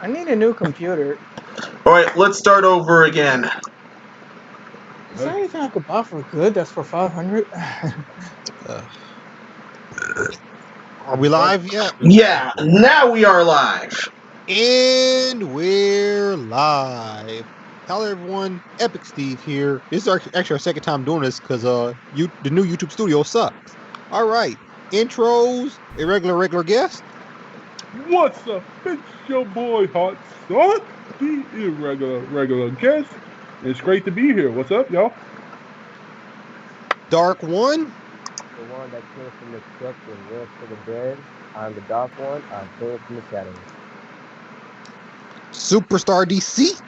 I need a new computer. Alright, let's start over again. Is there anything I could buy for good that's for 500? Are we live yet? Yeah, now we are live. And we're live. Hello everyone, Epic Steve here. This is actually our second time doing this because the new YouTube studio sucks. Alright, intros, regular guest. What's up? It's your boy Hot Sauce, the regular guest. It's great to be here. What's up, y'all? Dark One. The one that came from the crypt and rose to the dead. I'm the Dark One. I came from the shadows. Superstar DC.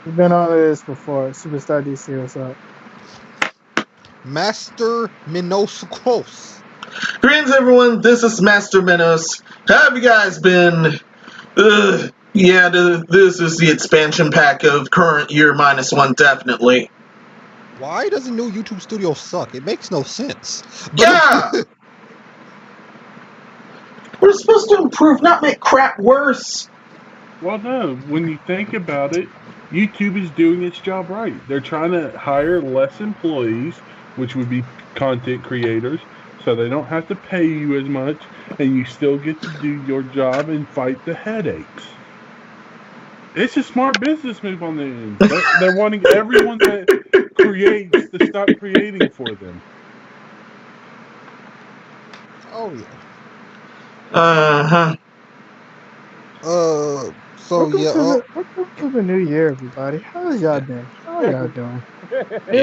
We've been on this before. Superstar DC, what's up? Master Minoscos. Greetings, everyone. This is Master Minos. How have you guys been? This is the expansion pack of current year -1, definitely. Why does the new YouTube studio suck? It makes no sense. Yeah! We're supposed to improve, not make crap worse. Well, no. When you think about it, YouTube is doing its job right. They're trying to hire less employees, which would be content creators, so they don't have to pay you as much, and you still get to do your job and fight the headaches. It's a smart business move on the end. They're wanting everyone that creates to stop creating for them. Oh yeah. Welcome to the new year, everybody. How's y'all been? How y'all doing?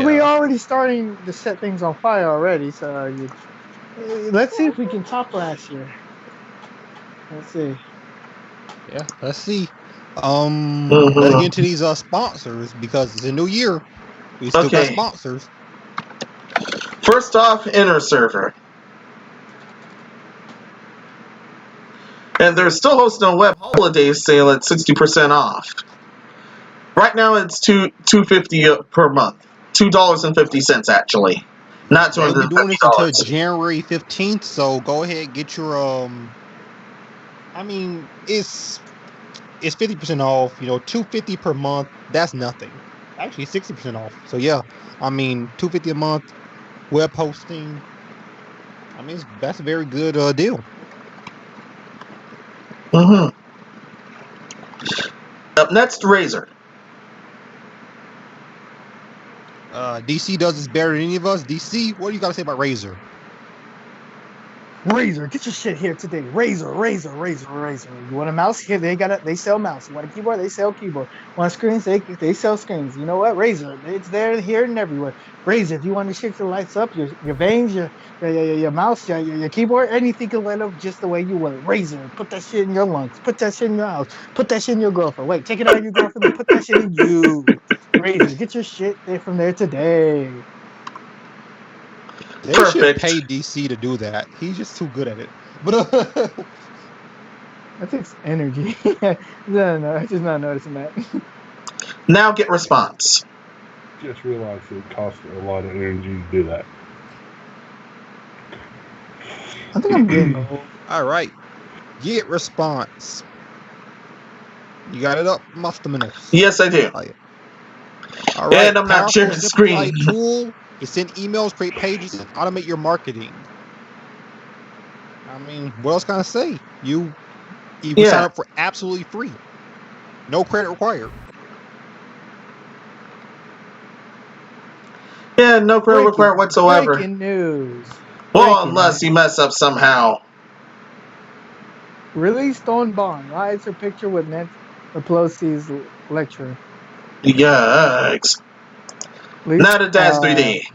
We already starting to set things on fire already, so let's see if we can top last year. Let's see. Yeah, let's see. Let's get into these sponsors because it's a new year. We still got sponsors. First off, Inner Server. And they're still hosting a web holiday sale at 60% off. Right now it's $2.50 per month. $2.50 actually. Not $250. They're doing this until January 15th, so go ahead and get your I mean, it's 50% off, $2.50 per month. That's nothing. Actually, 60% off. So yeah, I mean, $2.50 a month, web hosting. I mean, that's a very good deal. Up next, Razer. DC does this better than any of us. DC, what do you got to say about Razer? Razer, get your shit here today. Razer. You want a mouse? Here they sell mouse. You want a keyboard? They sell keyboard. Want screens? They sell screens. You know what? Razer, it's there, here, and everywhere. Razer, if you want to shit that lights up your veins, your mouse, your keyboard, anything can light up just the way you want it. Razer, put that shit in your lungs. Put that shit in your house. Put that shit in your girlfriend. Wait, take it out of your girlfriend and put that shit in you. Razer, get your shit there from there today. They should pay DC to do that. He's just too good at it. But that takes energy. No, I'm just not noticing that. Now get response. Just realized it costs a lot of energy to do that. I think I'm getting old. All right. Get response. You got it up, Master Minos? Yes, I do. Oh, yeah. All right. And I'm not sharing the screen. Tool. You send emails, create pages, and automate your marketing. I mean, what else can I say? You can sign up for absolutely free. No credit required. Yeah, no credit required whatsoever. Breaking news. Well, unless you mess up somehow. Released on bond. Rides her picture with Nancy Pelosi's lecture. Yikes. Not a Dash 3D.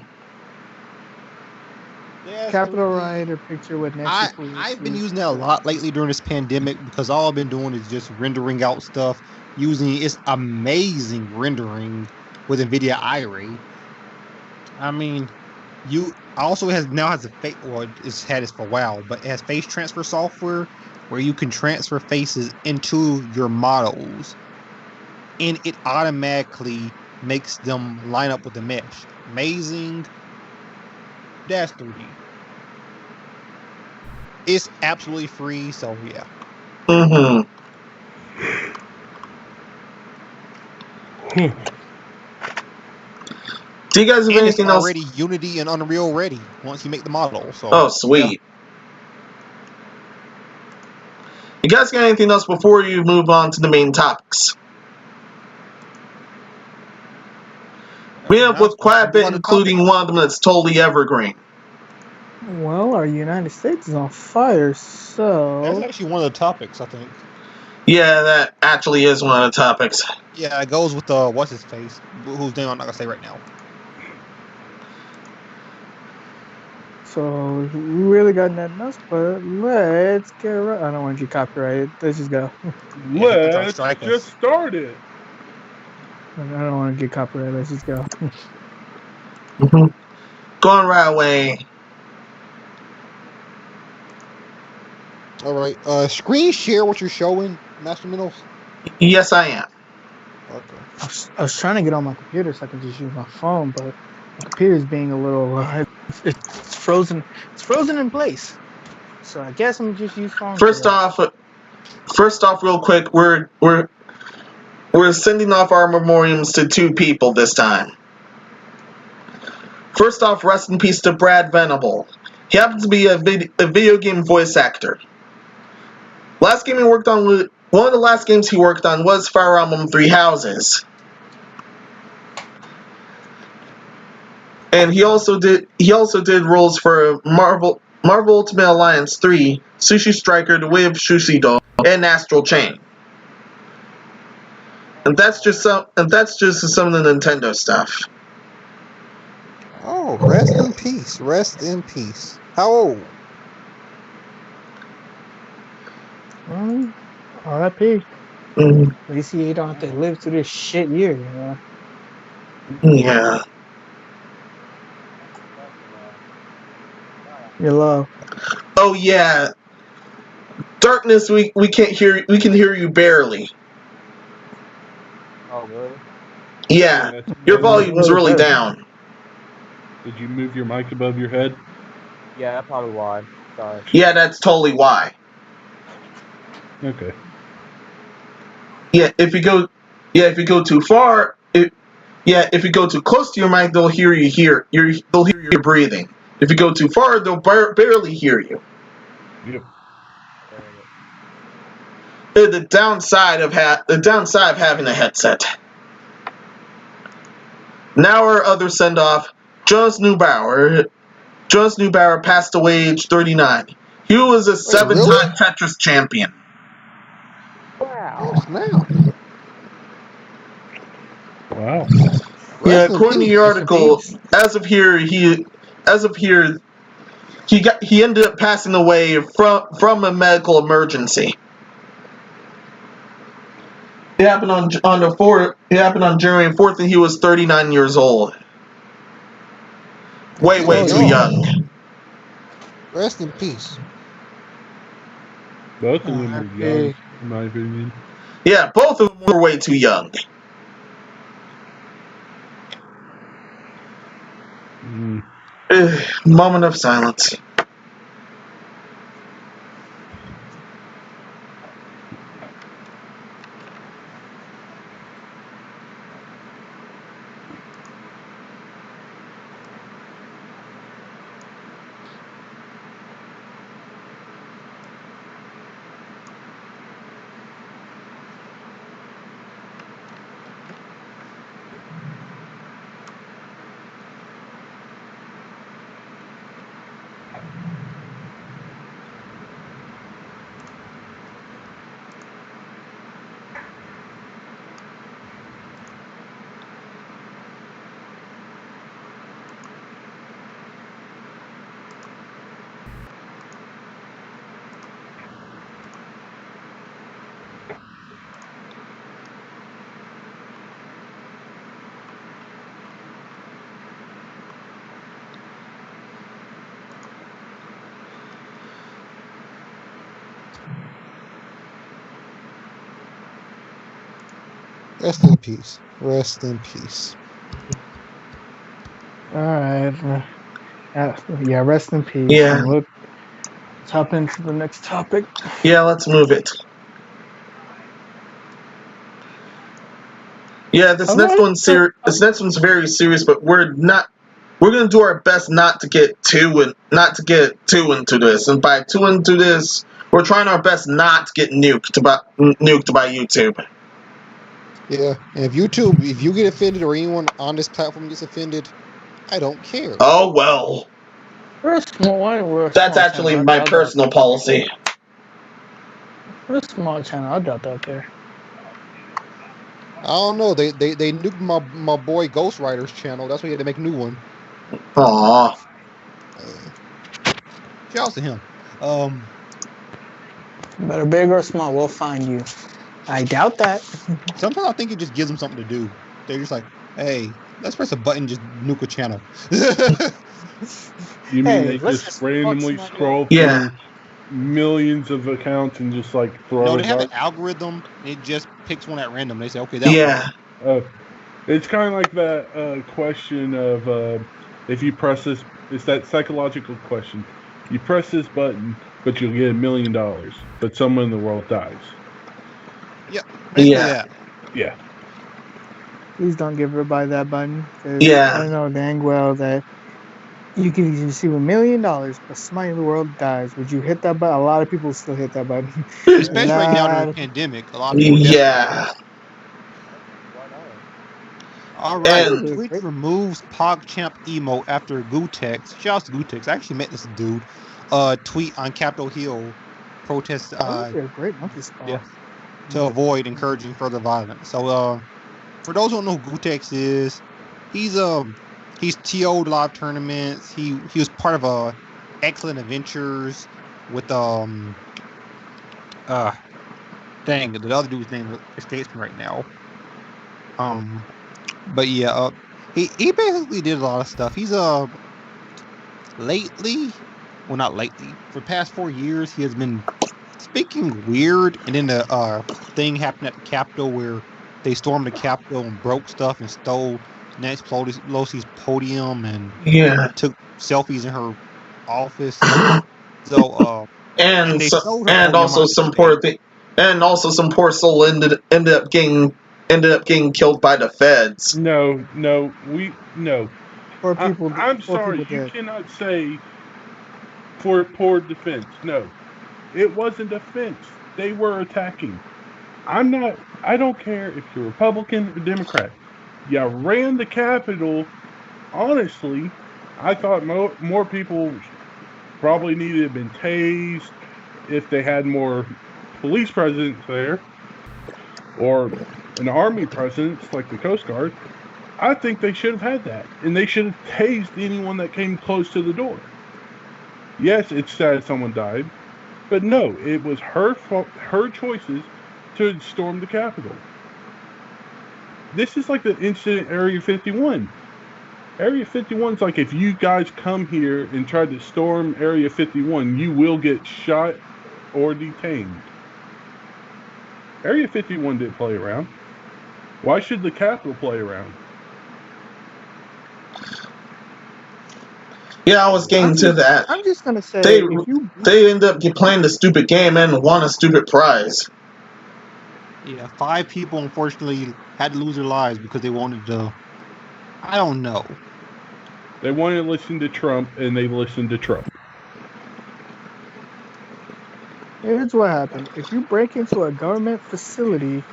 Capitol Rider picture with Nancy Pelosi. I've been using that a lot lately during this pandemic because all I've been doing is just rendering out stuff using its amazing rendering with NVIDIA Iray. I mean, also now has a face, or it's had this for a while, but it has face transfer software where you can transfer faces into your models, and it automatically makes them line up with the mesh. Amazing. Dash 3D. It's absolutely free, so yeah. Do you guys have And it's anything else? already Unity and Unreal ready once you make the model. So Oh, sweet. You guys got anything else before you move on to the main topics? We have with quite a bit, including one of them that's totally evergreen. Well, our United States is on fire, so that's actually one of the topics, I think. Yeah, that actually is one of the topics. Yeah, it goes with what's his face, whose name I'm not gonna say right now. we really got nothing else. But let's get right. I don't want to get copyrighted. Let's just go. Let's just start it. I don't want to get copyrighted. Let's just go. Going right away. All right. Screen share what you're showing, Master Minnows. Yes, I am. Okay. I was trying to get on my computer so I can just use my phone, but my computer's being a little. It's frozen. It's frozen in place. So I guess I'm just use phone. First off, real quick, we're sending off our memoriams to two people this time. First off, rest in peace to Brad Venable. He happens to be a video game voice actor. Last game he worked on, one of the last games he worked on was Fire Emblem Three Houses. And he also did roles for Marvel Ultimate Alliance 3, Sushi Striker, The Way of Shusido, and Astral Chain. And that's just some of the Nintendo stuff. Oh, rest in peace. Rest in peace. How old? R.I.P. Mm, At least he don't have to live through this shit year, you know. yeah. Your love. Oh yeah. Darkness, we can't hear. We can hear you barely. Oh, really? Yeah, your volume's really down. Did you move your mic above your head? Yeah, that's probably why. Sorry. Yeah, that's totally why. Okay. Yeah, if you go too far, if you go too close to your mic, they'll hear you breathing. If you go too far, they'll barely hear you. Yep. The downside of having a headset. Now our other send off, Jonas Neubauer. Jonas Neubauer passed away age 39. He was a 7-time Tetris champion. Wow. Oh, snap. Wow. Yeah, according to the article, as of here, he ended up passing away from a medical emergency. It happened on January 4th, and he was 39 years old. Way too young. Rest in peace. Both of them were young, in my opinion. Yeah, both of them were way too young. Moment of silence. Rest in peace. Rest in peace. All right. Yeah, rest in peace. Yeah. And let's hop into the next topic. Yeah, let's move it. Yeah, this next one's serious. This next one's very serious, but we're not. We're gonna do our best not to get too into this, and by too into this, we're trying our best not to get nuked by YouTube. Yeah, and if you get offended or anyone on this platform gets offended, I don't care. Oh well. We're a small one. We're a That's small actually channel. my personal policy. We're a small channel. I doubt they'll care. I don't know. They nuked my boy Ghost Rider's channel. That's why he had to make a new one. Aww. Shout out to him. Whether big or small, we'll find you. I doubt that. Sometimes I think it just gives them something to do. They're just like, hey, let's press a button and just nuke a channel. You mean Hey, they let's just just randomly focus on scroll Yeah. through millions of accounts and just like throw No, it they have an out? algorithm. It just picks one at random. They say, okay, that Yeah. one. It's kind of like that question of if you press this. It's that psychological question. You press this button, but you'll get $1 million, but someone in the world dies. Basically Yeah. that. Yeah. Please don't give everybody that button. 'Cause Yeah. I know dang well that you can receive $1 million, but somebody in the world dies. Would you hit that button? A lot of people still hit that button. Especially right now during the pandemic. A lot of people definitely. Yeah. Why not? All right. And- Twitch removes PogChamp emo after Gutex. Shout out to Gutex. I actually met this dude. Tweet on Capitol Hill protest That would be a great monkey spot. yeah. to avoid encouraging further violence. So for those who don't know who Gutex is, he's TO'd a lot of tournaments. He was part of Excellent Adventures with dang, the other dude's name escapes me right now. But yeah, he basically did a lot of stuff. He's lately, well not lately, for the past 4 years he has been speaking weird, and then the thing happened at the Capitol where they stormed the Capitol and broke stuff and stole Nancy Pelosi's podium and took selfies in her office. So And they so, stole her and podium also on some Tuesday. some poor soul ended up getting killed by the feds. No. Or people. I'm or sorry, people you dead. cannot say for poor defense. No, it wasn't defense. They were attacking. I don't care if you're Republican or Democrat. You ran the Capitol. Honestly, I thought more people probably needed to have been tased if they had more police presence there or an army presence like the Coast Guard. I think they should have had that, and they should have tased anyone that came close to the door. Yes, it's sad someone died, but no, it was her fault, her choices to storm the Capitol. This is like the incident Area 51. Area 51 is like if you guys come here and try to storm Area 51, you will get shot or detained. Area 51 didn't play around. Why should the Capitol play around? Yeah, I was getting to that. I'm just gonna say They end up playing the stupid game and won a stupid prize. Yeah, 5 people unfortunately had to lose their lives because they wanted to. I don't know. They wanted to listen to Trump, and they listened to Trump. Here's what happened. If you break into a government facility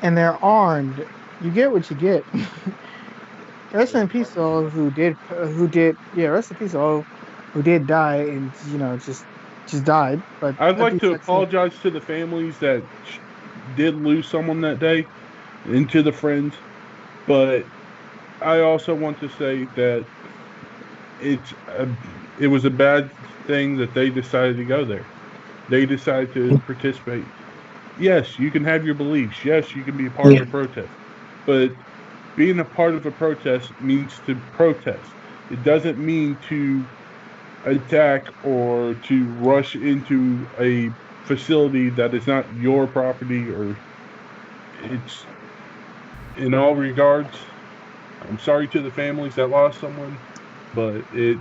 and they're armed, you get what you get. Rest in peace to all who did rest in peace to all who did die and just died. But I'd like to apologize to the families that did lose someone that day and to the friends, but I also want to say that it was a bad thing that they decided to go there. They decided to participate. Yes, you can have your beliefs. Yes, you can be a part of a protest. But being a part of a protest means to protest. It doesn't mean to attack or to rush into a facility that is not your property, or it's in all regards. I'm sorry to the families that lost someone, but it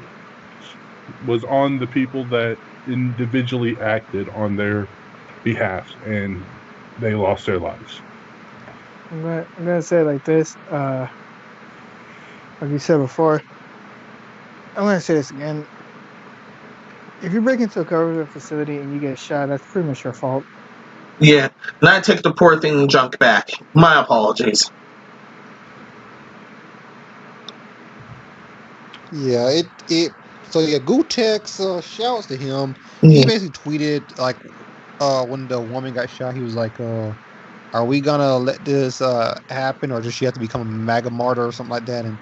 was on the people that individually acted on their behalf, and they lost their lives. I'm gonna say it like this. Like you said before, I'm gonna say this again. If you break into a government facility and you get shot, that's pretty much your fault. Yeah, and I take the poor thing junk back. My apologies. Yeah, it. So yeah, Gutex, shouts to him. He Mm. basically tweeted like, when the woman got shot, he was like, "Are we gonna let this happen, or does she have to become a MAGA martyr or something like that?" And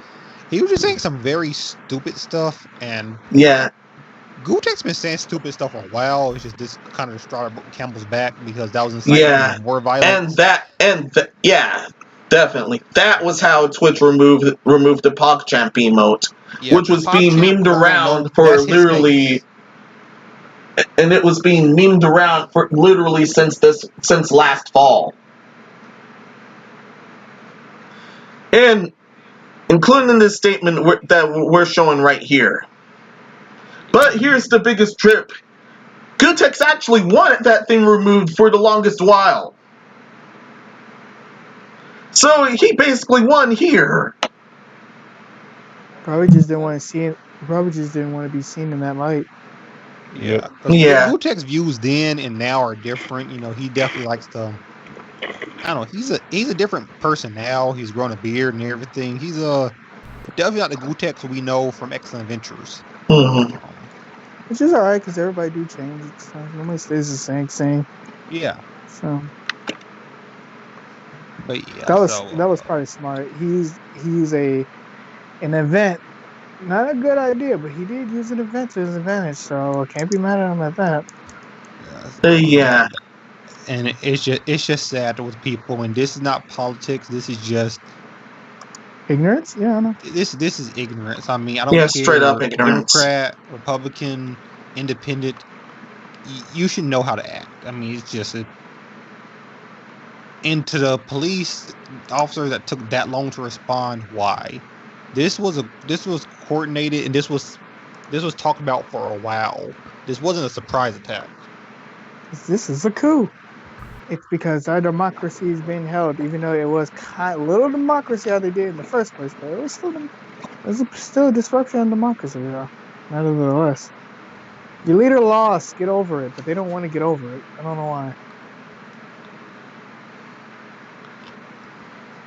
he was just saying some very stupid stuff. And Yeah, Gutex been saying stupid stuff for a while. It's just this kind of straw that broke Campbell's back because that was inciting yeah, even more and violence. yeah, definitely. That was how Twitch removed the PogChamp emote, Yeah, which because was being PogChamp, memed for everyone know, around for that's his literally, face. and it was being memed around for literally since last fall, and including in this statement that we're showing right here. But here's the biggest trip. Gutex actually wanted that thing removed for the longest while. So he basically won here. Probably just didn't want to see it. Probably just didn't want to be seen in that light. Yeah, because Yeah. Gutex's views then and now are different. You know, he definitely likes to. I don't know. He's a different person now. He's grown a beard and everything. He's definitely not the Gutex we know from Excellent Adventures. Mm-hmm. Which is alright because everybody do change. It's nobody stays the same. Yeah, So but yeah. that So was probably smart. He's an event. Not a good idea, but he did use an event to his advantage, so I can't be mad at him at that. Yeah. and it's just sad with people. And this is not politics. This is just Ignorance? Yeah, I know. this is ignorance. I mean, I don't Yeah, straight up care, ignorance. Democrat, Republican, Independent. You should know how to act. I mean, it's just and to the police officer that took that long to respond, why? This was coordinated, and this was talked about for a while. This wasn't a surprise attack. This is a coup. It's because our democracy is being held, even though it was little democracy how they did in the first place, but it was still a disruption of democracy, nevertheless. Your leader lost, get over it, but they don't want to get over it. I don't know why.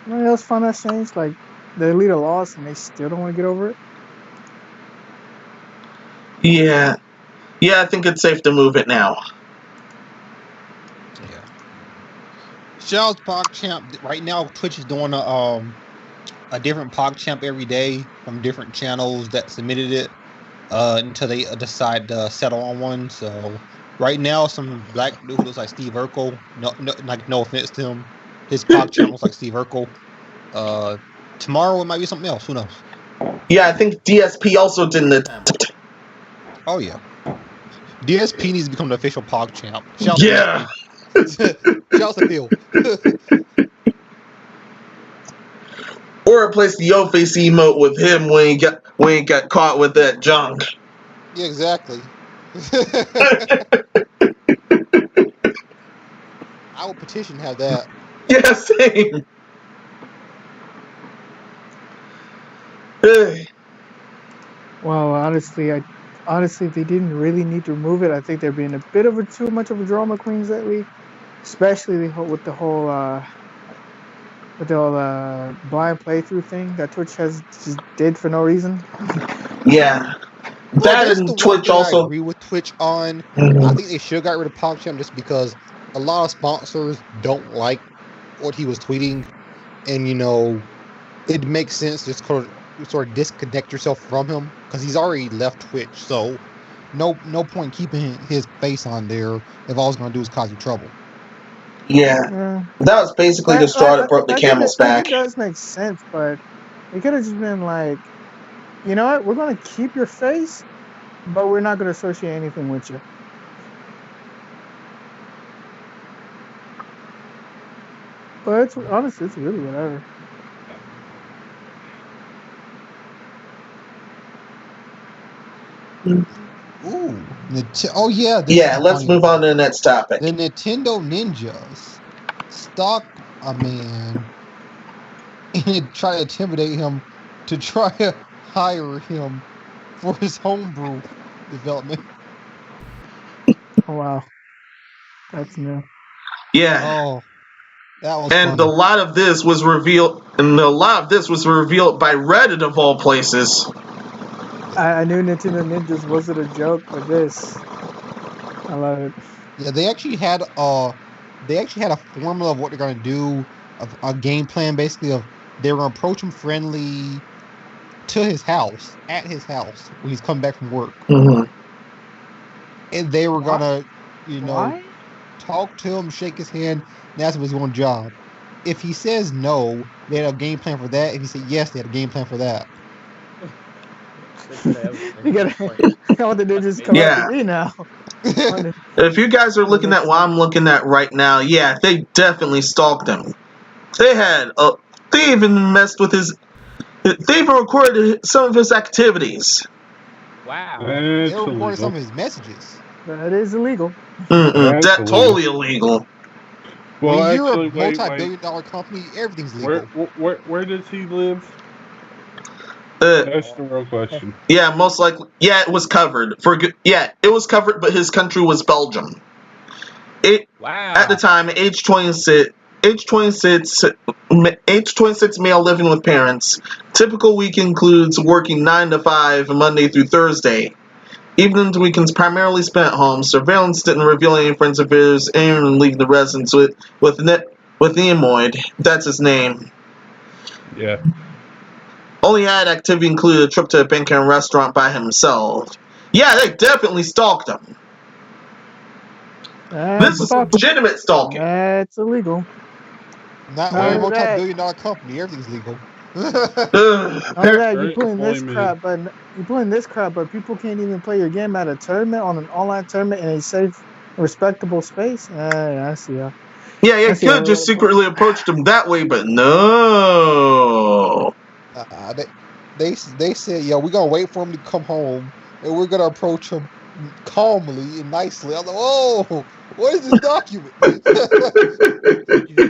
Anybody else find that strange? Like their leader lost and they still don't want to get over it? Yeah. Yeah, I think it's safe to move it now. Yeah. Shell's PogChamp right now. Twitch is doing a different PogChamp every day from different channels that submitted it until they decide to settle on one. So right now, some black dude who looks like Steve Urkel. No offense to him. His PogChamp looks like Steve Urkel. Tomorrow it might be something else. Who knows? Yeah, I think DSP also did an attempt. Oh yeah. DSP needs to become the official PogChamp. Shout Yeah. Shout to Phil. Or replace the yo face emote with him when he got caught with that junk. Yeah, exactly. I would petition to have that. Yeah, same. Hey. Well, honestly, if they didn't really need to remove it, I think they're being a bit of too much of a drama queens lately, especially with the whole blind playthrough thing that Twitch has just did for no reason. Yeah. Well, That that's the and one Twitch thing I also. agree with Twitch on. Mhm. I think they should have got rid of PogChamp just because a lot of sponsors don't like what he was tweeting, and it makes sense to sort of disconnect yourself from him because he's already left Twitch. So no point keeping his face on there if all it's going to do is cause you trouble. Yeah. Yeah. That was basically the straw that broke the camel's back. That does make sense, but it could have just been like, you know what? We're going to keep your face, but we're not going to associate anything with you. But honestly, it's really whatever. Ooh, oh yeah, Yeah, let's move on to the next topic. The Nintendo Ninjas stock. Man, and try to intimidate him to try to hire him for his homebrew development. Oh, wow. That's new. Yeah. Oh, that was And funny. a lot of this was revealed by Reddit of all places. I knew Nintendo Ninjas wasn't a joke, but this, I love it. Yeah, they actually had a formula of what they're gonna do, of a game plan basically of they were gonna approach him friendly to his house, at his house when he's coming back from work. Mhm. And they were Why? gonna, Why? talk to him, shake his hand, and ask him if he's going job. If he says no, they had a game plan for that. If he said yes, they had a game plan for that. You gotta. I want the ninjas to come Yeah. after me now. If you guys are looking at what I'm looking at right now, yeah, they definitely stalked him. They even messed with his. They even recorded some of his activities. Wow. They That's recorded some illegal. of his messages. That is illegal. That's That's totally illegal. Well, when you're actually, a multi-billion-dollar company, everything's legal. Where does he live? Uh, That's the real question. yeah, most likely. Yeah, it was covered it was covered, but his country was Belgium. Wow. At the time, age 26 male living with parents. Typical week includes working 9 to 5 Monday through Thursday. Evenings and weekends primarily spent at home. Surveillance didn't reveal any friends of his, anyone leaving the residence with Nemoid. That's his name. Yeah. Only ad activity included a trip to a bank and restaurant by himself. Yeah, they definitely stalked him. This is legitimate stalking. That's illegal. Not None when you're a of that. multi-billion-dollar company, everything's legal. None of that. Very You're playing this employment. crap, but people can't even play your game at a tournament, on an online tournament in a safe, respectable space. I see. Yeah, you I see could just secretly approach them that way, but no. They said, "Yo, we're gonna wait for him to come home, and we're gonna approach him calmly and nicely." I'm like, "Oh, what is this document?"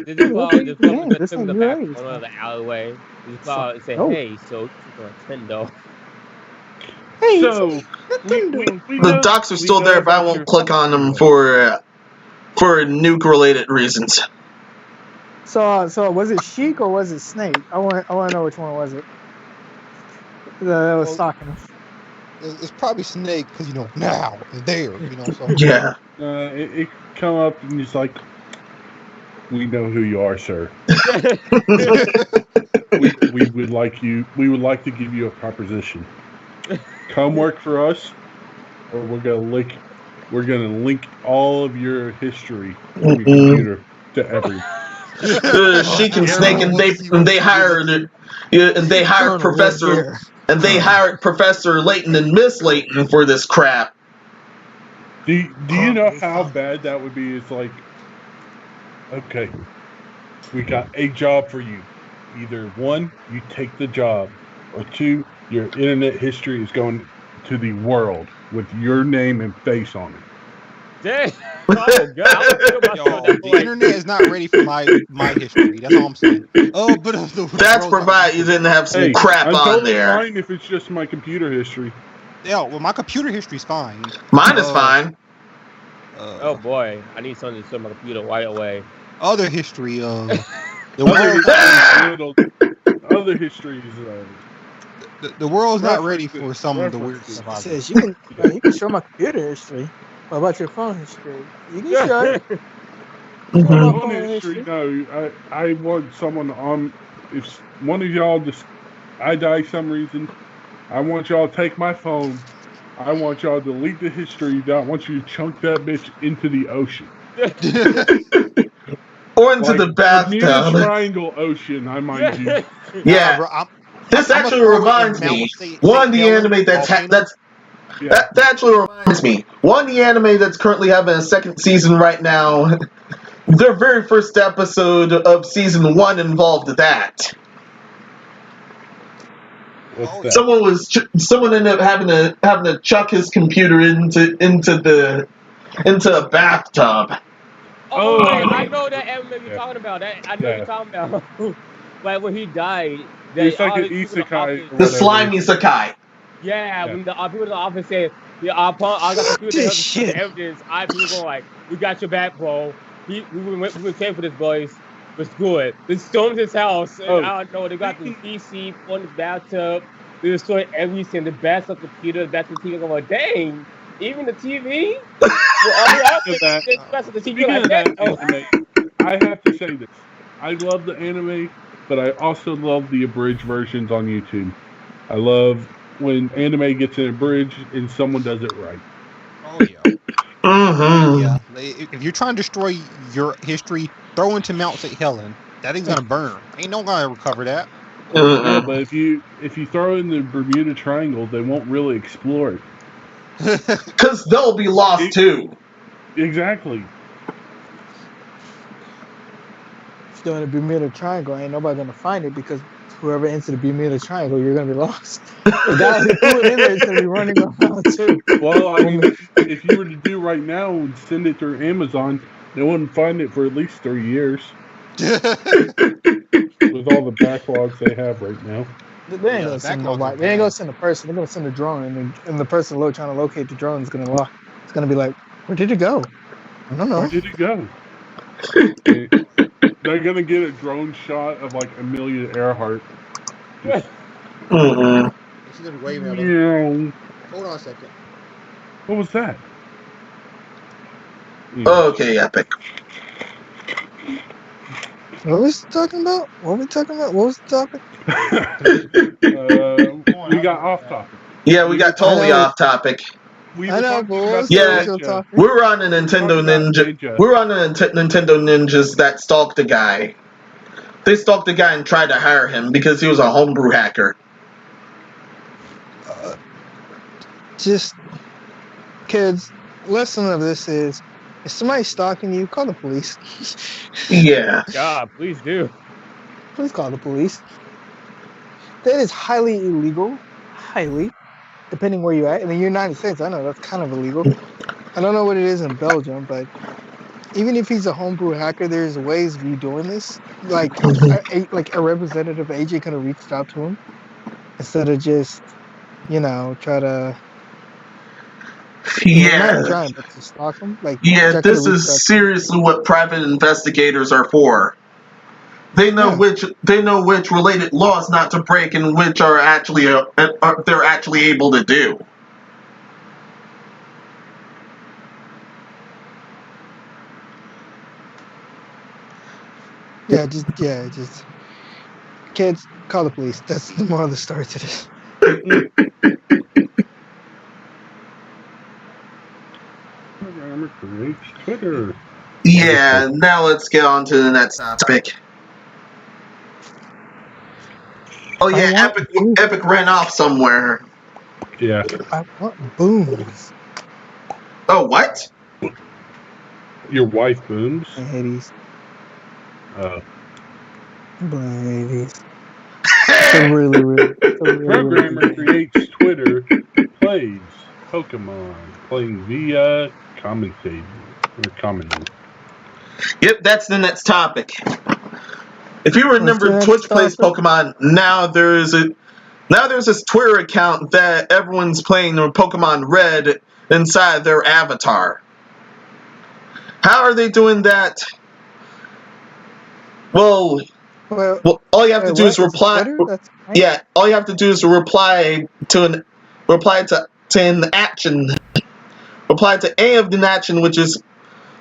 This is all Okay, just yeah, the this in the is back right. corner of the alleyway. Just call and say, Oh. hey, so Nintendo. Hey, So, Nintendo. The docs are still there, but I won't click on them for nuke-related reasons. So was it Sheik or was it Snake? I want to know which one was it. That was stalking him. It's probably Snake because now and there, So Yeah. it come up and he's like, "We know who you are, sir. we would like to give you a proposition. Come work for us, or we're gonna link all of your history on your computer to everyone." Sheik and Snake, and they hired Professor Layton and Miss Layton for this crap. Do you know how bad that would be? It's like, okay, we got a job for you. Either one, you take the job, or two, your internet history is going to the world with your name and face on it. Dang. Oh, God. The internet is not ready for my history. That's all I'm saying. Oh, but that's provided you didn't have some crap I'm on totally there. fine if it's just my computer history. Yeah, well, my computer history's fine. Mine is fine. Oh boy, I need something to show my computer right away. Other history, the other histories. The world's not ready for some of the weird stuff. Says you can show my computer history. What about your phone history? You can show it. Phone history. No, I want someone on. If one of y'all I die some reason, I want y'all to take my phone. I want y'all to delete the history. I want you to chunk that bitch into the ocean. Or into the bathtub. Bermuda Triangle Ocean, I mind you. Yeah. This actually reminds me. One of the anime that actually reminds me. One of the anime that's currently having a second season right now. Their very first episode of season 1 involved that. What's that? Someone ended up having to chuck his computer into a bathtub. Oh, I know that anime you're talking about. I know you're talking about. Right when he died, It's like an people in the isekai office, or The whatever. slimy Sakai. yeah, Yeah. when the people in the office said, "Yeah, I got the people to help This destroy the shit. evidence," people going like, "We got your back, bro. We were paying for this, boys. Let's do it." They stormed his house, and Oh, I don't know. They got the PC on the bathtub. They destroyed everything. The bathtub computer, the bathtub TV. I'm like, dang, even the TV. Well, all the speaking of outfits, that, they messed with the TV. speaking Like, of that damn. anime, I have to say this: I love the anime, but I also love the abridged versions on YouTube. I love when anime gets an abridged and someone does it right. Oh yeah. Mm-hmm. Yeah. If you're trying to destroy your history, throw into Mount St. Helen. That thing's gonna burn. Ain't no gonna recover that. No, Mm-mm. but if you throw in the Bermuda Triangle, they won't really explore it. Because they'll be lost too. Exactly. If you're in the Bermuda Triangle, ain't nobody gonna find it because whoever enters the Bermuda Triangle, you're gonna be lost. The guy who threw it in there is gonna be running around too. Well, I mean, if you were to do right now and send it through Amazon, they wouldn't find it for at least 3 years with all the backlogs they have right now. They ain't Yeah, gonna the send backlogs are nobody. They ain't gonna bad. send a person. They're gonna send a drone, and the person trying to locate the drone is gonna lock. It's gonna be like, where did it go? I don't Where know. did it go? They're gonna get a drone shot of like Amelia Earhart. Just Mm-mm. She's gonna be waving at them. meow. Hold on a second. What was that? Okay, Epic. What was he talking about? What we talking about? What was the topic? We got off topic. Yeah, we We got were I totally know. off topic. we I were know, but talking what about was the the Yeah, original ninja. topic? we're on a We were Nintendo talking about Ninja. ninja. We're on a Nintendo Ninjas that stalked a guy. They stalked a guy and tried to hire him because he was a homebrew hacker. Just kids. Lesson of this is, if somebody's stalking you, call the police. Yeah. God, please do. Please call the police. That is highly illegal. Highly, depending where you're at. In the United States, I know that's kind of illegal. I don't know what it is in Belgium, but even if he's a homebrew hacker, there's ways of you doing this. Like like a representative agent could have reached out to him instead of just try to not Yeah. trying, but to stalk him. Like Yeah, Jack could have this reached out is to him. seriously what private investigators are for. They know Yeah, which related laws not to break and which are actually they're actually able to do. just kids call the police. That's the moral of the story to this. Programmer creates Twitter. Yeah, now let's get on to the next topic. Oh I yeah, want boom. Epic ran off somewhere. Yeah. I want booms. Oh what? Your wife booms. I hate these. Uh, Ladies. It's a really programmer good game. creates Twitter, plays Pokemon, playing via commentating or commenting. Yep, that's the next topic. If you What's the remember, next Twitch plays topic? Pokemon. Now there's this Twitter account that everyone's playing Pokemon Red inside their avatar. How are they doing that? Well, all you have to do is What? It's a reply. Twitter? That's right. Yeah, all you have to do is reply to an action. Reply to any of the action, which is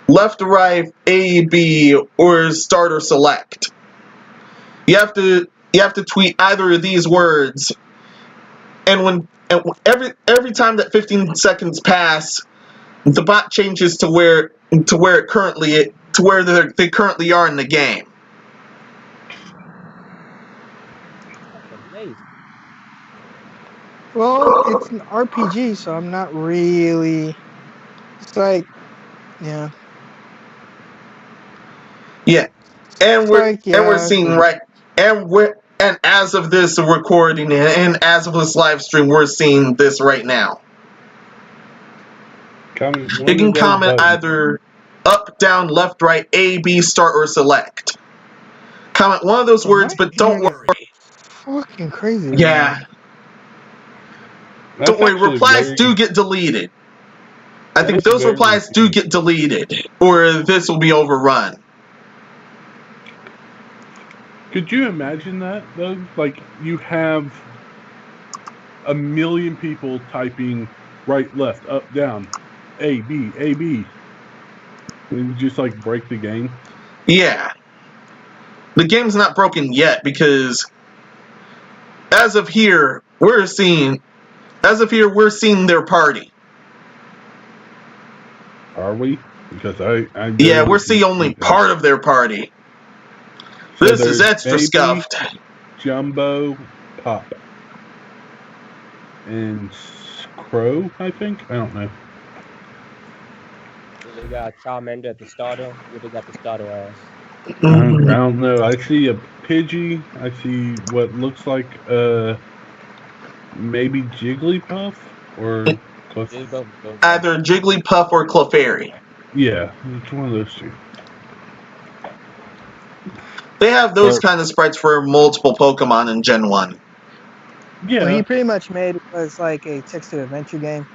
left, right, A, B, or start or select. You have to tweet either of these words, and every time that 15 seconds pass, the bot changes to where they currently are in the game. That's amazing. Well, it's an RPG, so I'm not really. It's like, yeah. Yeah, and It's we're like, and we're yeah. seeing and as of this recording and as of this live stream, we're seeing this right now. Comment You one can of those comment buttons. either up, down, left, right, A, B, start, or select. comment one of those words, but don't worry. Fucking crazy. Yeah. That's Don't worry, actually replies very- do get deleted. I think That's those very replies do get deleted, or this will be overrun. Could you imagine that, though? Like, you have a million people typing right, left, up, down, A, B, A, B. And just, like, break the game. Yeah. The game's not broken yet because as of here, we're seeing their party. Are we? Because I Yeah, we're seeing only part of their party. So This is there's extra Baby, scuffed. Jumbo, Pop. And Crow, I think? I don't know. They got Charmander at the starter. What they got the starter as? I don't know. I see a Pidgey. I see what looks like maybe Jigglypuff or Either Jigglypuff or Clefairy. Yeah, it's one of those two. They have those kind of sprites for multiple Pokemon in Gen 1. Yeah. What he pretty much made was like a text-to-adventure game.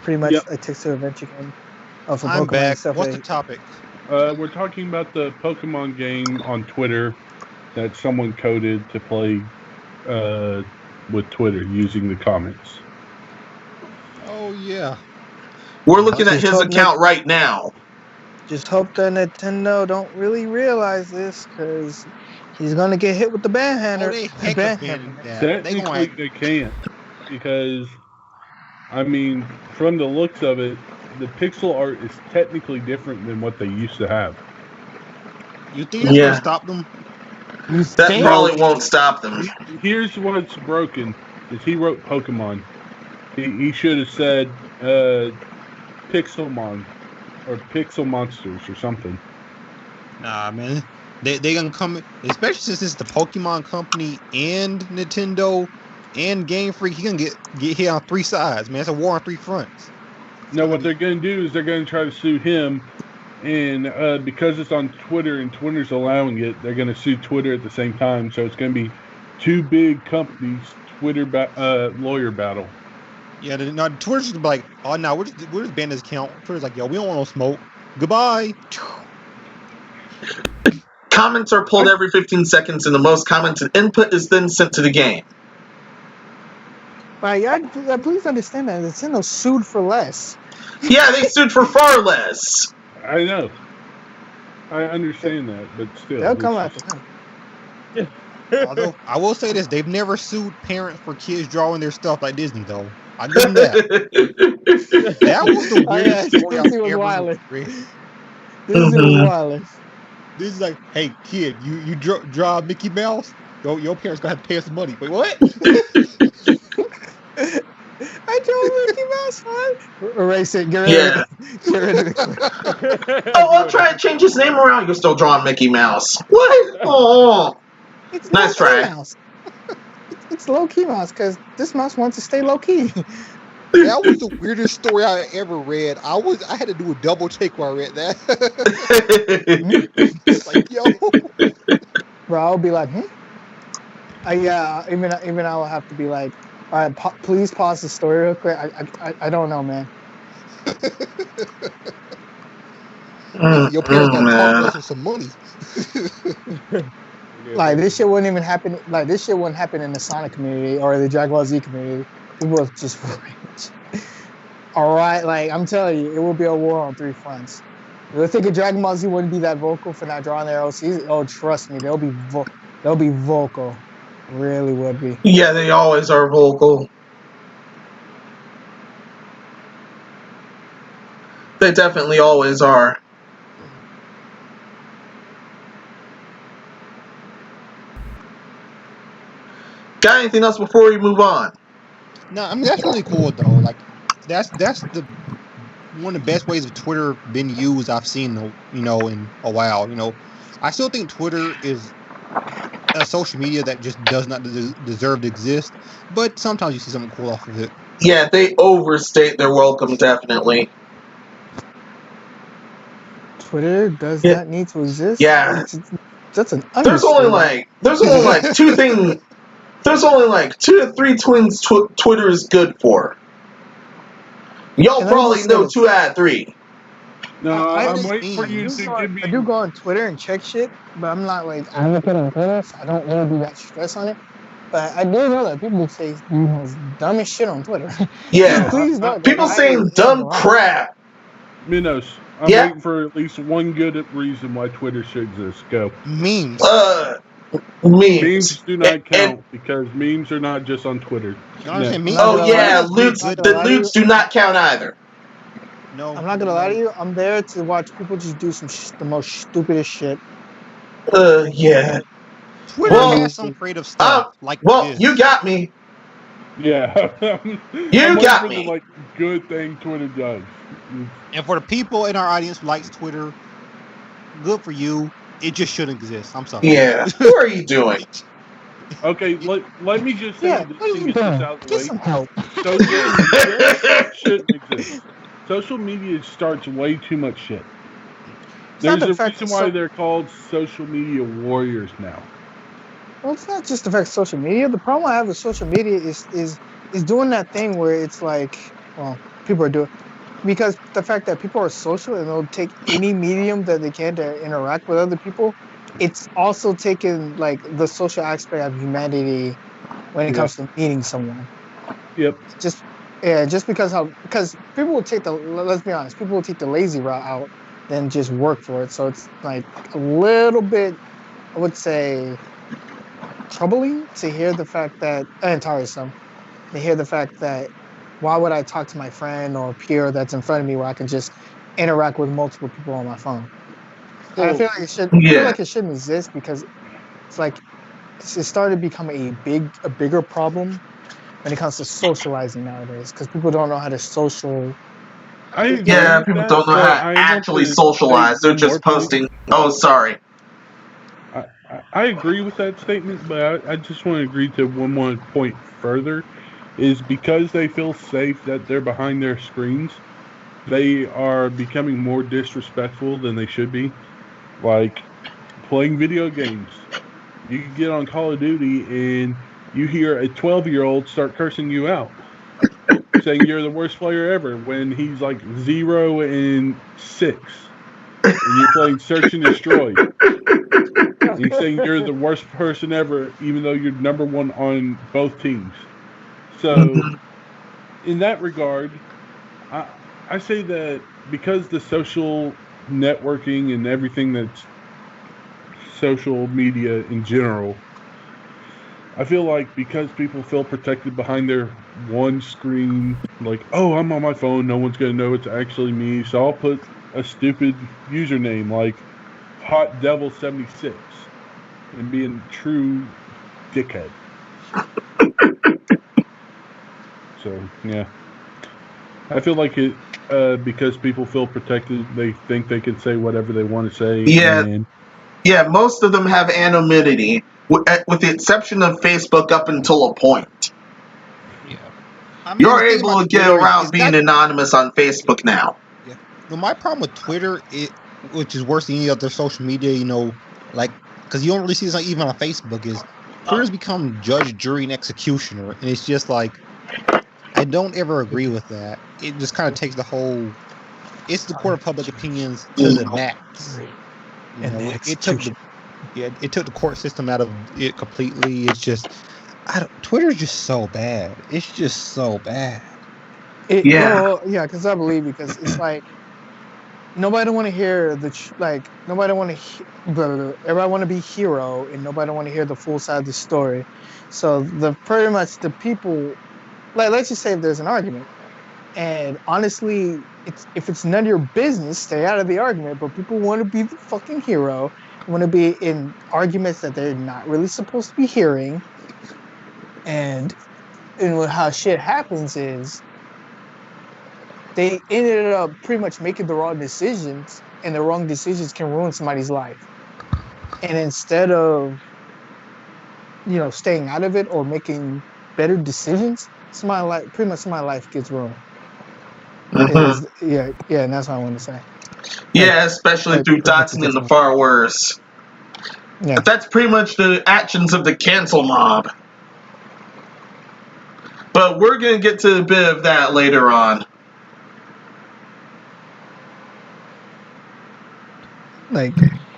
Pretty much a text-to-adventure game. Of I'm Pokemon back. stuff. What's the topic? We're talking about the Pokemon game on Twitter that someone coded to play with Twitter using the comments. Oh, yeah. We're looking at his account right now. Just hope that Nintendo don't really realize this, because he's gonna get hit with the ban Oh, they heck of banning that. Technically, they can't, because I mean, from the looks of it, the pixel art is technically different than what they used to have. You think that's gonna stop them? That probably won't stop them. Here's what's broken: is he wrote Pokemon. He should have said Pixelmon or Pixel Monsters or something. Nah, man. They gonna come, especially since it's the Pokemon Company and Nintendo and Game Freak. He gonna get hit on three sides, man. It's a war on three fronts. No, what they're gonna do is they're gonna try to sue him, and because it's on Twitter and Twitter's allowing it, they're gonna sue Twitter at the same time. So it's gonna be two big companies Twitter lawyer battle. Yeah, Twitter's gonna be like, oh no, we're just banning this account. Twitter's like, yo, we don't want no smoke. Goodbye. Comments are pulled every 15 seconds, and the most commented input is then sent to the game. Please understand that Nintendo sued for less. Yeah, they sued for far less. I know. I understand that, but still. They'll come after him. Although, I will say this, they've never sued parents for kids drawing their stuff like Disney, though. I give them that. That was the weirdest story I've ever read. Disney was wild. This is like, hey, kid, you draw Mickey Mouse? Your parents gonna have to pay us some money. Wait, what? I drew Mickey Mouse, man. Erase it. Get rid of it. Oh, I'll try to change his name around. You're still drawing Mickey Mouse. What? Oh, it's nice try. Mouse. It's low-key Mouse, because this mouse wants to stay low-key. That was the weirdest story I ever read. I had to do a double take when I read that. It's like, yo. Bro, I'll be like, yeah, even I will have to be like, all right, please pause the story real quick. I don't know, man. Your parents gotta talk us for some money. Like, this shit wouldn't even happen. Like, this shit wouldn't happen in the Sonic community or the Dragon Ball Z community. People would just rage. All right, like, I'm telling you, it will be a war on three fronts. You think of Dragon Ball Z wouldn't be that vocal for not drawing their OCs? Oh, trust me, they'll be vocal. Really would be. Yeah, they always are vocal. They definitely always are. Got anything else before we move on? No, I mean, that's really cool though. Like, that's the one of the best ways of Twitter been used I've seen, in a while. I still think Twitter is a social media that just does not deserve to exist, but sometimes you see something cool off of it. Yeah, they overstate their welcome, definitely. Twitter does not need to exist. Yeah. That's an There's only understatement. like two things. There's only like 2 to 3 things Twitter is good for. Y'all And let me probably just say know this. 2 out of 3. No, I I'm just waiting for you memes. to give me. I do go on Twitter and check shit, but I'm not like advocate on Twitter, so I don't really do that stress on it. But I do know that people say the most dumbest shit on Twitter. Yeah. Please know that People I saying am dumb wrong. crap. Minos, I'm Yeah. waiting for at least one good reason why Twitter should exist. Go. Memes. Memes. Memes do not And count because memes are not just on Twitter. You understand? I'm Memes. not oh gonna yeah, lie. Memes be a loots. I'm not good The gonna lie to thing. you. loots do not count either. No, I'm not gonna lie to you. I'm there to watch people just do the most stupidest shit. Yeah. Twitter Well, has some creative stuff like well, this. you got me. Yeah, You I'm waiting got for me. the good thing Twitter does. And for the people in our audience who likes Twitter, good for you. It just shouldn't exist. I'm sorry. Yeah. What are you doing? Okay, let me just say Yeah, this what are to you get this doing? out of the Get way. some help. Social media shouldn't exist. Social media starts way too much shit. It's not There's the a fact reason that why they're called social media warriors now. well, it's not just the fact of social media. The problem I have with social media is doing that thing where it's like, well, people are doing because the fact that people are social and they'll take any medium that they can to interact with other people. It's also taken like the social aspect of humanity when it Yeah. comes to meeting someone. Yep. Just because people will take the let's be honest, people will take the lazy route out than just work for it. So it's like a little bit, I would say, troubling to hear the fact that and tiresome to hear the fact that why would I talk to my friend or peer that's in front of me where I can just interact with multiple people on my phone? I feel like it should. I feel Yeah. like it shouldn't exist because it's like it started to become a bigger problem when it comes to socializing nowadays because people don't know how to social. I agree Yeah, with people that, don't know but how to I want actually to state socialize. They're one more just point. posting. Oh, sorry. I agree with that statement, but I just want to agree to one more point further. Is because they feel safe that they're behind their screens, they are becoming more disrespectful than they should be. Like playing video games. You can get on Call of Duty and you hear a 12-year-old start cursing you out, saying you're the worst player ever when he's like 0 and 6. And you're playing Search and Destroy. And he's saying you're the worst person ever, even though you're number one on both teams. So, in that regard, I say that because the social networking and everything that's social media in general, I feel like because people feel protected behind their one screen, like, oh, I'm on my phone, no one's going to know it's actually me, so I'll put a stupid username like Hot Devil 76 and be a true dickhead. So, yeah. I feel like it, because people feel protected, they think they can say whatever they want to say. Yeah. And Yeah, most of them have anonymity, with the exception of Facebook up until a point. Yeah. I mean, You're the thing able about to get Twitter around is being not. anonymous on Facebook now. Yeah. No, my problem with Twitter, which is worse than any other social media, like because you don't really see this even on Facebook, is Twitter's become judge, jury, and executioner, and it's just like I don't ever agree with that. It just kind of takes the whole. It's the court of public opinions to the max. It took the court system out of it completely. It's just, Twitter's just so bad. It's just so bad. Yeah. Because I believe because it's like nobody want to hear nobody want to everybody want to be hero and nobody want to hear the full side of the story. So pretty much the people like let's just say if there's an argument and honestly if it's none of your business stay out of the argument, but people want to be the fucking hero, want to be in arguments that they're not really supposed to be hearing, and how shit happens is they ended up pretty much making the wrong decisions, and the wrong decisions can ruin somebody's life. And instead of staying out of it or making better decisions, pretty much my life gets ruined. Yeah, and that's what I want to say. Yeah, especially through Pretty much it doxing and gets the ruined. far worse. Yeah. That's pretty much the actions of the cancel mob. But we're going to get to a bit of that later on. Like,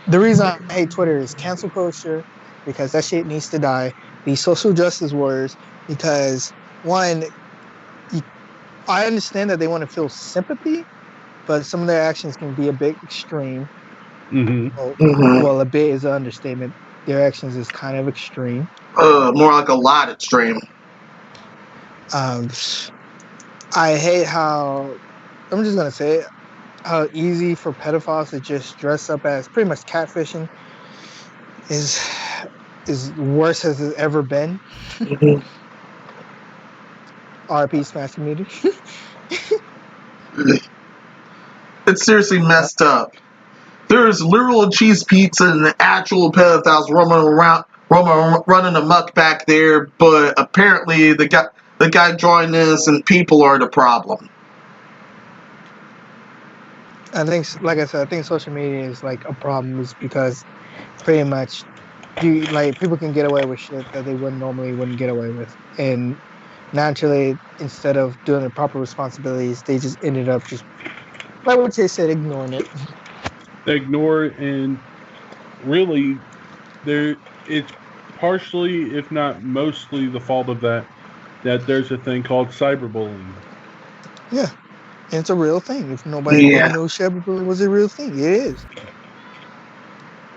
the reason I hate Twitter is cancel culture, because that shit needs to die. These social justice warriors, because one, I understand that they want to feel sympathy, but some of their actions can be a bit extreme. Well, a bit is an understatement. Their actions is kind of extreme. More like a lot extreme. I hate how, I'm just gonna say it, how easy for pedophiles to just dress up as pretty much catfishing is worse as it's ever been. RP Smash Community. It's seriously messed up. There's literal cheese pizza and actual pedophiles running amok back there, but apparently the guy drawing innocent people are the problem. I think, like I said, I think social media is like a problem, is because pretty much people can get away with shit that they wouldn't get away with, and naturally, instead of doing the proper responsibilities, they just ended up just, like what they said, ignoring it. Ignore it, and really, it's partially, if not mostly, the fault of that there's a thing called cyberbullying. Yeah, and it's a real thing. If nobody didn't know cyberbullying was a real thing, it is.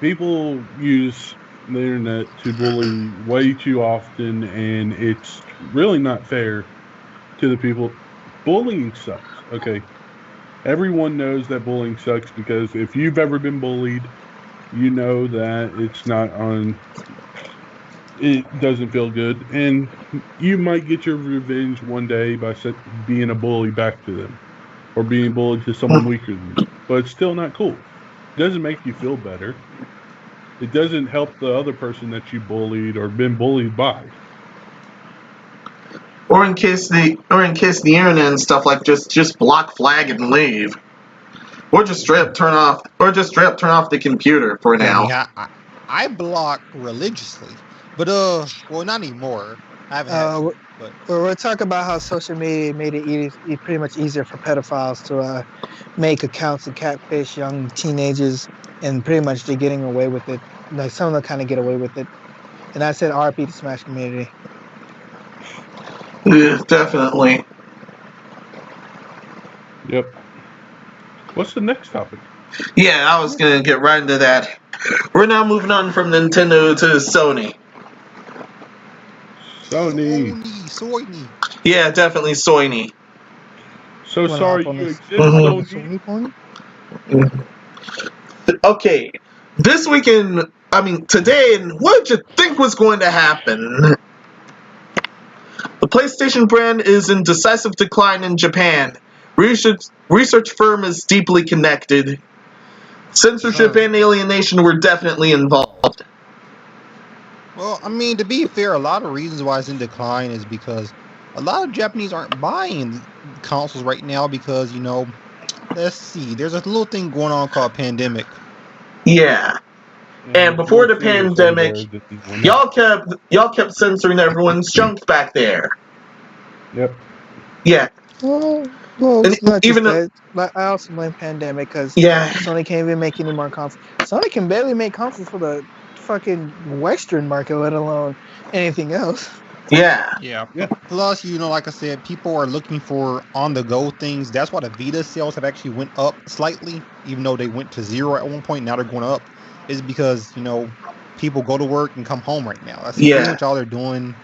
People use the internet to bully way too often, and it's really not fair to the people. Bullying sucks, okay? Everyone knows that bullying sucks, because if you've ever been bullied, you know that it's not on. It doesn't feel good, and you might get your revenge one day by being a bully back to them, or being bullied to someone weaker than you. But it's still not cool. It doesn't make you feel better. It doesn't help the other person that you bullied or been bullied by. Or in case the internet and stuff, like just block, flag, and leave. Or just straight up turn off the computer for now. I block religiously, but well, not anymore. I haven't had to, but we're talking about how social media made it pretty much easier for pedophiles to make accounts and catfish young teenagers, and pretty much they're getting away with it. Like, some of them kind of get away with it. And I said RP to Smash Community. Yeah, definitely. Yep. What's the next topic? Yeah, I was going to get right into that. We're now moving on from Nintendo to Sony. Sony. Yeah, definitely Sony. So sorry you exist, Sony. Okay, this weekend, today, what did you think was going to happen? The PlayStation brand is in decisive decline in Japan. Research firm is deeply connected. Censorship and alienation were definitely involved. Well, to be fair, a lot of reasons why it's in decline is because a lot of Japanese aren't buying consoles right now because, let's see, there's a little thing going on called pandemic. Yeah. And before the pandemic, y'all kept censoring everyone's junk back there. Yep. Yeah. Well, it's not just that. I also blame pandemic, because Sony can't even make any more consoles. Sony can barely make consoles for the fucking Western market, let alone anything else. Yeah. Plus, like I said, people are looking for on-the-go things. That's why the Vita sales have actually went up slightly, even though they went to 0 at one point. Now they're going up. Is because people go to work and come home right now. That's pretty much all they're doing.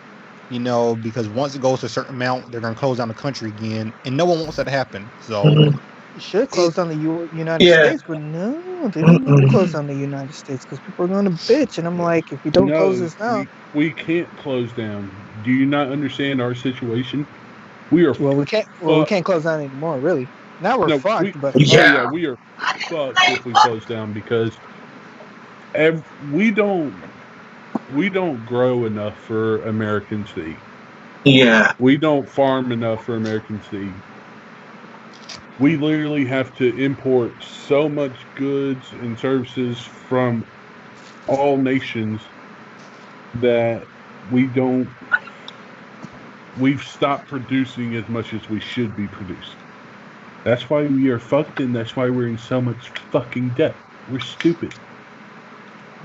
Because once it goes to a certain amount, they're going to close down the country again, and no one wants that to happen. So it should close down the United States, but no, they don't want to close down the United States because people are going to bitch. And I'm like, if we don't close this now, we can't close down. Do you not understand our situation? We are we can't close down anymore. Really, now we're fucked. But we are fucked if we close down, because we don't grow enough for Americans to eat. Yeah. We don't farm enough for Americans to eat. We literally have to import so much goods and services from all nations that we've stopped producing as much as we should be producing. That's why we are fucked, and that's why we're in so much fucking debt. We're stupid.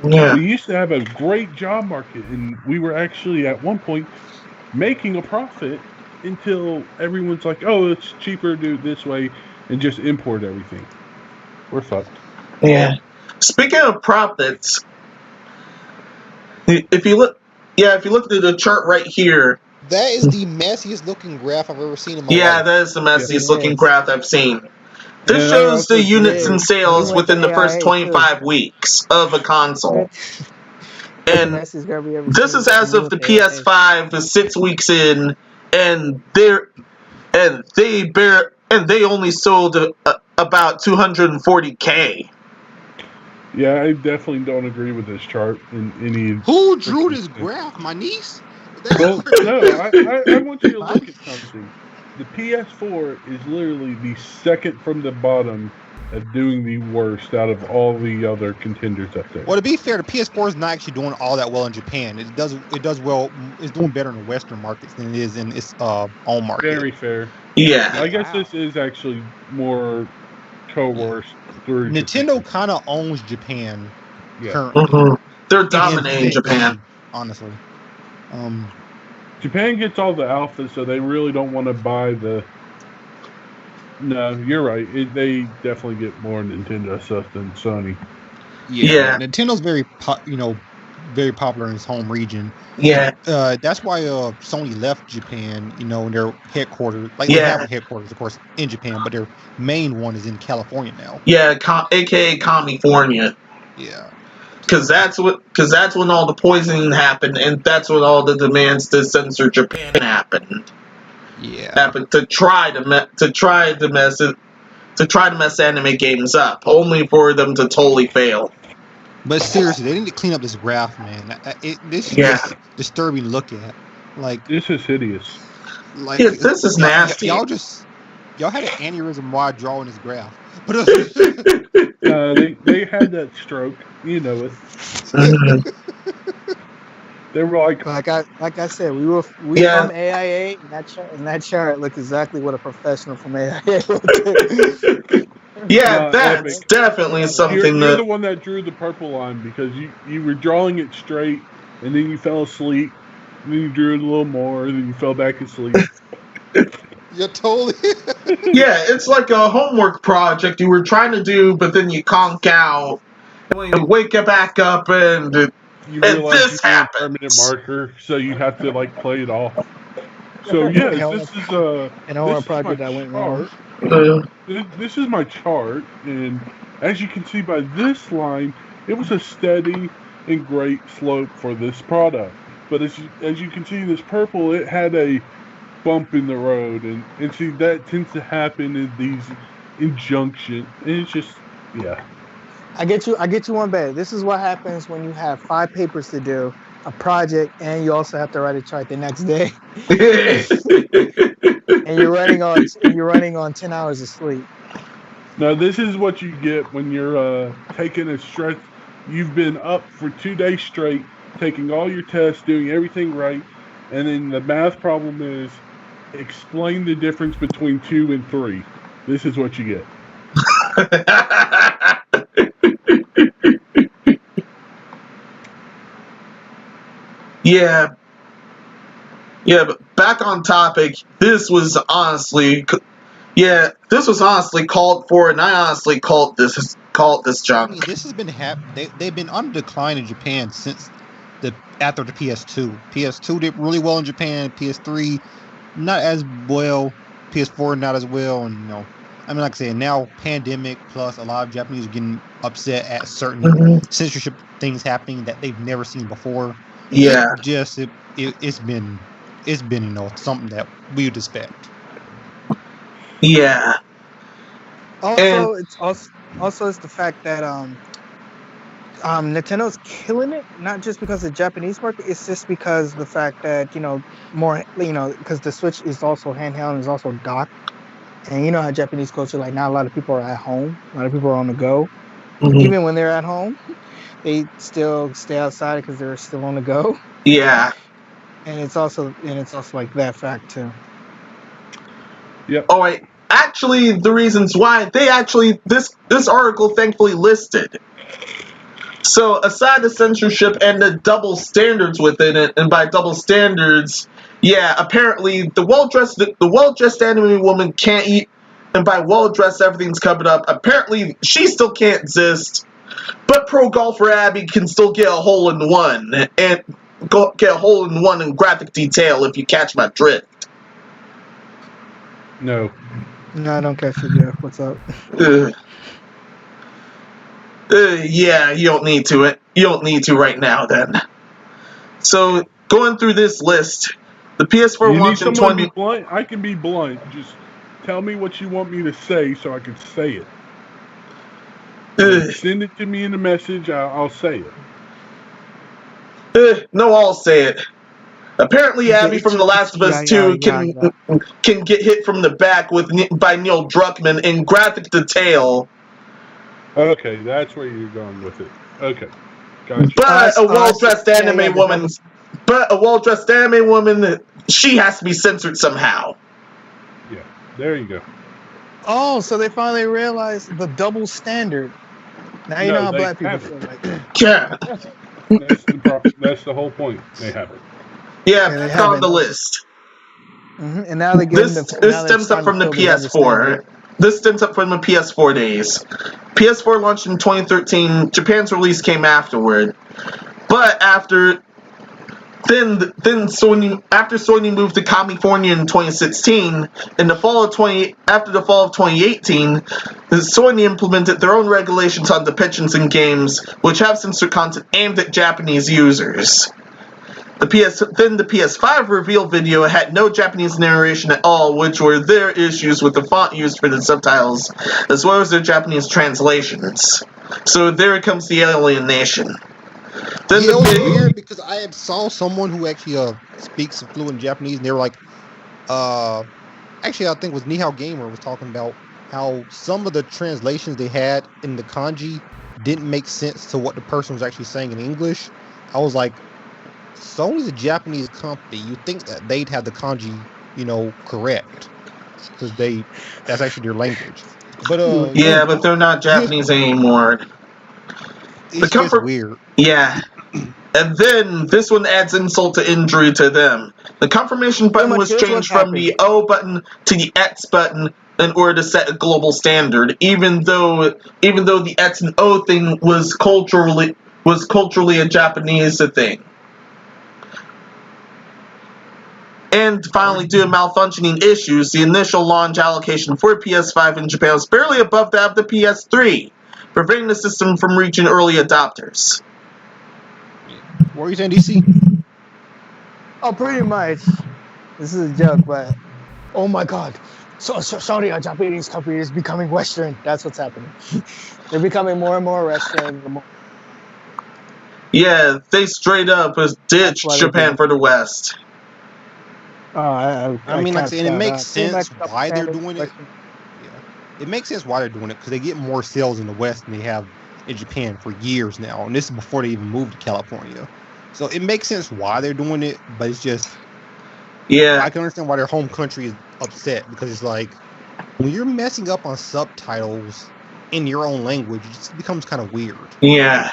Yeah. We used to have a great job market, and we were actually at one point making a profit until everyone's like, "Oh, it's cheaper to do it this way," and just import everything. We're fucked. Yeah. Speaking of profits, if you look at the chart right here, That is the messiest looking graph I've ever seen in my life. that is the messiest looking is. graph I've seen. This And I shows the also units think and And you sales went to within the first AIA, 25 weeks of a console. That's the And messiest graph we ever this seen. is as You of went the to AIA. PS5 is 6 weeks in, and they only sold about 240K. Yeah, I definitely don't agree with this chart in any. Who drew this graph? My niece? Well, no, I want you to look at something. The PS4 is literally the second from the bottom at doing the worst out of all the other contenders up there. Well, to be fair, the PS4 is not actually doing all that well in Japan. It does well. It's doing better in the Western markets than it is in its own market. Very fair. Yeah. I guess this is actually more coerced through Nintendo Japan. kind of owns Japan Yeah. currently. Mhm. They're In dominating Japan. thing, honestly. Japan gets all the alpha, so they really don't want to buy the. No, you're right. They definitely get more Nintendo stuff than Sony. Yeah. Nintendo's very popular in its home region. Yeah. That's why Sony left Japan. In their headquarters. Like they have a headquarters, of course, in Japan, but their main one is in California now. Yeah, aka California. Yeah. Because that's when all the poisoning happened, and that's when all the demands to censor Japan happened. Yeah. Happened to try to mess anime games up, only for them to totally fail. But seriously, they need to clean up this graph, man. This is just disturbing to look at. Like, this is hideous. Like, this is nasty. Y'all had an aneurysm while drawing this graph. But they had that stroke, you know it. They were like I said, we from AIA, and that chart looked exactly what a professional from AIA looked. Yeah, that's Epic. Definitely something. You're the one that drew the purple line because you were drawing it straight, and then you fell asleep, and then you drew it a little more, and then you fell back asleep. You're totally. Yeah, it's like a homework project you were trying to do, but then you conk out, and you wake back up, and you realize this happens. A permanent marker, so you have to like play it off. So yeah, this is an homework project that went wrong. This is my chart, and as you can see by this line, it was a steady and great slope for this product. But as you can see, this purple, it had a bump in the road, and see that tends to happen in these injunctions, and it's just I get you one better. This is what happens when you have 5 papers to do, a project, and you also have to write a chart the next day. and you're running on 10 hours of sleep. Now this is what you get when you're taking a stress. You've been up for 2 days straight, taking all your tests, doing everything right, and then the math problem is explain the difference between 2 and 3. This is what you get. Yeah, but back on topic, this was honestly called for, and I honestly called this junk. I mean, this has been they've been on decline in Japan since after the PS2. PS2 did really well in Japan. PS3 not as well. PS4 not as well, and I mean, like I said, now pandemic plus a lot of Japanese are getting upset at certain censorship things happening that they've never seen before. Yeah, it's been something that we would expect. Yeah. It's the fact that Nintendo's killing it, not just because of the Japanese market. It's just because the fact that because the Switch is also handheld and is also docked, and you know how Japanese culture, like, not a lot of people are at home, a lot of people are on the go. Mhm. Even when they're at home, they still stay outside because they're still on the go. Yeah. And it's also like that fact too. Yep. Oh wait, actually, the reasons why this article thankfully listed. So aside the censorship and the double standards within it, and by double standards, yeah, apparently the well-dressed anime woman can't eat, and by well-dressed everything's covered up. Apparently she still can't exist, but pro golfer Abby can still get a hole in one and get a hole in one in graphic detail if you catch my drift. No. No, I don't catch the drift. What's up? Yeah, you don't need to. You don't need to right now. Then, so going through this list, the PS4 You need launched in someone to be blunt? I can be blunt. Just tell me what you want me to say so I can say it. Send it to me in a message. I'll say it. No, I'll say it. Apparently, Abby from The Last of Us 2 can get hit from the back by Neil Druckmann in graphic detail. Okay, that's where you're going with it. Okay, gotcha. But a well-dressed anime woman. But a well-dressed anime woman, she has to be censored somehow. Yeah, there you go. Oh, so they finally realized the double standard. Now you know how black people feel like. Yeah. That's the whole point. They have it. Yeah, that's on the list. And now they this stems up from the PS4. This stems up from the PS4 days. PS4 launched in 2013. Japan's release came afterward, but after Sony moved to California in 2016, in the fall of 2018, Sony implemented their own regulations on depictions in games, which have censored content aimed at Japanese users. The PS5 reveal video had no Japanese narration at all, which were their issues with the font used for the subtitles, as well as their Japanese translations. So there comes the alienation. Then it was weird because I had saw someone who actually speaks fluent Japanese, and they were like, actually I think it was Nihao Gamer was talking about how some of the translations they had in the kanji didn't make sense to what the person was actually saying in English. I was like, Sony's a Japanese company. You think that they'd have the kanji, correct, because that's actually their language. But yeah, but they're not Japanese anymore. It's just weird. Yeah. And then this one adds insult to injury to them. The confirmation button was changed from the O button to the X button in order to set a global standard, even though the X and O thing was culturally a Japanese thing. And finally, due to malfunctioning issues, the initial launch allocation for PS5 in Japan was barely above that of the PS3, preventing the system from reaching early adopters. What were you saying, DC? Oh, pretty much. This is a joke, but oh my god. So sorry, a Japanese company is becoming Western. That's what's happening. They're becoming more and more Western. Yeah, they straight up ditched Japan for the West. I mean, like, and it makes sense why they're doing it. Yeah, it makes sense why they're doing it because they get more sales in the West than they have in Japan for years now, and this is before they even moved to California. So it makes sense why they're doing it, but it's just, yeah, I can understand why their home country is upset because it's like when you're messing up on subtitles in your own language, it just becomes kind of weird. Yeah.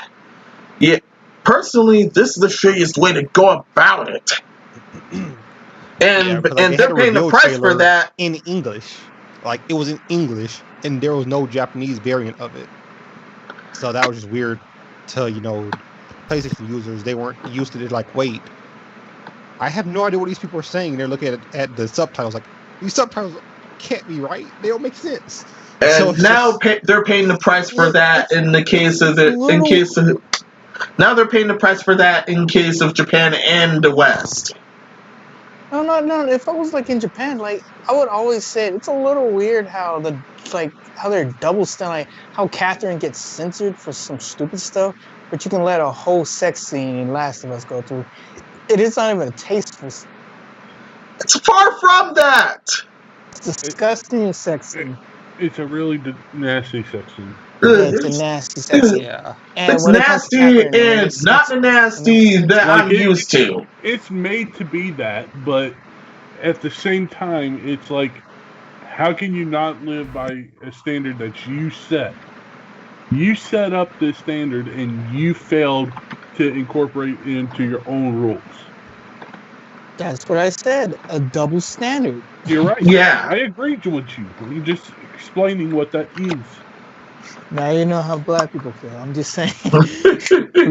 Personally, this is the shittiest way to go about it. And they're paying the price for that in English. Like, it was in English, and there was no Japanese variant of it. So that was just weird to, PlayStation users. They weren't used to it. Like, wait, I have no idea what these people are saying. They're looking at the subtitles like, these subtitles can't be right. They don't make sense. And so now they're paying the price for that in the case of now they're paying the price for that in case of Japan and the West. No. If I was like in Japan, like I would always say it's a little weird how they're double standard, like how Catherine gets censored for some stupid stuff, but you can let a whole sex scene in Last of Us go through. It is not even a tasteful. It's far from that. It's disgusting sex scene. It's a really nasty sex scene. It's a nasty, sexy. Yeah. And It's when it comes to nasty Catherine, when and not the nasty that Like I'm used to. It's made to be that, but at the same time, it's like, how can you not live by a standard that you set? You set up this standard and you failed to incorporate it into your own rules. That's what I said. A double standard. You're right. Yeah. I agree with you. I'm just explaining what that is. Now you know how black people feel. I'm just saying. We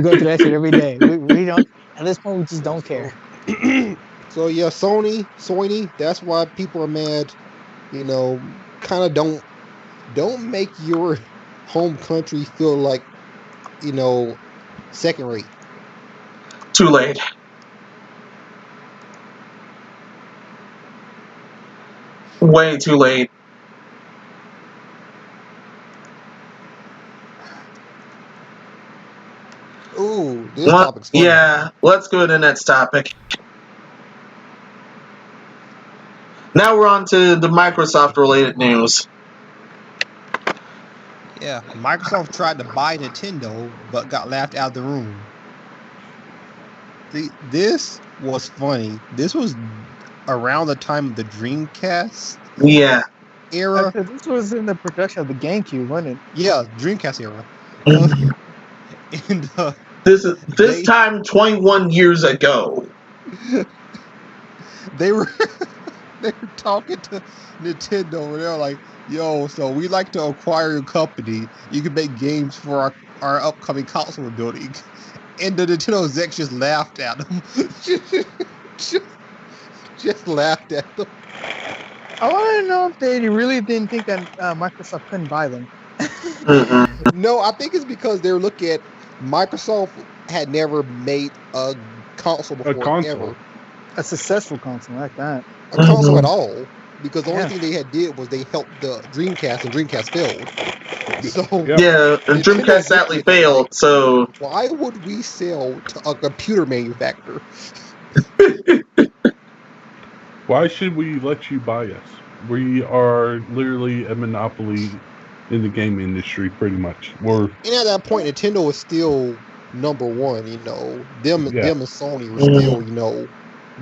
go through that shit every day. We don't. At this point, we just don't care. So yeah, Sony. That's why people are mad. You know, kind of don't make your home country feel like, you know, second rate. Too late. Way too late. Ooh, this topic's funny. Yeah, let's go to the next topic. Now we're on to the Microsoft-related news. Yeah, Microsoft tried to buy Nintendo, but got laughed out of the room. See, this was funny. This was around the time of the Dreamcast Yeah. era. This was in the production of the GameCube, wasn't it? Yeah, Dreamcast era. And This time 21 years ago. they were talking to Nintendo, and they're like, "Yo, so we like to acquire a company. You can make games for our upcoming console we're building." And the Nintendo execs just laughed at them. just laughed at them. I want to know if they really didn't think that Microsoft couldn't buy them. No, I think it's because they're looking at Microsoft had never made a console before, ever. A successful console like that. A console at all. Because the only thing they had did was they helped the Dreamcast, and Dreamcast failed. So yeah, the Dreamcast sadly failed. So why would we sell to a computer manufacturer? Why should we let you buy us? We are literally a monopoly in the game industry, pretty much. And at that point, Nintendo was still number one. You know, them and Sony were still, you know,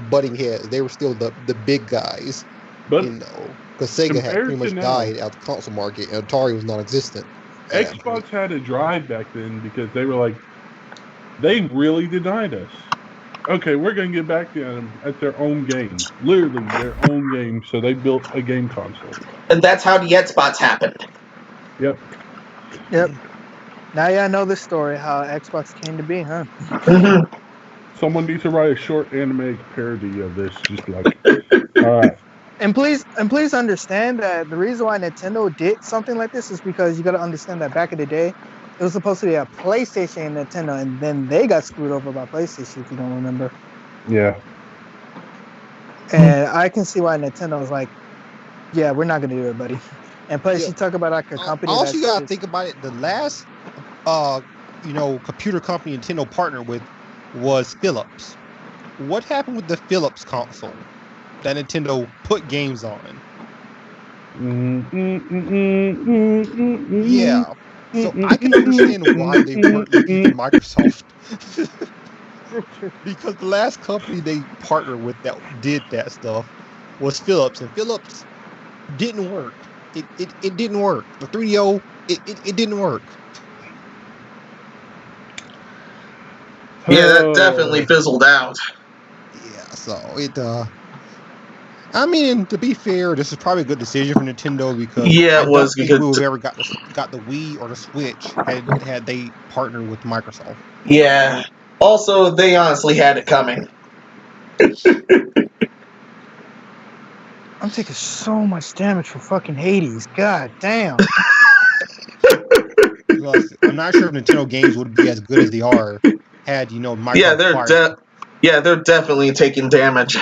butting heads. They were still the big guys. But you know, because Sega had pretty much died out the console market, and Atari was non-existent. Xbox had a drive back then because they were like, they really denied us. Okay, we're going to get back to them at their own game. Literally their own game, so they built a game console. And that's how the Xbox happened. Yep. Now y'all know the story, how Xbox came to be, huh? Someone needs to write a short anime parody of this. Just like, all right. And please understand that the reason why Nintendo did something like this is because you got to understand that back in the day, it was supposed to be a PlayStation and Nintendo, and then they got screwed over by PlayStation, if you don't remember. Yeah. And I can see why Nintendo was like, yeah, we're not going to do it, buddy. And plus, you talk about like a company. Also, you got to think about it. The last, you know, computer company Nintendo partnered with was Philips. What happened with the Philips console that Nintendo put games on? Yeah. So I can understand why they weren't looking at Microsoft. Because the last company they partnered with that did that stuff was Philips, and Philips didn't work. It didn't work. The 3DO, it didn't work. Yeah, that definitely fizzled out. Yeah, so it I mean, to be fair, this is probably a good decision for Nintendo because it was because we would have ever got the Wii or the Switch had they partnered with Microsoft. Yeah. Also, they honestly had it coming. I'm taking so much damage for fucking Hades. God damn. I'm not sure if Nintendo games would be as good as they are had, you know, Microsoft. They're definitely taking damage.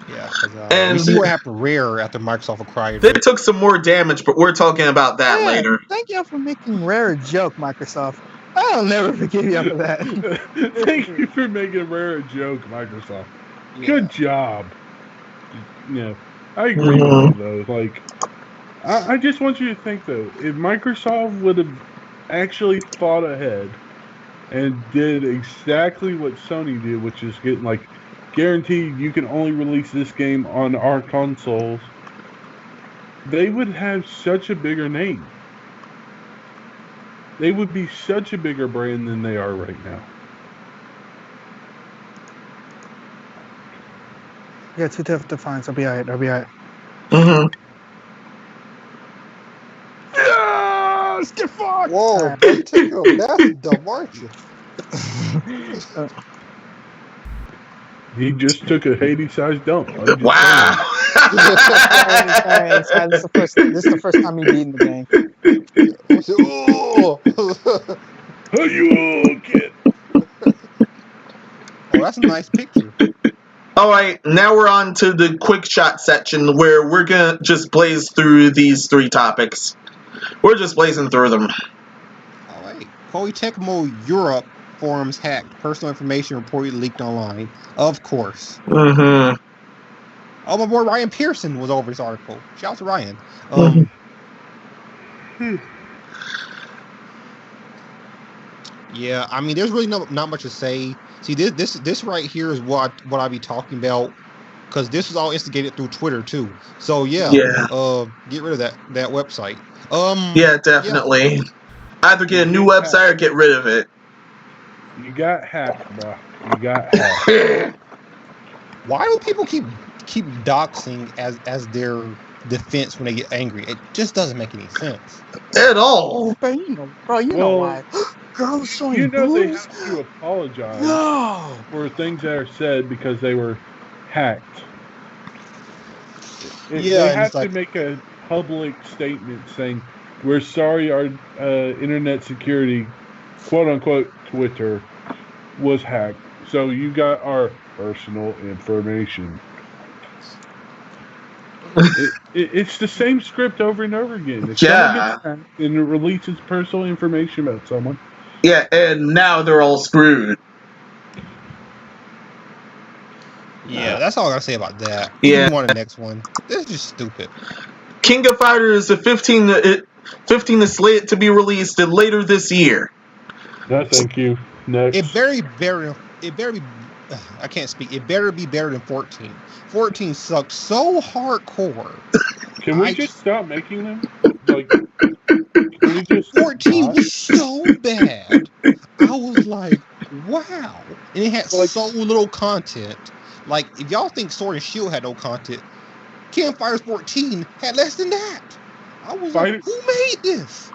Yeah, because we see what happened to Rare after Microsoft acquired. They took some more damage, but we're talking about that later. Thank y'all for making Rare a joke, Microsoft. I'll never forgive y'all for that. Thank you for making Rare a joke, Microsoft. Yeah. Good job. Yeah, I agree with you though. Like, I just want you to think though, if Microsoft would have actually thought ahead and did exactly what Sony did, which is getting like guaranteed you can only release this game on our consoles, they would have such a bigger name. They would be such a bigger brand than they are right now. Yeah, too tough to find. So I'll be alright. Mm-hmm. Yes, get fucked. Whoa, bro, you took your best dump, aren't you? He just took a Hades-sized dump. I'm just Wow. Sorry. This is the first time me beating the game. Oh, How you all get? oh, that's a nice picture. All right, now we're on to the quick shot section where we're going to just blaze through these 3 topics. We're just blazing through them. All right. Koei Tecmo Europe forums hacked. Personal information reportedly leaked online. Of course. Mm-hmm. Oh, my boy Ryan Pearson was over this article. Shout out to Ryan. Yeah, I mean, there's really not much to say. See, this right here is what I be talking about, because this was all instigated through Twitter too. So yeah. Get rid of that website. Yeah, definitely. Yeah. Either get a new website or get rid of it. You got hacked, bro. You got hacked. Why do people keep doxing as their defense when they get angry? It just doesn't make any sense at all. Bro, you know why? Girls showing you know boobs? They have to apologize for things that are said because they were hacked. They have to make a public statement saying, we're sorry our internet security, quote-unquote Twitter, was hacked. So you got our personal information. It's the same script over and over again. If someone gets hacked and it releases personal information about someone. Yeah, and now they're all screwed. Yeah, that's all I gotta say about that. Yeah. Move on to the next one. This is just stupid. King of Fighters 15 is slated to be released later this year. No, thank you. Next. It better be. I can't speak. It better be better than 14. 14 sucked so hardcore. Can we just stop making them? Like, can we just 14 was so bad. I was like, wow. And it had so little content. Like, if y'all think Sword and Shield had no content, King of Fighters 14 had less than that. I was like, who made this?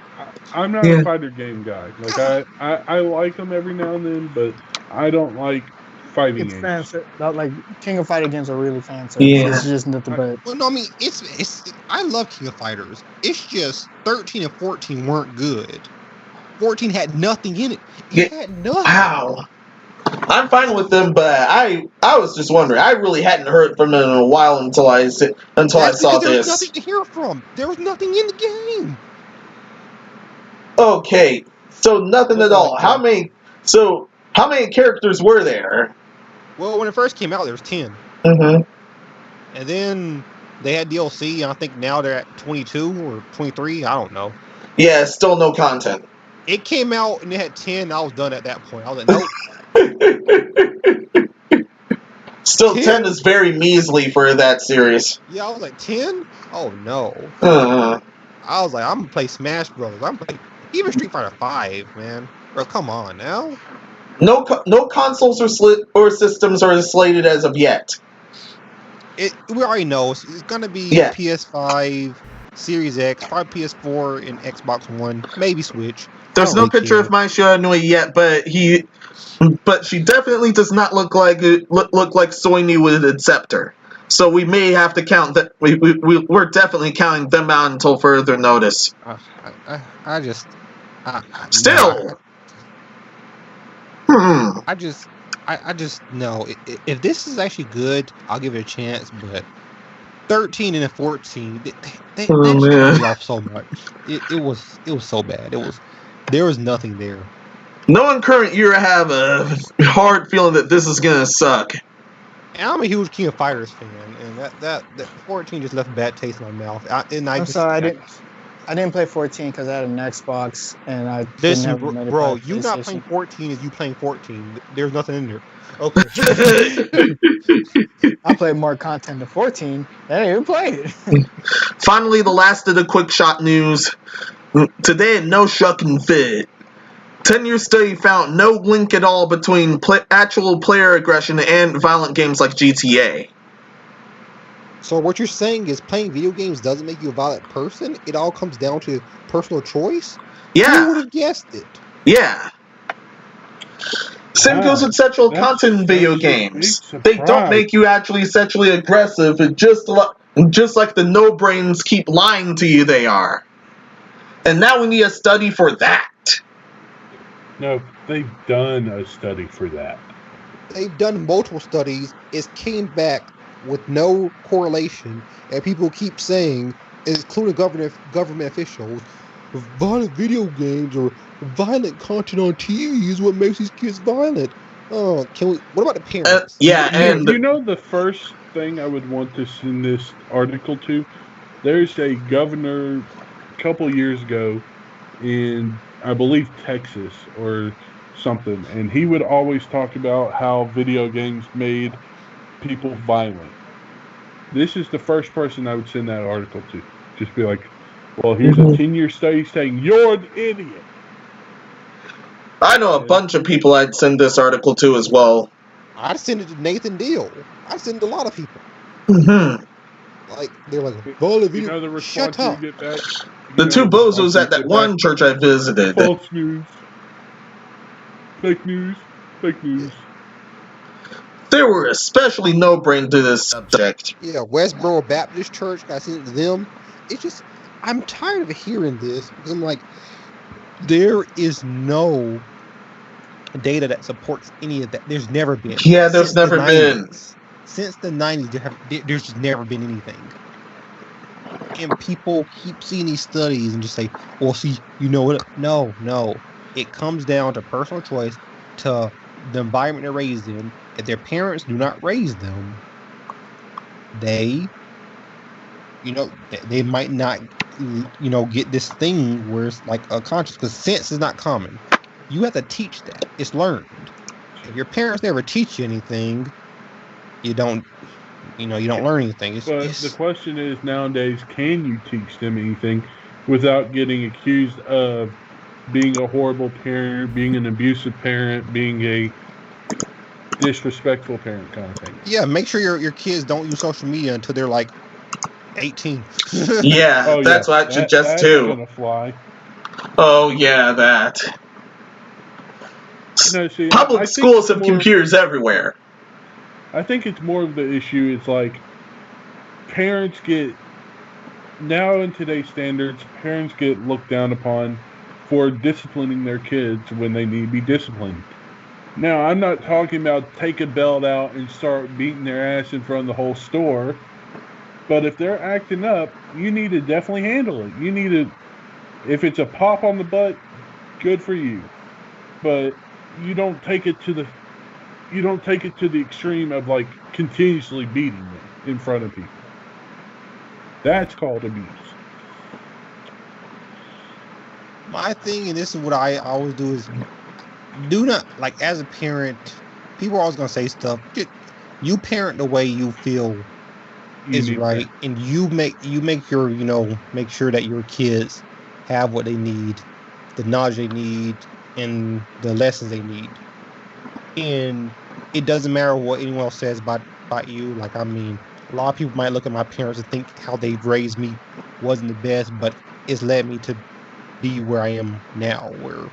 I'm not a fighter game guy. Like, I like them every now and then, but I don't like fighting games. Fancy. Like, King of Fighter games are really fancy. Yeah. It's just nothing but. Well, no, I mean, I love King of Fighters. It's just 13 and 14 weren't good. 14 had nothing in it. It had nothing. Wow. I'm fine with them, but I was just wondering. I really hadn't heard from them in a while until I saw this. There was nothing to hear from. There was nothing in the game. Okay, so nothing at all. How many characters were there? Well, when it first came out, there was 10. Mm-hmm. And then they had DLC, and I think now they're at 22 or 23. I don't know. Yeah, still no content. It came out and it had 10. I was done at that point. I was like, nope. Still, 10 is very measly for that series. Yeah, I was like, 10? Oh, no. I was like, I'm going to play Smash Bros. I'm playing even Street Fighter 5, man. Bro, come on now. No consoles or systems are slated as of yet. We already know. It's going to be PS5, Series X, probably PS4, and Xbox One, maybe Switch. There's no picture of Mai Shiranui yet, but she definitely does not look like Soinu with a scepter. So we may have to count that. We're definitely counting them out until further notice. Still. I just no. If this is actually good, I'll give it a chance. But 13 and 14, they screwed me off so much. It was so bad. There was nothing there. No one current year have a hard feeling that this is gonna suck. And I'm a huge King of Fighters fan, and that 14 just left a bad taste in my mouth. I'm sorry, I didn't play 14 because I had an Xbox and I didn't Listen, have money to bro, buy you not playing PlayStation. 14 is you playing 14. There's nothing in there. Okay. I played more content than 14. I didn't even play it. Finally, the last of the quick shot news. Today, no shucking fit. 10-year study found no link at all between actual player aggression and violent games like GTA. So what you're saying is playing video games doesn't make you a violent person? It all comes down to personal choice? Who Yeah, would have guessed it? yeah. Same goes Wow, with sexual that's content in video such a big games. They don't surprise. make you actually sexually aggressive, just like the no-brains keep lying to you they are. And now we need a study for that. No, they've done a study for that. They've done multiple studies. It came back with no correlation, and people keep saying, including government officials, violent video games or violent content on TV is what makes these kids violent. Oh, what about the parents? Yeah, and You know the first thing I would want to send this article to? There's a governor a couple years ago in, I believe, Texas or something, and he would always talk about how video games made people violent. This is the first person I would send that article to. Just be like, well, here's a 10-year study saying you're an idiot. I know a bunch of people I'd send this article to as well. I'd send it to Nathan Deal. I'd send it to a lot of people. Mm-hmm. Like, they're like, violent You video. know the response Shut up. you get back? The two bozos at that one church I visited. False news. Fake news. Fake news. They were especially no-brain to this subject. Yeah, Westboro Baptist Church, I sent it to them. It's just, I'm tired of hearing this because I'm like, there is no data that supports any of that. There's never been. Yeah, there's never been. Since the 90s, there's just never been anything. And people keep seeing these studies and just say, well, see, you know what? No. It comes down to personal choice, to the environment they're raised in. If their parents do not raise them, they might not, get this thing where it's like a conscious, because sense is not common. You have to teach that. It's learned. If your parents never teach you anything, you don't learn anything. The question is, nowadays, can you teach them anything without getting accused of being a horrible parent, being an abusive parent, being a disrespectful parent kind of thing? Yeah, make sure your kids don't use social media until they're like 18. Yeah, that's what I suggest too. That's gonna fly. Oh yeah, that. No, see, Public schools have computers everywhere. I think it's more of the issue. It's like parents get, now in today's standards, parents get looked down upon for disciplining their kids when they need to be disciplined. Now, I'm not talking about take a belt out and start beating their ass in front of the whole store. But if they're acting up, you need to definitely handle it. You need to, if it's a pop on the butt, good for you. But you don't take it to the extreme of like continuously beating them in front of people. That's called abuse. My thing, and this is what I always do, is do not, like, as a parent, people are always gonna say stuff. You parent the way you feel is right, and you make your make sure that your kids have what they need, the knowledge they need, and the lessons they need. And it doesn't matter what anyone else says about you. Like, I mean, a lot of people might look at my parents and think how they raised me wasn't the best, but it's led me to be where I am now, where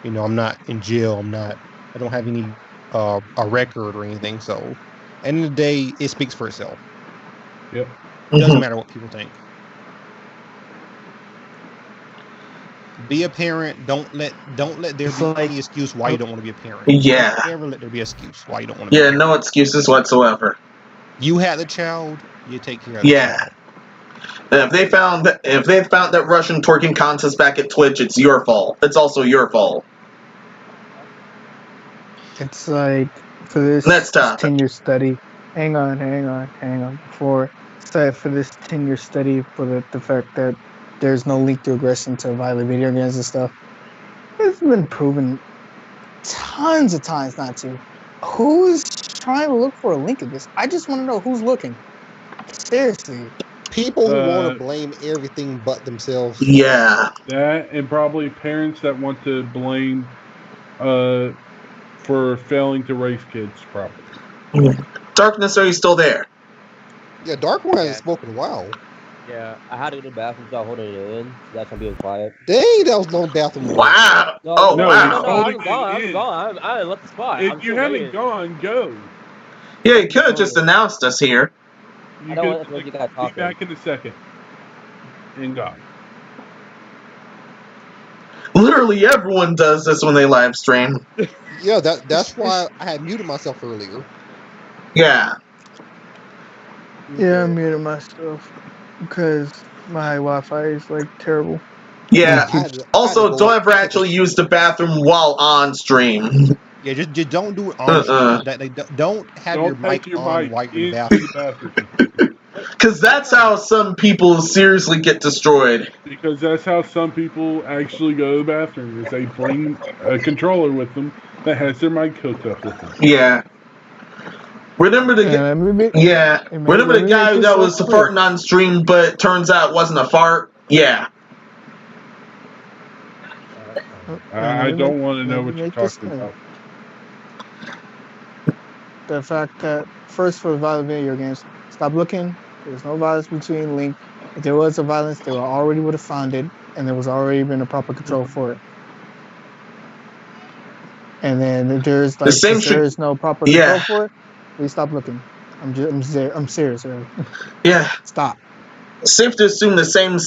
I'm not in jail, I don't have any a record or anything. So, end of the day, it speaks for itself. Yep. It doesn't matter what people think. Be a parent. Don't let there be any excuse why you don't want to be a parent. Yeah. Don't ever let there be an excuse why you don't want to be a parent. No excuses whatsoever. You had the child, you take care of the child. And if they found that Russian twerking contest back at Twitch, it's your fault. It's also your fault. It's like, for this Next topic. 10-year study, Hang on. Before set for this 10-year study for the fact that there's no link to aggression to violent video games and stuff. It's been proven tons of times not to. Who's trying to look for a link in this? I just want to know who's looking. Seriously. People who want to blame everything but themselves. Yeah. That and probably parents that want to blame for failing to raise kids properly. Darkness, are you still there? Yeah, Dark One hasn't spoken in a while. Yeah, I had to go to the bathroom, so I was holding it in. So that's gonna be quiet. Dang, that was no bathroom. Wow. No, Oh, no, wow. no, I'm gone. I left the spot. If you haven't gone, go. Yeah, you could have just announced us here. I don't want to let you guys talk. Be back in a second. And gone. Literally everyone does this when they live stream. Yeah, that's why I had muted myself earlier. Yeah. Yeah, I muted myself because my Wi-Fi is like terrible. Yeah. Also, don't ever actually use the bathroom while on stream. Yeah, just don't do it on stream. Don't have your mic on while you're in the bathroom. Because that's how some people seriously get destroyed. Because that's how some people actually go to the bathroom, is they bring a controller with them that has their mic hooked up with them. Yeah. Remember the Remember the guy that was farting on stream, but turns out it wasn't a fart? Yeah. I don't want to know what you're talking about. The fact that, first, for the violent video games, stop looking. There's no violence between Link. If there was a violence, they already would have found it, and there was already been a proper control for it. And then if there's there is no proper control for it, please stop looking. I'm serious, really. Yeah. Stop. Safe to assume the same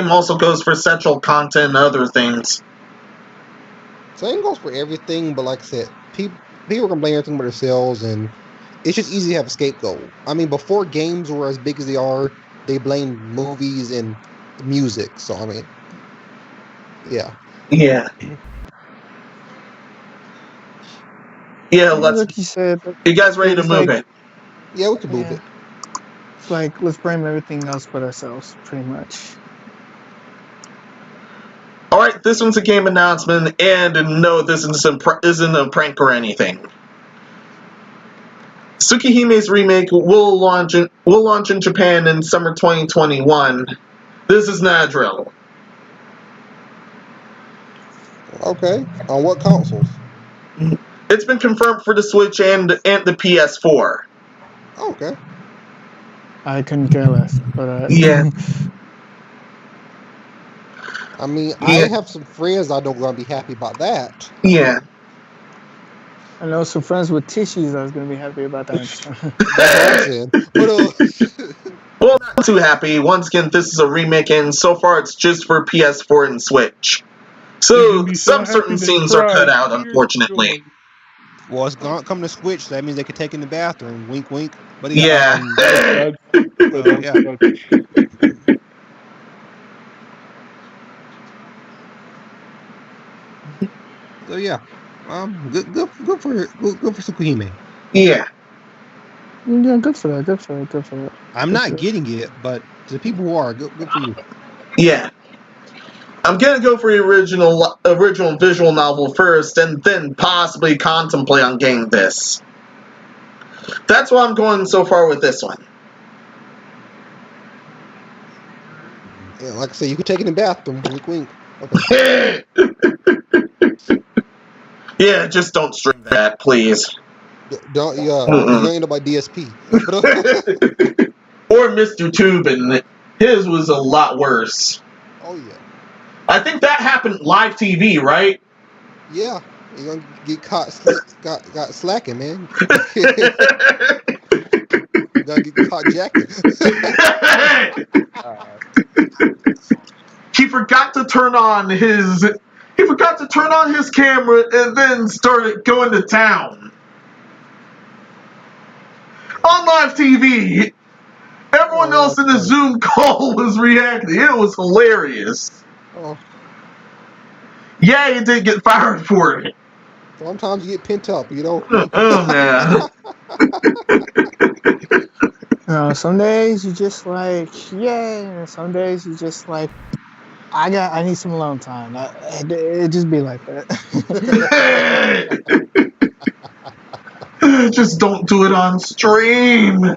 also goes for sexual content and other things. Same goes for everything, but like I said, people can blame everything but themselves, and it's just easy to have a scapegoat. I mean, before games were as big as they are, they blamed movies and music. So I mean, yeah. Yeah. Yeah, like you said, you guys ready to move it? Yeah, we can move it. It's like, let's blame everything else but ourselves, pretty much. Alright, this one's a game announcement, and no, this isn't a prank or anything. Tsukihime's remake will launch in Japan in summer 2021. This is not a drill. Okay. On what consoles? It's been confirmed for the Switch and the PS4. Okay. I couldn't care less, but yeah. I mean, I have some friends I don't gonna be happy about that. Yeah. I know some friends with tissues I was gonna be happy about that. That's what I'm saying. Well, not too happy. Once again, this is a remake, and so far it's just for PS4 and Switch. So some certain scenes are cut out, unfortunately. Well, it's gonna come to Switch. So that means they could take in the bathroom. Wink, wink. But yeah. So yeah, good for Tsukihime. Yeah. Yeah, good for that. I'm not getting it, but the people who are, good for you. Yeah. I'm gonna go for the original visual novel first, and then possibly contemplate on getting this. That's why I'm going so far with this one. Yeah, like I said, you could take it in the bathroom. Wink, wink. Okay. Yeah, just don't stream that, please. Don't, you ain't about DSP. Or Mr. Tubin. His was a lot worse. Oh, yeah. I think that happened live TV, right? Yeah. You're going to get caught got slacking, man. You're going to get caught jacking. He forgot to turn on his camera and then started going to town. On live TV, everyone else in the Zoom call was reacting. It was hilarious. Oh. Yeah, he did get fired for it. Sometimes you get pent up, you know. Oh man. Some days you just like, yay, and some days you just like, I need some alone time. It just be like that. Just don't do it on stream.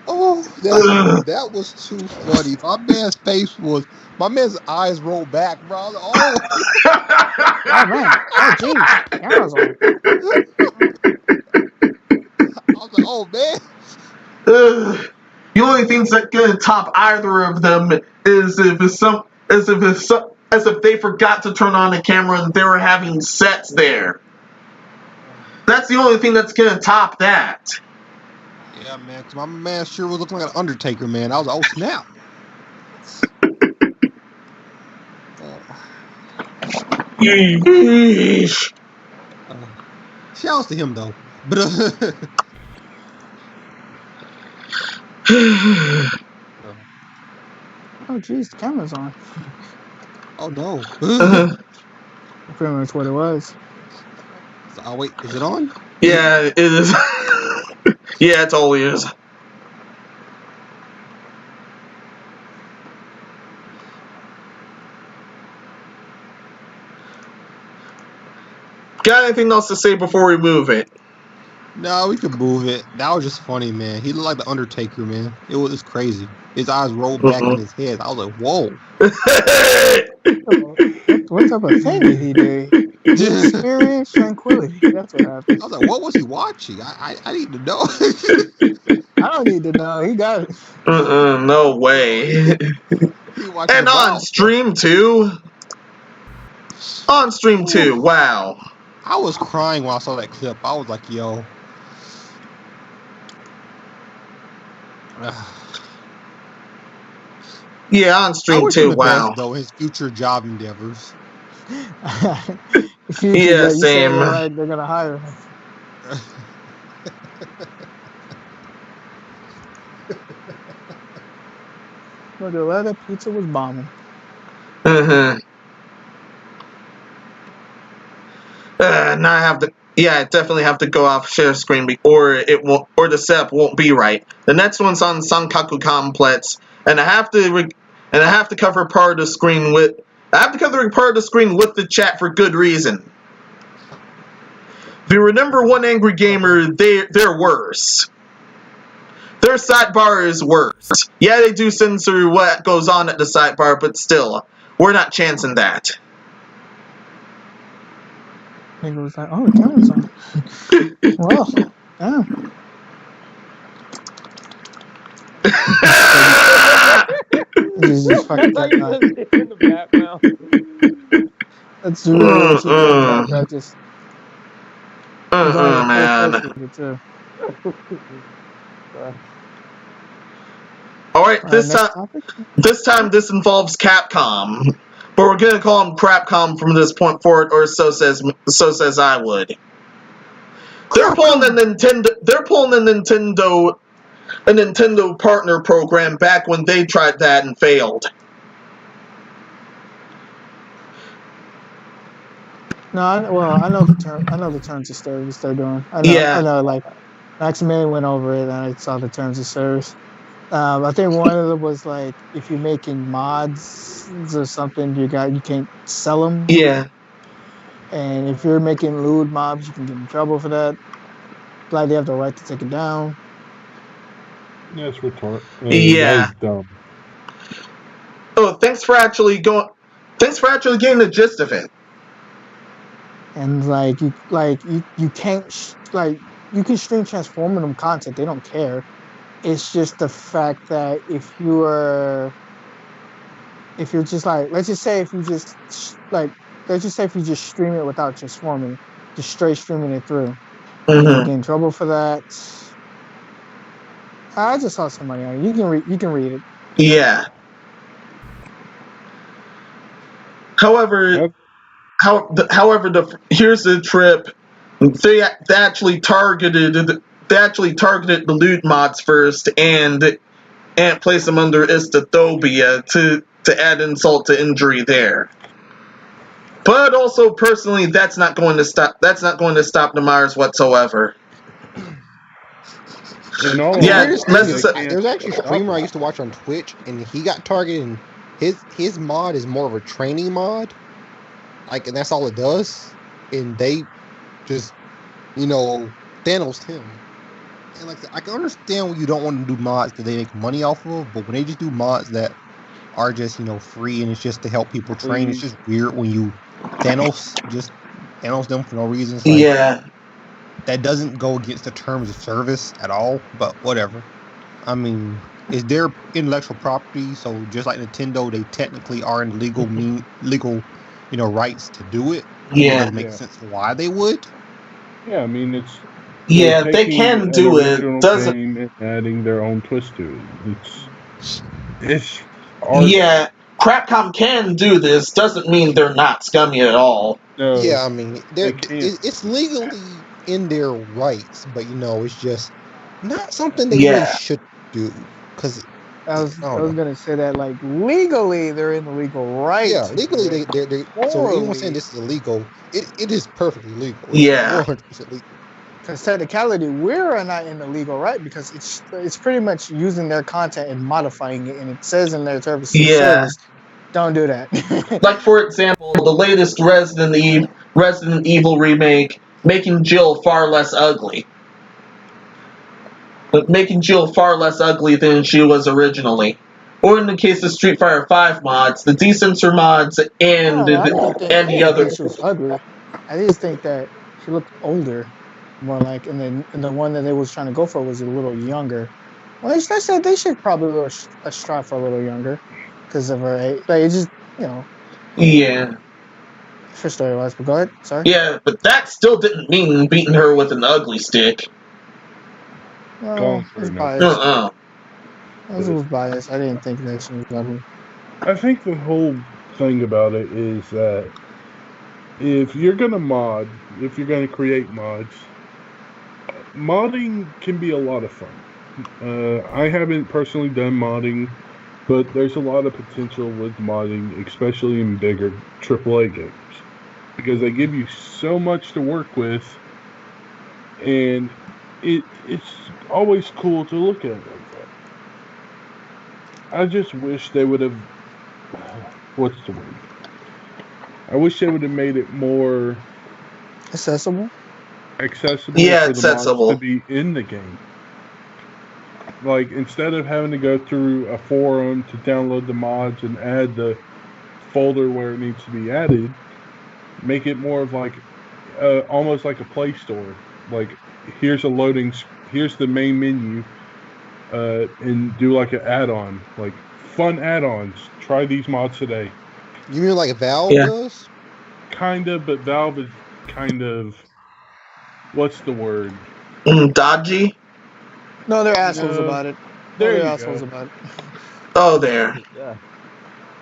Oh, Ugh. that was too funny. My man's eyes rolled back, bro. I was like, Oh man, oh geez, camera's on. oh man. Ugh. The only things that gonna top either of them is if they forgot to turn on the camera and they were having sets there. That's the only thing that's gonna top that. Yeah, man. 'Cause my man sure was looking like an Undertaker, man. I was like, oh snap. Yeesh. Shouts to him though. But Oh geez, the camera's on. oh no. Pretty much what it was. Oh wait, is it on? Yeah, it is. Yeah, it totally is. Got anything else to say before we move it? No, we could move it. That was just funny, man. He looked like the Undertaker, man. It was crazy. His eyes rolled back in his head. I was like, whoa. What type of thing did he do? He experienced tranquility. That's what happened. I was like, what was he watching? I need to know. I don't need to know. He got it. No way. He watching And the on wild stream too. On stream too. Wow. I was crying when I saw that clip. I was like, yo. Yeah, on I stream wish him too. the Wow. best, though, his future job endeavors. Yeah, same. They're gonna hire him. But the leather pizza was bombing. Now I have to. Yeah, I definitely have to go off share screen, or it won't, or the setup won't be right. The next one's on Sankaku Complex, and I have to cover part of the screen with. I have to cover part of the screen with the chat for good reason. If you remember One Angry Gamer, they're worse. Their sidebar is worse. Yeah, they do censor what goes on at the sidebar, but still, we're not chancing that. I think it was like, oh, the camera's on. Well, yeah. Just fucking That's how you just in the background. That's really what you did. That just. Man. All right, this time this involves Capcom, but we're gonna call them Crapcom from this point forward, or so says I would. They're pulling a Nintendo partner program back when they tried that and failed. No, I know the term. I know the terms of service they're doing. I know. Like Maximilian went over it, and I saw the terms of service. I think one of them was like if you're making mods or something, you can't sell them. Yeah. And if you're making lewd mobs, you can get in trouble for that. Like they have the right to take it down. That's retort. Yeah. That is dumb. Oh, thanks for actually getting the gist of it. And you can't you can stream transforming them content. They don't care. It's just the fact that if you're just like, let's just say if you just stream it without transforming, just straight streaming it through, you get in trouble for that. I just saw somebody on it. You can read it. Yeah. However, here's the trip. They actually targeted the loot mods first and placed them under istaphobia to add insult to injury there. But also, personally, that's not going to stop. That's not going to stop the Myers whatsoever. In all The Yeah, weirdest honesty, thing let's is, just- they there's can't actually a stop streamer I it. used to watch on Twitch, and he got targeted. And his mod is more of a training mod, like, and that's all it does. And they just, Thanos him. And like, I can understand when you don't want to do mods that they make money off of, but when they just do mods that are just free and it's just to help people train, it's Free. just weird when you Thanos them for no reason. It's like, Yeah, that doesn't go against the terms of service at all, but whatever. I mean, it's their intellectual property, so just like Nintendo, they technically are in legal, rights to do it. It yeah, doesn't make Yeah. sense why they would. Yeah, I mean, they're yeah. They taking can an do it. original Doesn't. game and adding their own twist to it. It's art. Yeah, Crapcom can do this. Doesn't mean they're not scummy at all. No, Yeah, I mean, they can't. it's legally in their rights, but it's just not something they really Yeah, should do. Because I I was don't know. gonna say that like legally they're in the legal right. Yeah, to do legally it. they so anyone saying Morally, this is illegal, it is perfectly legal. It's Yeah. 100% legal. because technicality we're not in the legal right because it's pretty much using their content and modifying it, and it says in their terms of Yeah. service, don't do that. like for example, the latest Resident Evil remake, making Jill far less ugly. Making Jill far less ugly than she was originally. Or in the case of Street Fighter V mods, the decensor mods and I don't think the other. she was ugly. I just think that she looked older, more like, and the one that they was trying to go for was a little younger. Well, I said they should probably strive for a little younger because of her age. Like, it just Yeah. for story wise. But go ahead. Sorry. Yeah, but that still didn't mean beating her with an ugly stick. Well, for it's an biased. Uh-uh. I was biased. I didn't think that she was ugly. I think the whole thing about it is that if you're gonna create mods, modding can be a lot of fun. I haven't personally done modding, but there's a lot of potential with modding, especially in bigger AAA games, because they give you so much to work with, and it's always cool to look at it like that. I just wish they would have. What's the word? I wish they would have made it more Accessible. accessible Yeah, for the mods accessible. to be in the game. Like, instead of having to go through a forum to download the mods and add the folder where it needs to be added, make it more of like almost like a Play Store. Like, here's the main menu, and do like an add-on, like fun add-ons. Try these mods today. You mean like Valve Yeah. does? Kind of, but Valve is kind of, what's the word? Dodgy? No, they're assholes No. about it. There They're you assholes go. about it. Oh, there. Yeah.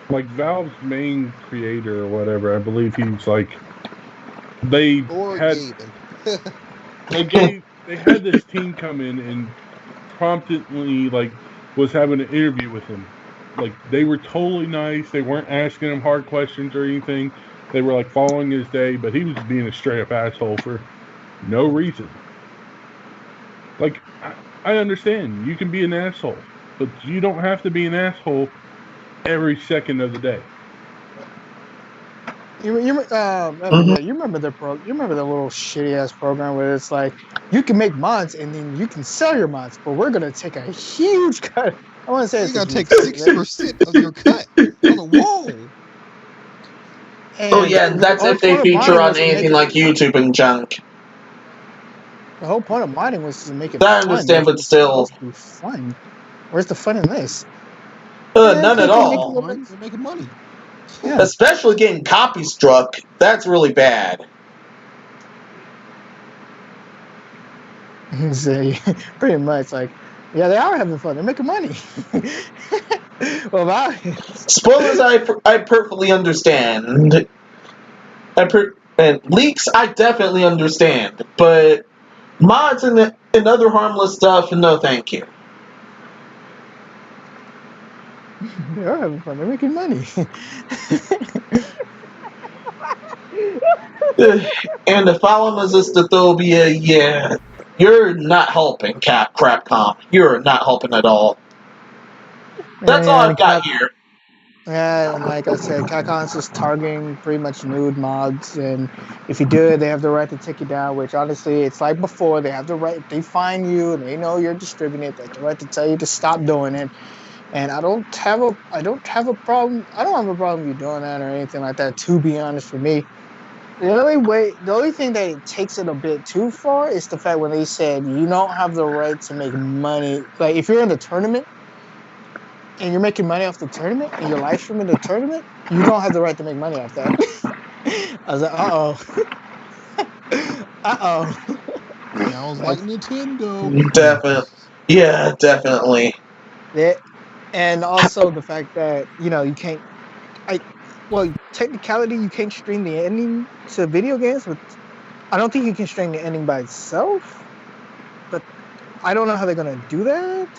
Like, Valve's main creator or whatever, I believe he's like, they Or had Gaben? they had this team come in and promptly was having an interview with him. Like, they were totally nice. They weren't asking him hard questions or anything. They were like following his day, but he was being a straight up asshole for no reason. Like, I understand you can be an asshole, but you don't have to be an asshole every second of the day. You remember you remember the little shitty ass program where it's like you can make mods and then you can sell your mods, but we're gonna take a huge cut. I want to say You it's gotta take 60% of your cut on the wall. Oh yeah, that's if they feature on anything like YouTube and junk. The whole point of modding was to make it I fun. understand, but It's still. supposed to be fun. Where's the fun in this? None at all. They're making money. Yeah. Especially getting copy struck. That's really bad. So, pretty much like, yeah, they are having fun. They're making money. Well, Spoilers, I perfectly understand. And leaks, I definitely understand. But mods and other harmless stuff, no thank you. they are having fun. They're making money. And the phallomocystophobia, yeah, you're not helping, Crapcom. You're not helping at all. That's all I've got here. Yeah, and like I said, Capcom's just targeting pretty much nude mods, and if you do it, they have the right to take you down. Which honestly, it's like before, they have the right. If they find you and they know you're distributing it, they have the right to tell you to stop doing it. And I don't have a problem. I don't have a problem with you doing that or anything like that. To be honest, for me, the only thing that it takes it a bit too far is the fact when they said you don't have the right to make money. Like if you're in the tournament and you're making money off the tournament and you're live streaming the tournament, you don't have the right to make money off that. I was like, Sounds like Nintendo. Definitely. Yeah, definitely. Yeah. And also the fact that, you can't, technicality, you can't stream the ending to video games, but I don't think you can stream the ending by itself. But I don't know how they're going to do that.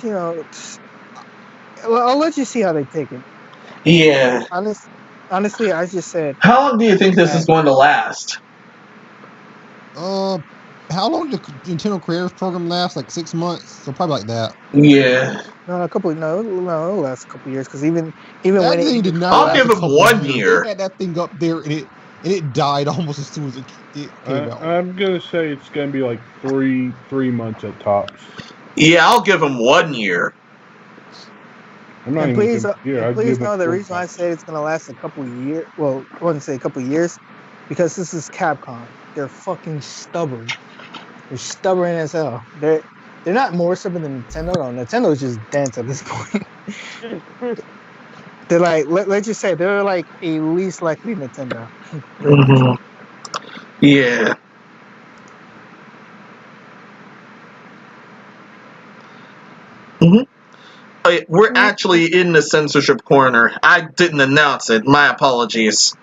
Well, I'll let you see how they take it. Yeah. Honestly, I just said. How long do you think this is going to last? How long did the Nintendo Creators Program last? Like 6 months? So probably like that. Yeah. No, it'll last a couple years because even that when thing did not I'll last give a him couple 1 years. year. They had that thing up there and it died almost as soon as it came out. I'm gonna say it's gonna be like three months at tops. Yeah, I'll give him 1 year. I'm not and even please, please know the full reason I said it's gonna last a couple of years. Well, I wouldn't say a couple of years, because this is Capcom. They're fucking stubborn. They're stubborn as hell. They're not more stubborn than Nintendo. No, Nintendo is just dense at this point. They're like, let's just say they're like a least likely Nintendo. Mm-hmm. Yeah. Mm-hmm. We're actually in the censorship corner. I didn't announce it. My apologies.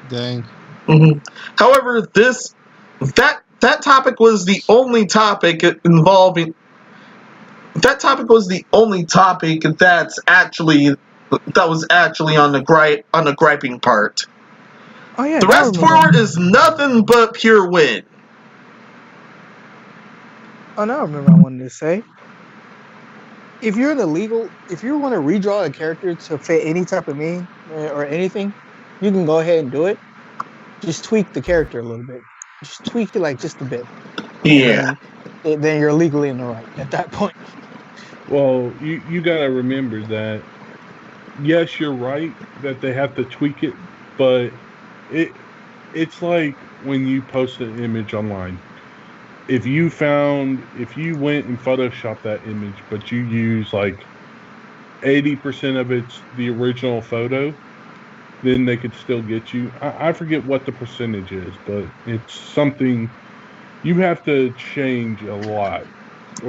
Dang. Mm-hmm. However, that topic was the only topic involving. That topic was the only topic that was actually on the griping part. Oh yeah. The rest forward is nothing but pure win. Oh, now I remember I wanted to say. If you want to redraw a character to fit any type of meme or anything, you can go ahead and do it. Just tweak the character a little bit. Just tweak it like just a bit. Yeah. Then you're legally in the right at that point. Well, you gotta remember that. Yes, you're right that they have to tweak it, but it's like when you post an image online. If you went and photoshopped that image, but you use like 80% of it's the original photo, then they could still get you. I forget what the percentage is, but it's something you have to change a lot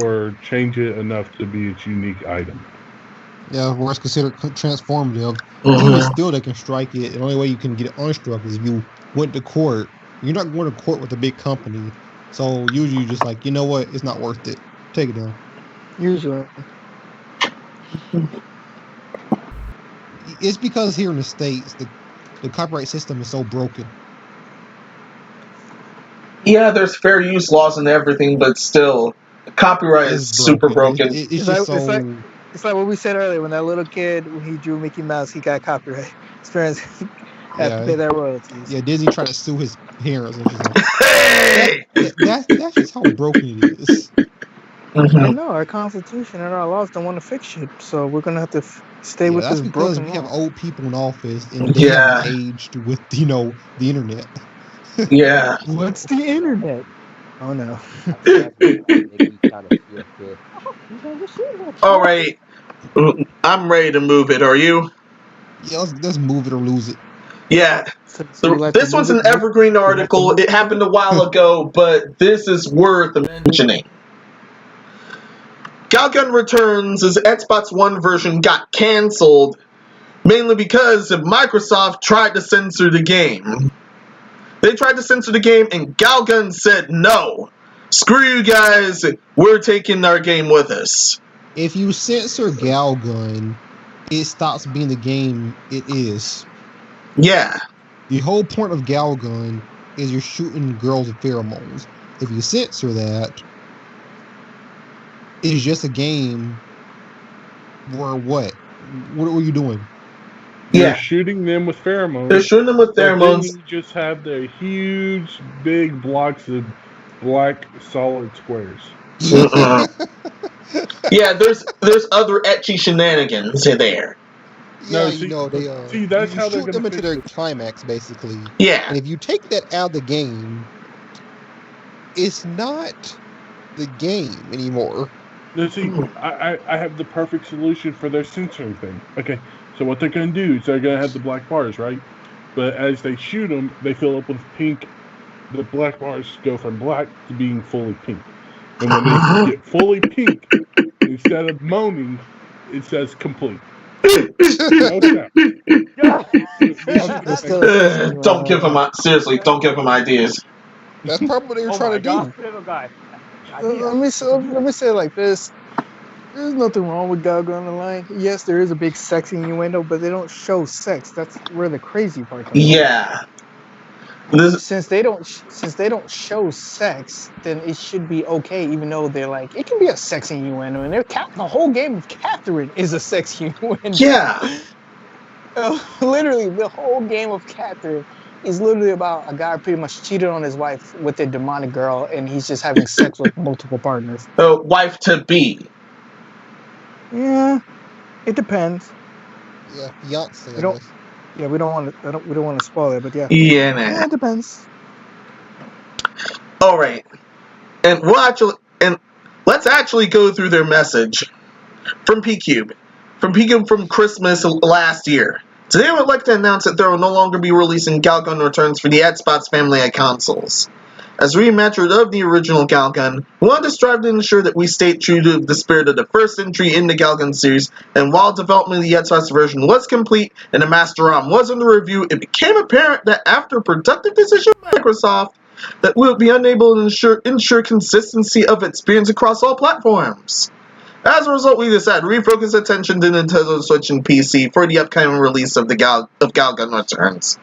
or change it enough to be its unique item. Yeah, where it's considered transformative. Mm-hmm. Even still, they can strike it. The only way you can get it unstruck is if you went to court. You're not going to court with a big company. So usually you're just like, you know what? It's not worth it. Take it down. Usually. It's because here in the States, the copyright system is so broken. Yeah, there's fair use laws and everything, but still, copyright is super broken. It's just it's like what we said earlier. When that little kid, when he drew Mickey Mouse, he got copyright. His parents had to pay their royalties. Yeah, Disney tried to sue his parents. Hey! That's just how broken it is. Mm-hmm. I know our Constitution and our laws don't want to fix shit, so we're gonna have to stay with this broken we law. have old people in office and they haven't aged with the internet. Yeah. What's the internet? Oh no. All right. I'm ready to move it. Are you? Yeah, let's move it or lose it. Yeah. This one's an evergreen article. It happened a while ago, but this is worth mentioning. Galgun Returns' Xbox One version got cancelled mainly because Microsoft tried to censor the game. They tried to censor the game and Galgun said no. Screw you guys, we're taking our game with us. If you censor Galgun, it stops being the game it is. Yeah. The whole point of Galgun is you're shooting girls with pheromones. If you censor that, it's just a game where what? What were you doing? You're Yeah. shooting them with pheromones. They're shooting them with But then pheromones. you just have the huge, big blocks of black solid squares. Yeah, there's other etchy shenanigans in there. Yeah, No, you see- know, they see, that's you how they're shoot them gonna into fix their it. climax, basically. Yeah. And if you take that out of the game, it's not the game anymore. No, see, I have the perfect solution for their censoring thing. Okay, so what they're going to do is they're going to have the black bars, right? But as they shoot them, they fill up with pink. The black bars go from black to being fully pink. And when they get fully pink, instead of moaning, it says complete. No sound. There's still a section. Don't give him seriously. Don't give him ideas. That's probably what they were Oh trying my to God, do. little guy. Let me say it like this. There's nothing wrong with Galgun Online. Yes, there is a big sex innuendo, but they don't show sex. That's where the crazy part comes in. Yeah. This, Since they don't show sex, then it should be okay. Even though they're like, it can be a sex innuendo, and the whole game of Catherine is a sex innuendo. yeah. Literally, the whole game of Catherine is literally about a guy pretty much cheated on his wife with a demonic girl, and he's just having sex with multiple partners. Wife to be. Yeah, it depends. Yeah, Beyonce. We don't- Yeah, we don't want to spoil it, but yeah, Yeah. yeah, it depends. All right. And let's actually go through their message from P-Cube. From P-Cube from Christmas last year. Today I would like to announce that there will no longer be releasing Galgun Returns for the Xbox family of consoles. As reimagined of the original Galgun, we want to strive to ensure that we stay true to the spirit of the first entry in the Galgun series, and while development of the Xbox version was complete and the Master ROM was under review, it became apparent that after a productive decision by Microsoft, that we would be unable to ensure consistency of experience across all platforms. As a result, we decided to refocus attention to Nintendo Switch and PC for the upcoming release of Galgun Returns.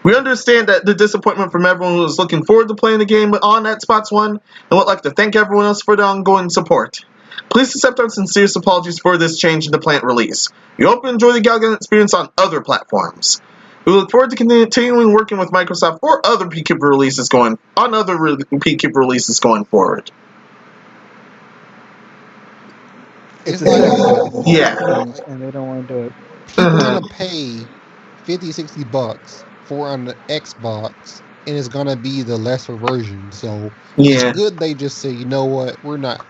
We understand that the disappointment from everyone who was looking forward to playing the game on Xbox One, and would like to thank everyone else for their ongoing support. Please accept our sincerest apologies for this change in the planned release. We hope you enjoy the Galgun experience on other platforms. We look forward to continuing working with Microsoft for other P-Cube releases going forward. It's like, Yeah. and they don't want to do it. People are Mhm. gonna pay $50-$60 for on the Xbox, and it's gonna be the lesser version. So Yeah. it's good they just say, you know what, we're not.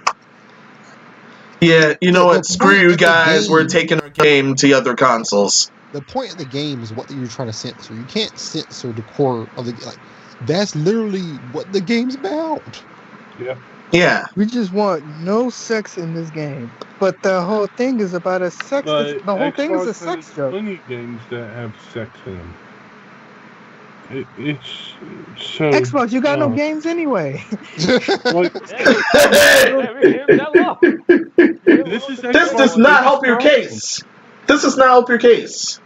Yeah, you know The what? Screw point you of the guys. We're game- taking our game to other consoles. The point of the game is what you're trying to censor. You can't censor the core of the like. That's literally what the game's about. Yeah. We just want no sex in this game. But the whole thing is about a sex. But The whole thing is a Xbox sex has joke. plenty of games that have sex in them. It's so. Xbox, you got no games anyway. Like, This does not help your case. This does not help your case.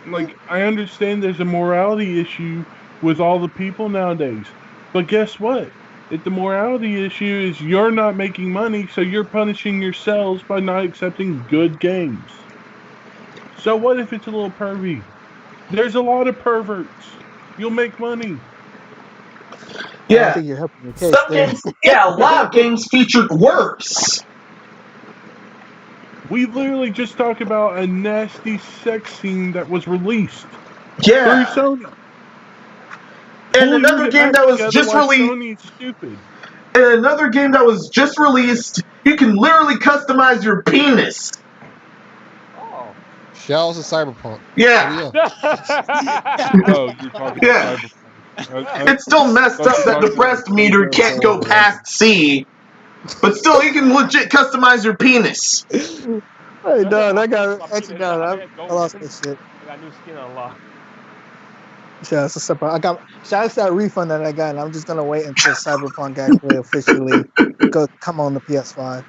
Like, I understand there's a morality issue with all the people nowadays, but guess what? If the morality issue is you're not making money, so you're punishing yourselves by not accepting good games. So what if it's a little pervy? There's a lot of perverts. You'll make money. I don't Yeah. think you're helping your case Some there. games, yeah, a lot of games featured worse. We literally just talked about a nasty sex scene that was released Yeah. through Sony. And Pull another your game act that was together just like released. Sony is stupid. And another game that was just released. You can literally customize your penis. Oh. Shells of Cyberpunk. Yeah. Oh, you're talking Yeah. about Cyberpunk. It's still messed up that the breast meter can't go past C, but still you can legit customize your penis. Hey, dog, I lost that shit. I got new skin unlocked. Shout out to that refund that I got, and I'm just gonna wait until Cyberpunk actually officially come on the PS5.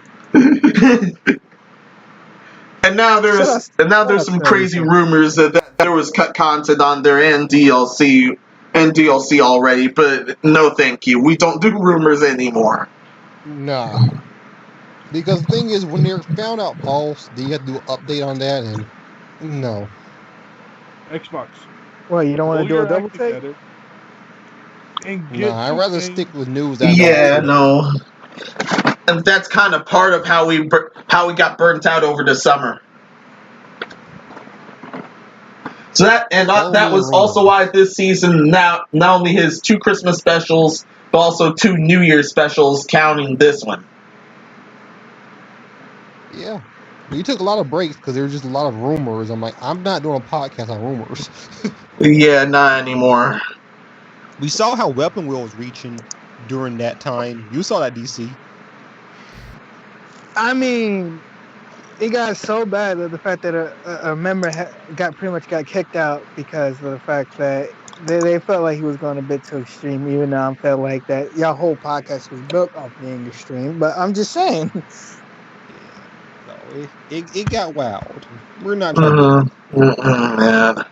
And now there's some crazy rumors that there was cut content on there and DLC already, but no thank you. We don't do rumors anymore. Nah. Because the thing is, when they're found out false, then you have to do an update on that, and no. Xbox. Well, you don't want to Pull do your a double act take? together and get Nah, I'd the rather thing. stick with news. That Yeah, don't no. And that's kind of part of how we got burnt out over the summer. So that was also why this season now not only his 2 Christmas specials, but also 2 New Year's specials, counting this one. Yeah. We took a lot of breaks because there was just a lot of rumors. I'm like, I'm not doing a podcast on rumors. Yeah, not anymore. We saw how Weapon Wheel was reaching during that time. You saw that, DC. I mean, it got so bad that the fact that a member pretty much got kicked out because of the fact that they felt like he was going a bit too extreme, even though I felt like that your whole podcast was built off being extreme. But I'm just saying. Yeah. No, it got wild. We're not trying to do that. Man.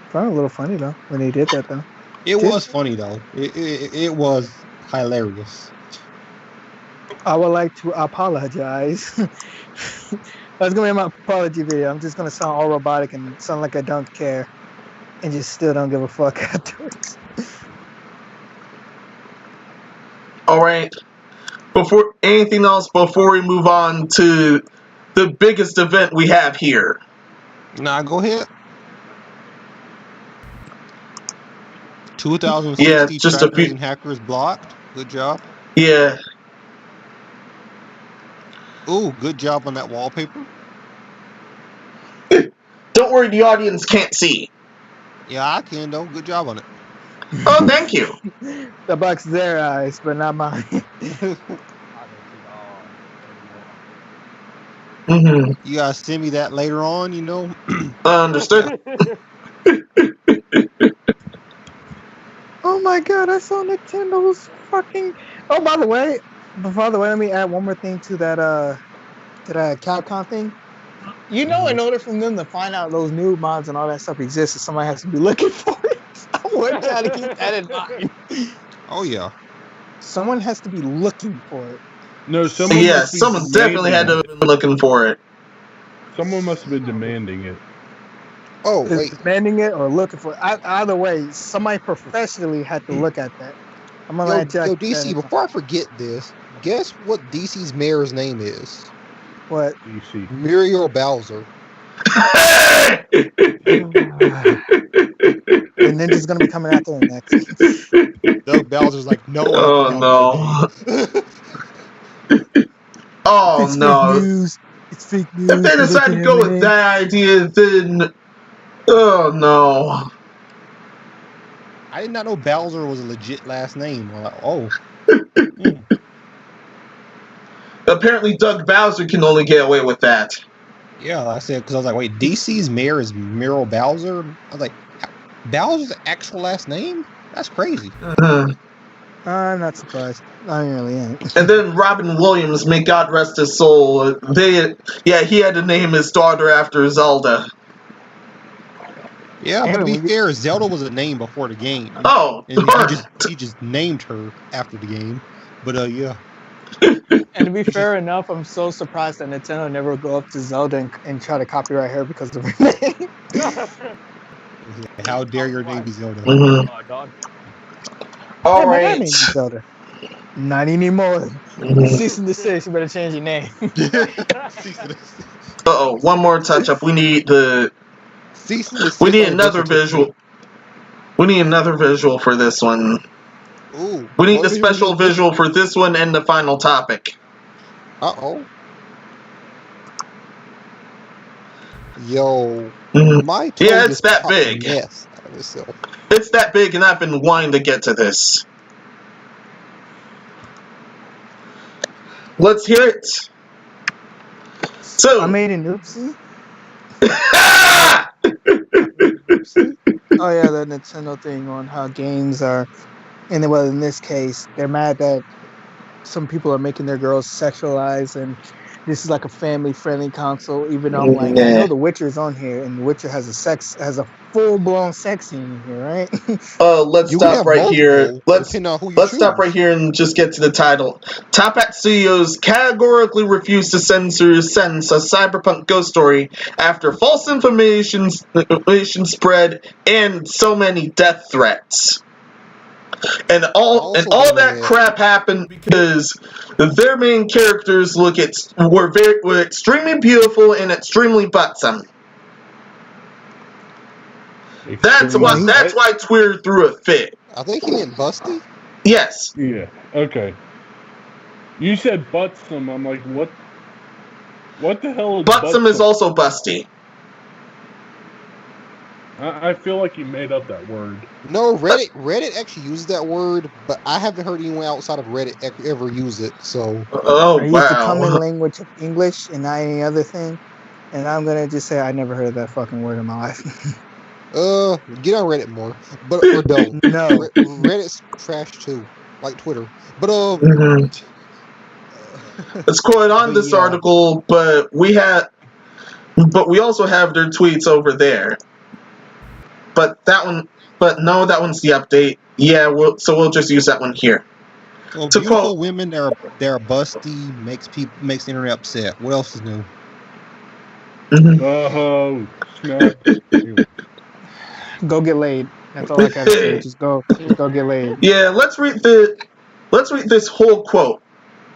Found a little funny though when they did that though. It was funny though. It was hilarious. I would like to apologize. That's gonna be my apology video. I'm just gonna sound all robotic and sound like I don't care, and just still don't give a fuck afterwards. All right. Before anything else, before we move on to the biggest event we have here. Nah, go ahead. 2060 Yeah, just a few hackers blocked. Good job. Yeah. Ooh, good job on that wallpaper. Don't worry, the audience can't see. Yeah, I can though. Good job on it. Oh, thank you. The bucks their eyes, but not mine. Mm-hmm. You guys send me that later on, you know. Understood. Oh my god, I saw Nintendo's fucking. Oh, by the way, let me add one more thing to that Capcom thing. You know, in order for them to find out those new mods and all that stuff exists, somebody has to be looking for it. I want y'all to keep that in mind. Oh yeah. Someone has to be looking for it. No, someone definitely had to have been looking for it. Someone must have been demanding it. Oh, wait. Demanding it or looking for it. Either way, somebody professionally had to look at that. I'm gonna let you. Yo, DC, before I forget this, guess what DC's mayor's name is? What? DC. Muriel Bowser. And Ninja's gonna be coming after him next. Doug Bowser's like, no. Oh no. Oh it's no. Fake news. It's fake news. If they decide to go with that idea, then oh no. I did not know Bowser was a legit last name. I'm like, oh. Apparently Doug Bowser can only get away with that. Yeah, I said, because I was like, wait, DC's mayor is Muriel Bowser? I was like, Bowser's actual last name? That's crazy. I'm not surprised. I really ain't. And then Robin Williams, may God rest his soul, he had to name his daughter after Zelda. Yeah, but to be fair, Zelda was a name before the game. Oh, and he just named her after the game. But yeah. And to be fair enough, I'm so surprised that Nintendo never go up to Zelda and try to copyright her because of her name. How dare your name be Zelda? Mm-hmm. All right. My name is Zelda. Not anymore. Cease and desist. You better change your name. Uh-oh, one more touch-up. We need another visual. We need another visual for this one. Ooh, we need a special visual for this one and the final topic. Uh-oh. Yo. My yeah, it's that big. Yes. It's that big, and I've been wanting to get to this. Let's hear it. So I made an oopsie. Oh yeah, the Nintendo thing on how games are, and well, in this case, they're mad that some people are making their girls sexualized and this is like a family-friendly console. Even though I'm like, I Nah. know The Witcher's on here, and The Witcher has a full-blown sex scene in here, right? Let's You can stop have right here. multiple, Let's depending on who you let's choose. stop right here and just get to the title. Top Hat Studios categorically refused to censor a cyberpunk ghost story after false information spread and so many death threats. And all Also that been crap happened because their main characters were extremely beautiful and extremely buxom. That's why Twitter threw a fit. I think he meant busty. Yes. Yeah. Okay. You said butsome. I'm like, what? What the hell is Buxom is also busty. I feel like you made up that word. No, Reddit actually uses that word, but I haven't heard anyone outside of Reddit ever use it. So, oh I use the common language of English and not any other thing. And I'm gonna just say I never heard that fucking word in my life. get on Reddit more, but or don't. No. Reddit's trash too, like Twitter. But let's quote on But this yeah. article, but we also have their tweets over there. But that one's the update. Yeah, we'll just use that one here. Well, beautiful women, they're busty, makes the internet upset. What else is new? Oh, snap. Go get laid. That's all I gotta say. Just go get laid. Yeah, let's read this whole quote.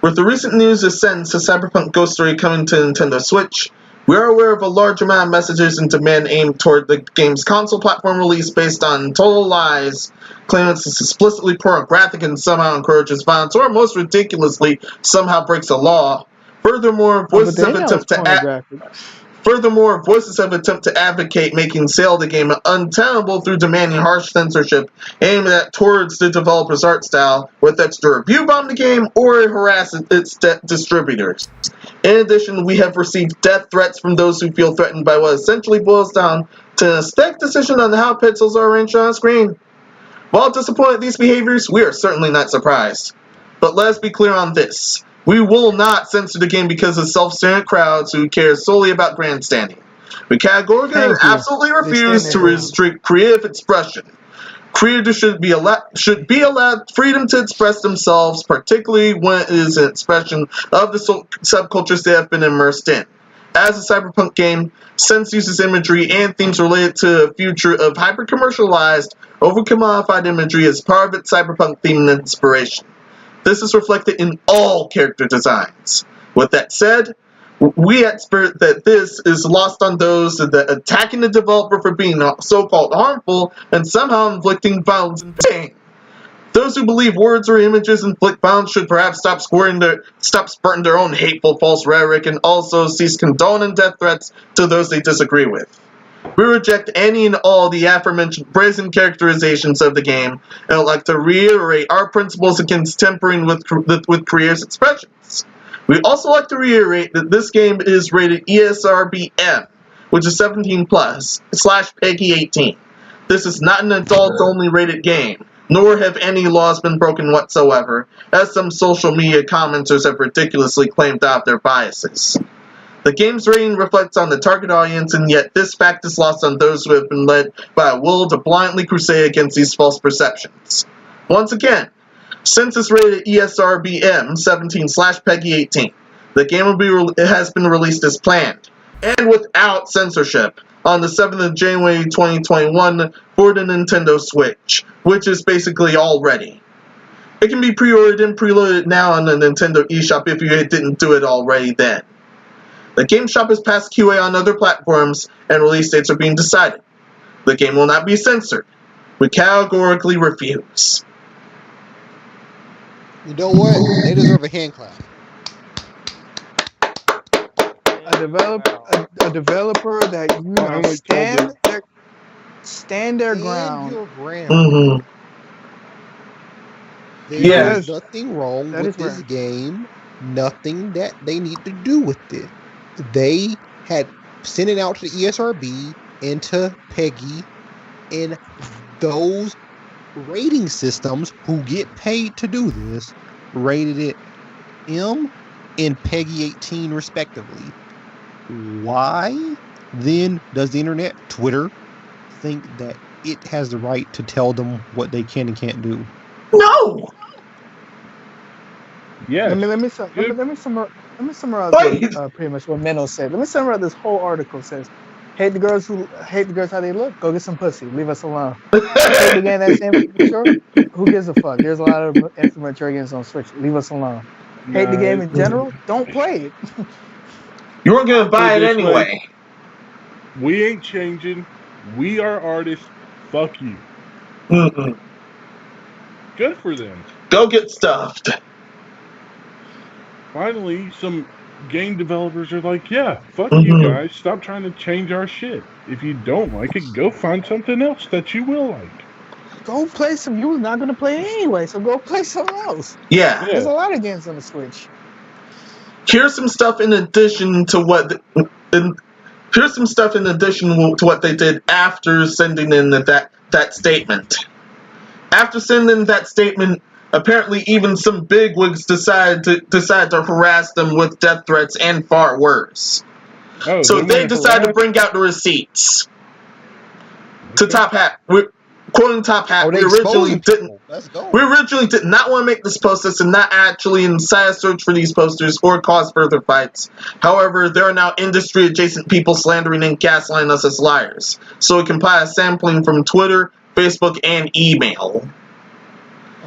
With the recent news of Sense, a Cyberpunk Ghost Story coming to Nintendo Switch, we are aware of a large amount of messages and demand aimed toward the game's console platform release based on total lies, claiming it's explicitly pornographic and somehow encourages violence, or most ridiculously, somehow breaks a law. Furthermore, voices have attempted to advocate making sale of the game untenable through demanding harsh censorship aimed towards the developer's art style, whether that's to review bomb the game or harass its distributors. In addition, we have received death threats from those who feel threatened by what essentially boils down to an aesthetic decision on how pixels are arranged on screen. While disappointed at these behaviors, we are certainly not surprised. But let's be clear on this. We will not censor the game because of self-centered crowds who care solely about grandstanding. We categorically absolutely refuse to restrict creative expression. Creators should be allowed freedom to express themselves, particularly when it is an expression of the subcultures they have been immersed in. As a cyberpunk game, Sense uses imagery and themes related to a future of hyper-commercialized, over-commodified imagery as part of its cyberpunk theme and inspiration. This is reflected in all character designs. With that said, we expect that this is lost on those that attacking the developer for being so-called harmful and somehow inflicting violence and pain. Those who believe words or images inflict violence should perhaps stop spurting their own hateful false rhetoric and also cease condoning death threats to those they disagree with. We reject any and all the aforementioned brazen characterizations of the game and would like to reiterate our principles against tampering with creators' expressions. We also like to reiterate that this game is rated ESRB-M, which is 17 plus, /PEGI 18. This is not an adult-only rated game, nor have any laws been broken whatsoever, as some social media commenters have ridiculously claimed out their biases. The game's rating reflects on the target audience, and yet this fact is lost on those who have been led by a will to blindly crusade against these false perceptions. Once again, since it's rated ESRB-M 17 /PEGI 18, the game has been released as planned, and without censorship, on the 7th of January 2021 for the Nintendo Switch, which is basically all ready. It can be pre-ordered and preloaded now on the Nintendo eShop if you didn't do it already then. The GameStop has passed QA on other platforms, and release dates are being decided. The game will not be censored. We categorically refuse. You know what? They deserve a hand clap. A developer that stand their ground. Mm-hmm. There's nothing wrong with this game. Nothing that they need to do with it. They had sent it out to the ESRB and to PEGI, and those rating systems who get paid to do this rated it M and Peggy 18 respectively. Why then does the internet, Twitter, think that it has the right to tell them what they can and can't do? No. Yes. Let me summarize Wait. what pretty much what Menno said. Let me summarize this whole article. It says, hate the girls how they look. Go get some pussy. Leave us alone. Hate the game that's immature. Who gives a fuck? There's a lot of immature games on Switch. Leave us alone. Hate the game in general. Don't play it. You weren't gonna buy it this way. anyway. We ain't changing. We are artists. Fuck you. Mm-mm. Good for them. Go get stuffed. Finally, some game developers are like, yeah, fuck Mhm. you guys. Stop trying to change our shit. If you don't like it, go find something else that you will like. Go play some. You was not gonna play it anyway, so go play something else. Yeah. There's a lot of games on the Switch. Here's some stuff in addition to what. Here's some stuff in addition to what they did after sending in that statement. After sending that statement, apparently even some bigwigs decided to harass them with death threats and far worse. Oh, So they wanna decided to harass? bring out the receipts. To Okay. Top Hat. Quoting Top Hat, Oh, we they originally exposing didn't. people. Let's go. We originally did not want to make this post and not actually incite a search for these posters or cause further fights. However, there are now industry-adjacent people slandering and gaslighting us as liars. So we compile a sampling from Twitter, Facebook, and email.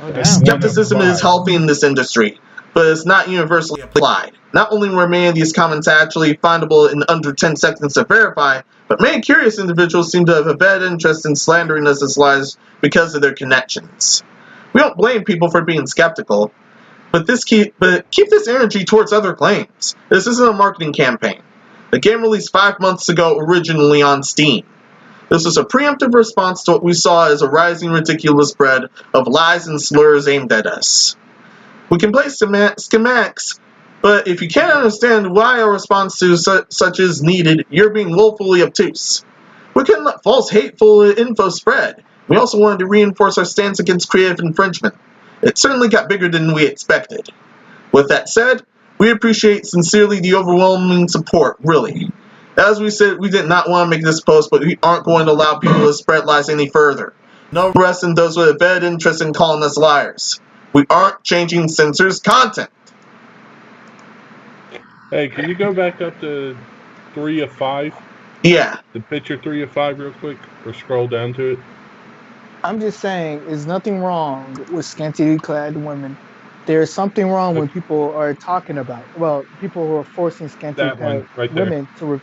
Oh, That's damn. Skepticism is healthy in this industry, but it's not universally applied. Not only were many of these comments actually findable in under 10 seconds to verify, but many curious individuals seem to have a bad interest in slandering us as lies because of their connections. We don't blame people for being skeptical, but keep this energy towards other claims. This isn't a marketing campaign. The game released 5 months ago originally on Steam. This was a preemptive response to what we saw as a rising ridiculous spread of lies and slurs aimed at us. We can play schematics, but if you can't understand why a response to such is needed, you're being woefully obtuse. We couldn't let false, hateful info spread. We also wanted to reinforce our stance against creative infringement. It certainly got bigger than we expected. With that said, we appreciate sincerely the overwhelming support, really. As we said, we did not want to make this post, but we aren't going to allow people to spread lies any further. No rest in those with a bad interest in calling us liars. We aren't changing censors' content. Hey, can you go back up to 3 of 5? Yeah. The picture 3 of 5 real quick? Or scroll down to it? I'm just saying, there's nothing wrong with scantily clad women. There's something wrong when people are talking about, well, people who are forcing scantily That one, clad right there. women to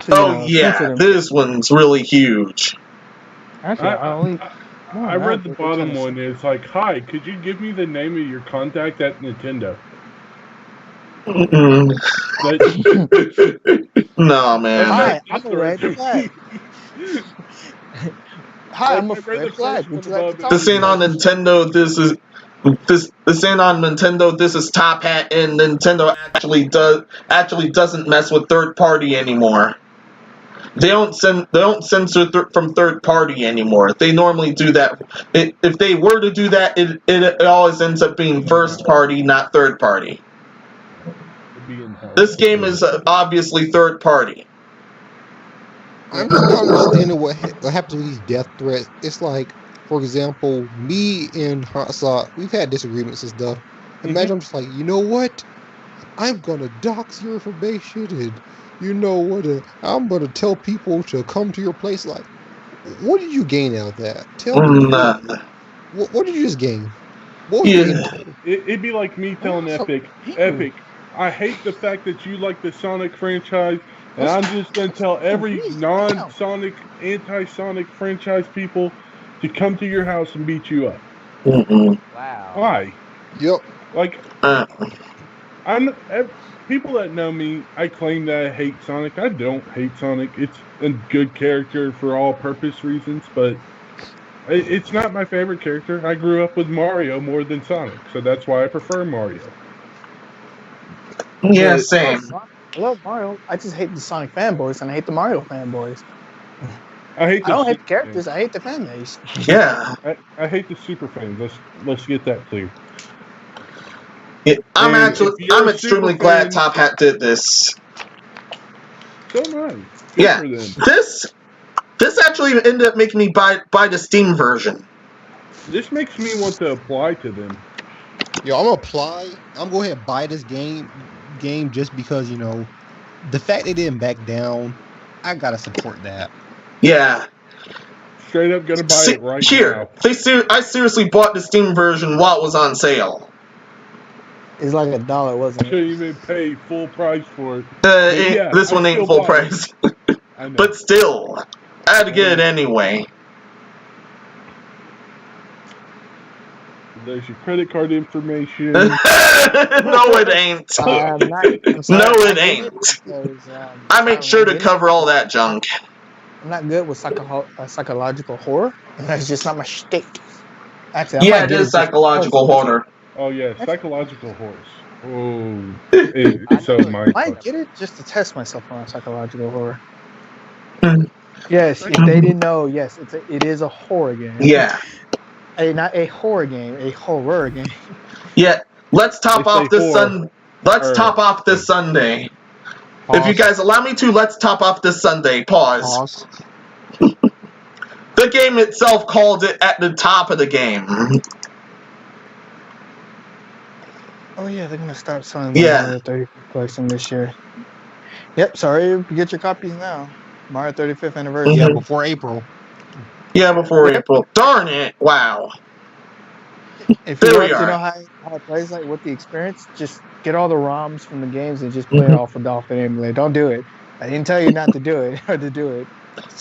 Oh yeah, censor them. this one's really huge. Actually, I read the bottom one. It's like, hi, could you give me the name of your contact at Nintendo? Mm-mm. No, man. Hi, I'm a red flag. Hi, I'm a red flag. Would you like to talk This to ain't me? on Nintendo. This ain't on Nintendo. This is Top Hat, and Nintendo actually doesn't mess with third party anymore. They don't censor from third party anymore. They normally do that. If they were to do that, it always ends up being first party, not third party. This game is obviously third party. I'm just not understanding what happens with these death threats. It's like, for example, me and Hasa, we've had disagreements and stuff. Imagine I'm just like, you know what? I'm gonna dox your information, and you know what? I'm gonna tell people to come to your place. Like, what did you gain out of that? Tell me. None. What did you just gain? What was your end goal? It'd be like me telling Epic, I hate the fact that you like the Sonic franchise, and I'm just going to tell every non-Sonic, anti-Sonic franchise people to come to your house and beat you up. Mm-mm. Wow. Why? Yep. Like, people that know me, I claim that I hate Sonic. I don't hate Sonic. It's a good character for all purpose reasons, but it's not my favorite character. I grew up with Mario more than Sonic, so that's why I prefer Mario. Yeah, same. I love Mario. I just hate the Sonic fanboys, and I hate the Mario fanboys. I don't hate the characters. I hate the fan base. Yeah. I hate the super fans. Let's get that clear. I'm And if you're I'm a extremely super glad fan- Top Hat did this. So am I. Good Yeah, for them. this actually ended up making me buy the Steam version. This makes me want to apply to them. Yo, I'm gonna apply. I'm going ahead and buy this game just because the fact they didn't back down. I gotta support that. Yeah. Straight up gonna buy it right now. I seriously bought the Steam version while it was on sale. It's like $1, wasn't it? Couldn't even pay full price for it. This one ain't full price. I know. But still, I had to get it anyway. There's your credit card information. No, it ain't. I'm sorry, No, it I ain't. because, I make sure to cover all that junk. I'm not good with psychological horror, and that's just not my shtick. Actually, Yeah, it is psychological horror. Oh yeah, psychological horror. Oh, it's so mind. I get it just to test myself on psychological horror. Hmm. Yes, if they didn't know, yes, it is a horror game. Yeah. Not a horror game, a horror game. Yeah. Let's top off this Sunday. Pause. If you guys allow me to, let's top off this Sunday. Pause. The game itself called it at the top of the game. Oh yeah, they're gonna start selling Yeah. Mario 35th collection this year. Yep, sorry, get your copies now. Mario 35th anniversary. Yeah, before April. Yeah, before April. Darn it! Wow. If you want to know how it plays, like with the experience, just get all the ROMs from the games and just play it off with Dolphin Emulator. Don't do it. I didn't tell you not to do it or to do it.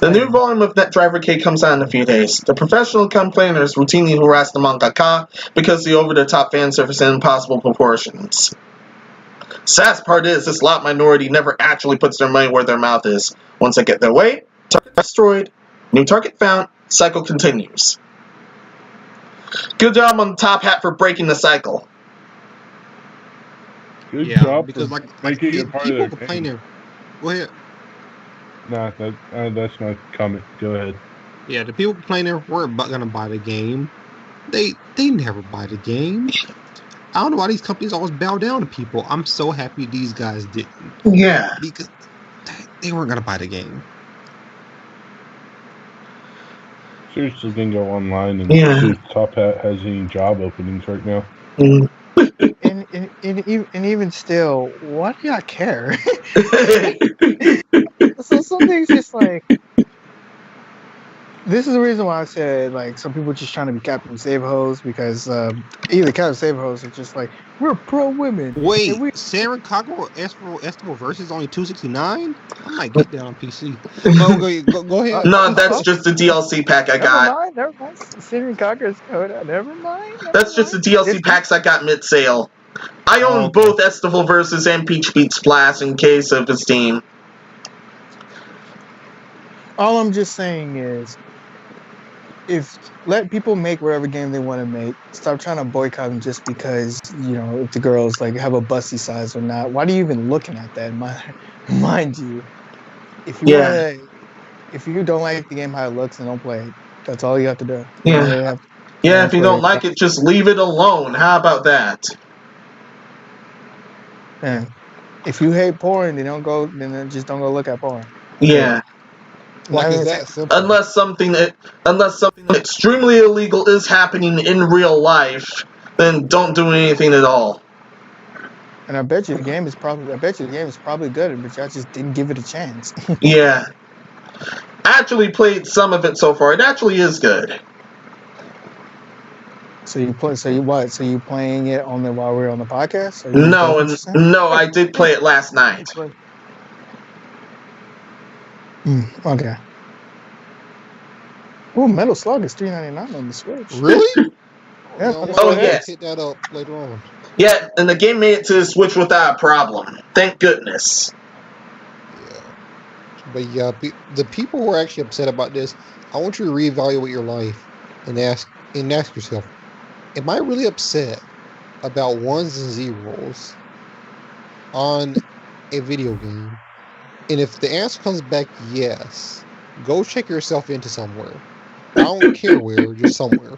The new volume of NetDriver K comes out in a few days. The professional complainers routinely harass the mangaka because the over-the-top fan service in impossible proportions. Saddest part is, this lot minority never actually puts their money where their mouth is. Once they get their way, target destroyed, new target found, cycle continues. Good job on Top Hat for breaking the cycle. Good job because making it part people of the complaining. Go ahead. Nah, that's my comment. Go ahead. Yeah, the people complaining weren't gonna buy the game. They never buy the game. I don't know why these companies always bow down to people. I'm so happy these guys didn't. Yeah. Because they weren't gonna buy the game. Seriously, can go online and see if Top Hat has any job openings right now. And even still, why do y'all care? So some things just like, this is the reason why I said like some people just trying to be Captain Save Hoes, because either Captain Save Hoes are just like, we're pro women. Wait, Sarah Cockrell Estival versus only $269? I might get that on PC. Go ahead. No, that's just the DLC pack I got. Never mind. Sarah Cockrell's code. Never mind. That's just the DLC packs I got mid-sale. I own both Estival versus and Peach Beat Splash in case of Steam. All I'm just saying is, let people make whatever game they want to make. Stop trying to boycott them just because, if the girls like have a busty size or not. Why are you even looking at that? Mind you, if you don't like the game how it looks, then don't play it. That's all you have to do. Yeah. If you don't like it, just leave it alone. How about that? Yeah. If you hate porn, then just don't go look at porn. Yeah. Like, is that simple? Unless something extremely illegal is happening in real life, then don't do anything at all. And I bet you the game is probably good, but y'all just didn't give it a chance. Yeah. I actually played some of it so far. It actually is good. So you playing it while we're on the podcast? No, I did play it last night. Okay. Oh, Metal Slug is $3.99 on the Switch. Really? Yeah. Yes. Hit that up later on. Yeah, and the game made it to the Switch without a problem. Thank goodness. Yeah. But yeah, the people who are actually upset about this, I want you to reevaluate your life and ask yourself, am I really upset about ones and zeros on a video game? And if the answer comes back yes, go check yourself into somewhere. I don't care where, just somewhere.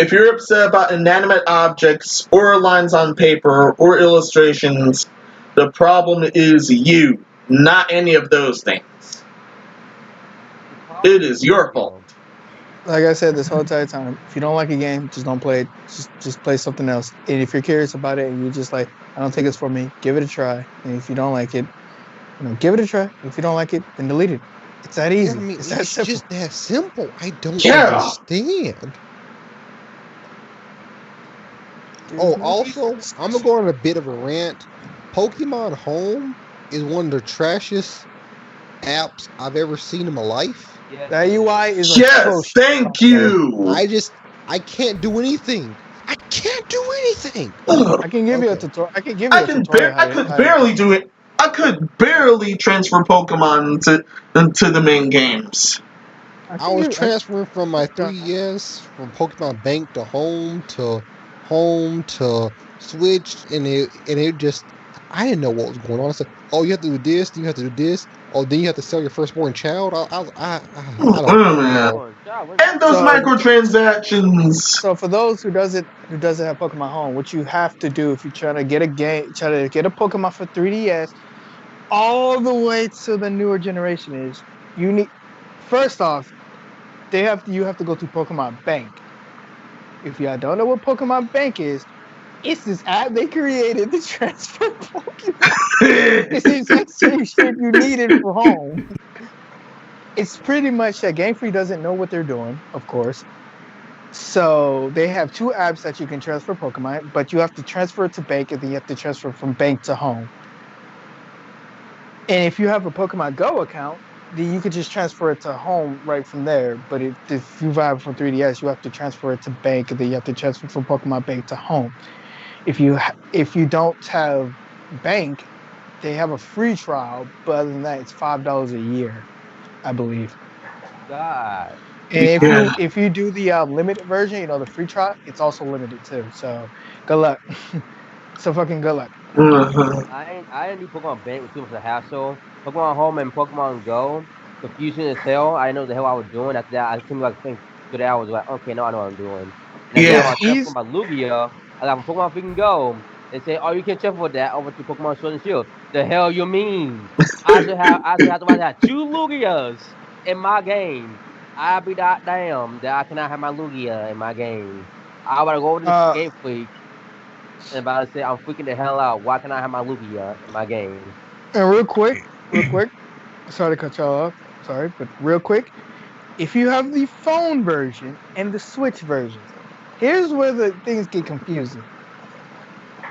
if you're upset about inanimate objects or lines on paper or illustrations, the problem is you, not any of those things. It is your fault. Like I said this whole entire time, if you don't like a game, just don't play it. Just play something else. And if you're curious about it and you're just like, I don't think it's for me, give it a try. And if you don't like it, give it a try. If you don't like it, then delete it. It's that easy. I mean, it's that it's simple. just that simple. I don't Yeah. understand. Oh, also, I'm gonna go on a bit of a rant. Pokemon Home is one of the trashiest apps I've ever seen in my life. That UI is Yes, atrocious. thank you. I can't do anything. I can't do anything. I can give you a Okay. tutorial. I can give you a tutorial. I could barely do it. I could barely transfer Pokemon to the main games. I was transferring from my 3DS from Pokemon Bank to home to Switch, and it just, I didn't know what was going on. I said, "Oh, you have to do this. Then you have to do this. Oh, then you have to sell your firstborn child." I don't know. And those microtransactions. So for those who doesn't have Pokemon Home, what you have to do if you're trying to get a game, try to get a Pokemon for 3DS, all the way to the newer generation is you need. First off, you have to go to Pokemon Bank. If y'all don't know what Pokemon Bank is, it's this app they created to transfer Pokemon. It's the exact same shit you needed for home. It's pretty much that Game Freak doesn't know what they're doing, of course. So they have two apps that you can transfer Pokemon, but you have to transfer it to Bank, and then you have to transfer from Bank to home. And if you have a Pokemon Go account, then you could just transfer it to home right from there. But if you have it from 3DS, you have to transfer it to Bank, and then you have to transfer from Pokemon Bank to home. If you don't have Bank, they have a free trial, but other than that, it's $5 a year, I believe. God. And if you do the limited version, the free trial, it's also limited too. So good luck. So fucking good luck. I didn't do Pokemon Bank with too much of a hassle. Pokemon Home and Pokemon Go, confusing as hell. I didn't know what the hell I was doing. After that, I took me like 2 hours. Like, okay, now I know what I'm doing. And then I transferred my Lugia. I got Pokemon Freaking Go. They say, oh, you can transfer that over to Pokemon Sword and Shield. The hell you mean? I should have two Lugias in my game. I be that damn that I cannot have my Lugia in my game. I would go over to this Game Freak and about to say I'm freaking the hell out. Why can't I have my Lugia in my game? And real quick, sorry to cut y'all off. Sorry, but real quick, if you have the phone version and the Switch version, here's where the things get confusing.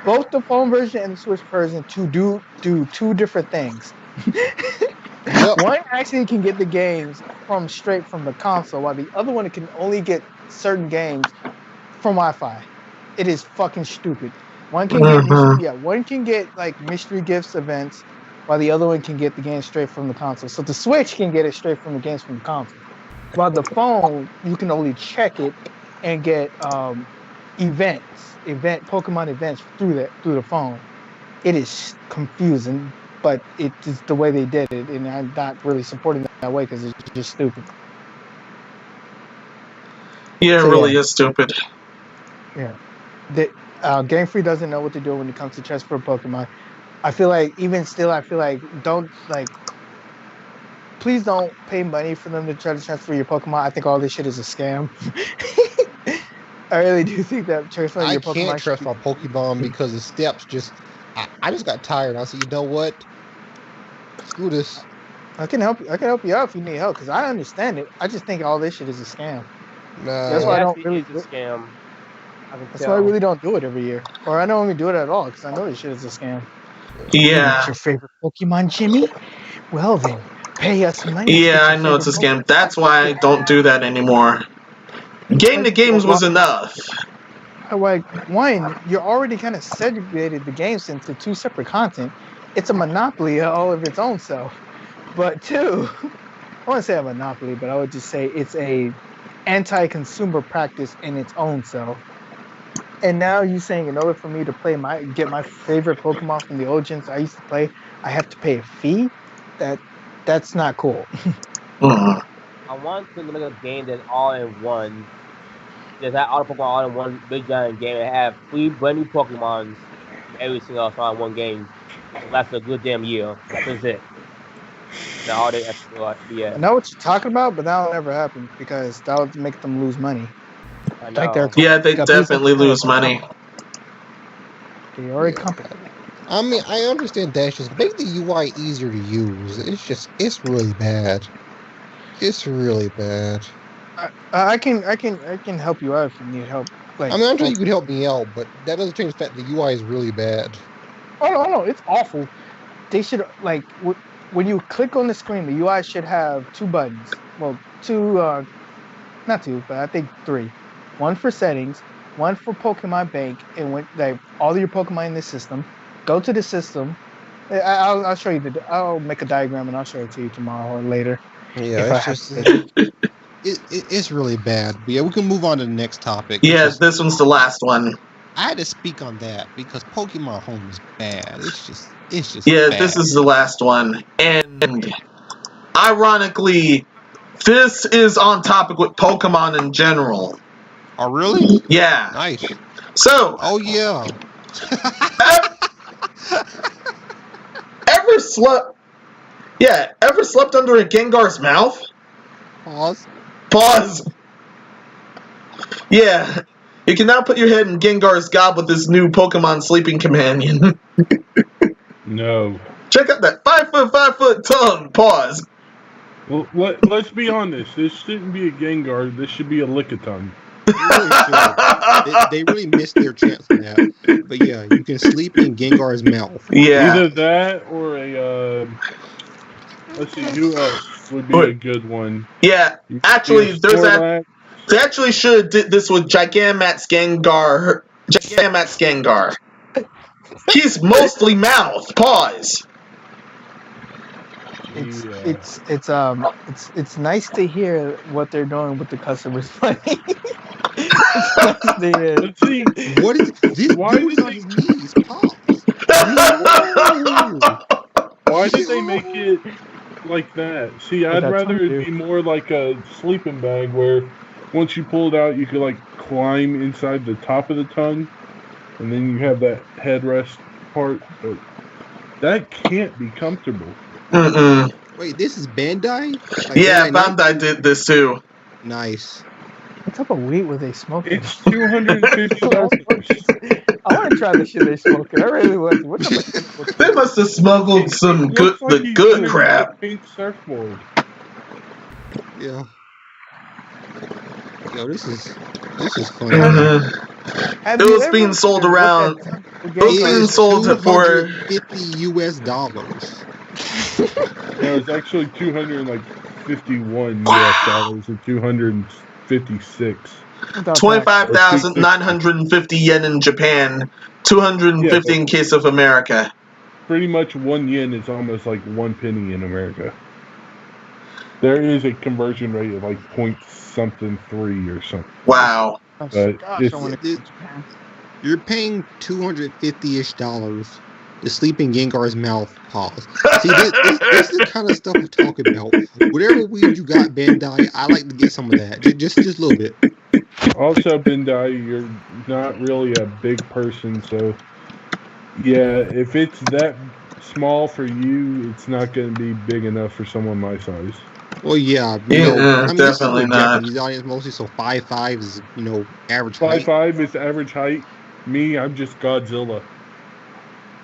Both the phone version and the Switch version do two different things. One actually can get the games straight from the console, while the other one can only get certain games from Wi-Fi. It is fucking stupid. One can get like mystery gifts events, while the other one can get the game straight from the console. So the Switch can get it straight from the games from the console, while the phone you can only check it and get Pokemon events through the phone. It is confusing, but it is the way they did it, and I'm not really supporting that way because it's just stupid. Yeah, it really is stupid. Yeah. Game Freak doesn't know what to do when it comes to transfer Pokemon. I feel like please don't pay money for them to try to transfer your Pokemon. I think all this shit is a scam. I really do think that transferring your Pokemon. I can't trust my Pokemon because the steps just. I just got tired. I said, you know what? Screw this. I can help you out if you need help because I understand it. I just think all this shit is a scam. Nah. That's why I don't really. It's a scam. That's why I really don't do it every year, or I don't even do it at all because I know this shit is a scam. Yeah. What's your favorite Pokemon, Jimmy? Well then, pay us money. Yeah, I know it's a scam. That's why I don't do that anymore. Game to games was enough. Like, one, you already kind of segregated the games into two separate content. It's a monopoly all of its own self. But two, I wouldn't say a monopoly, but I would just say it's a anti-consumer practice in its own self. And now you're saying in order for me to get my favorite Pokemon from the old gens I used to play, I have to pay a fee? That's not cool. I want to make a game that's all in one. just have all the Pokemon all in one big giant game and have 3 brand new Pokemons from every single song in one game. It lasts a good damn year. That's just it. Now all the extra I BS. know what you're talking about, but that'll never happen because that would make them lose money. I Like they're know. Yeah, they like a piece of definitely lose shit. money. They are a company. I mean, I understand that. Just make the UI easier to use. It's really bad. It's really bad. I can help you out if you need help. Like, I mean, I'm sure you could help me out, but that doesn't change the fact the UI is really bad. oh no, it's awful. They should like when you click on the screen, the UI should have 2 buttons. Well, 2, not 2, but I think 3. One for settings, one for Pokemon Bank, and when like all of your Pokemon in the system, go to the system. I'll show you I'll make a diagram and I'll show it to you tomorrow or later. Yeah, If I it's have just to. it's really bad. But yeah, we can move on to the next topic. Yeah, this one's the last one. I had to speak on that because Pokemon Home is bad. It's just Yeah, bad. this is the last one. And ironically, this is on topic with Pokemon in general. Oh really? Yeah. Nice. So, Oh yeah. ever slept? Yeah, ever slept under a Gengar's mouth? Pause. Yeah, you can now put your head in Gengar's gob with this new Pokemon sleeping companion. No. Check out that 5 foot tongue. Pause. Well, let's be honest. This shouldn't be a Gengar. This should be a Lickitung. They really missed their chance on that. But yeah, you can sleep in Gengar's mouth. Yeah. Either that or a. Let's see, who else would be a good one? Yeah, actually, they actually should have did this with Gigantamax Gengar. Gigantamax Gengar. He's mostly mouth. Pause. It's nice to hear what they're doing with the customers' money. It's nice to hear. Let's see. What is this? Why dude did on they- his knees? Pause. Why did they make it like that? See, I'd that rather tongue it be more like a sleeping bag where once you pull it out, you could like climb inside the top of the tongue, and then you have that headrest part. But that can't be comfortable. Mm-mm. Wait, this is Bandai? Like Yeah, Bandai Bandai did this too. Nice. What type of weed were they smoking? It's $250. I want to try the shit they smoking. I really want to. What type of shit was They must have smuggled some Looks like the he's good doing crap. a pink surfboard. Yeah. Yo, this is funny. Have It you was ever being sold looked around. at the It was Gengar- being sold for $250 US. No, it's actually $251 US and 256. 25,950 yen in Japan, 250 in case of America. Pretty much 1 yen is almost like 1 penny in America. There is a conversion rate of like .something 3 or something. Wow. Oh, But gosh, it's- I want to go to Japan. You're paying $250-ish to sleep in Gengar's mouth. Pause. See, this is the kind of stuff we're talking about. Whatever weed you got, Bandai, I like to get some of that. Just a little bit. Also, Bandai, you're not really a big person, so yeah, if it's that small for you, it's not going to be big enough for someone my size. Well, yeah. Definitely not. Japanese audience mostly, so 5'5" is, average height. 5'5" is average height. Me, I'm just Godzilla.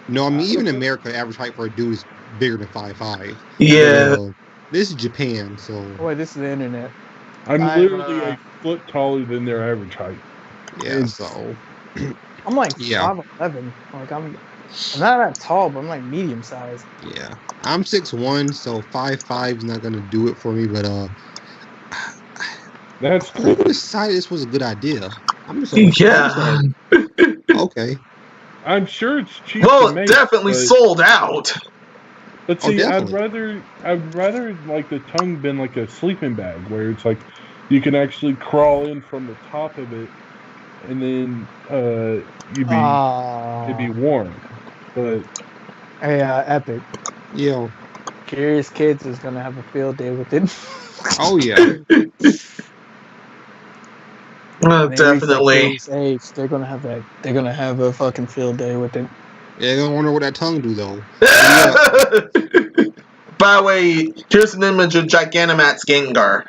No, I mean, even in America, average height for a dude is bigger than 5'5". Yeah. This is Japan, so. Oh, wait, this is the internet. I'm I'm, literally a foot taller than their average height. Yeah, so. I'm like Yeah. 5'11". Like I'm not that tall, but I'm like medium sized. Yeah. I'm 6'1", so 5'5" is not going to do it for me, but, That's who decided this was a good idea? I'm just like, Yeah. okay. I'm sure it's cheap Well, to it make, definitely but, sold out. But Oh, see, I'd definitely. rather like the tongue been like a sleeping bag where it's like you can actually crawl in from the top of it, and then it'd be warm. But Hey, Epic. Yo. Curious Kids is gonna have a field day with it. Oh, yeah. When they reach that Definitely. curious age, they're gonna have that. They're gonna have a fucking field day with it. Yeah, I wonder what that tongue do though. By the way, here's an image of Gigantamax Gengar.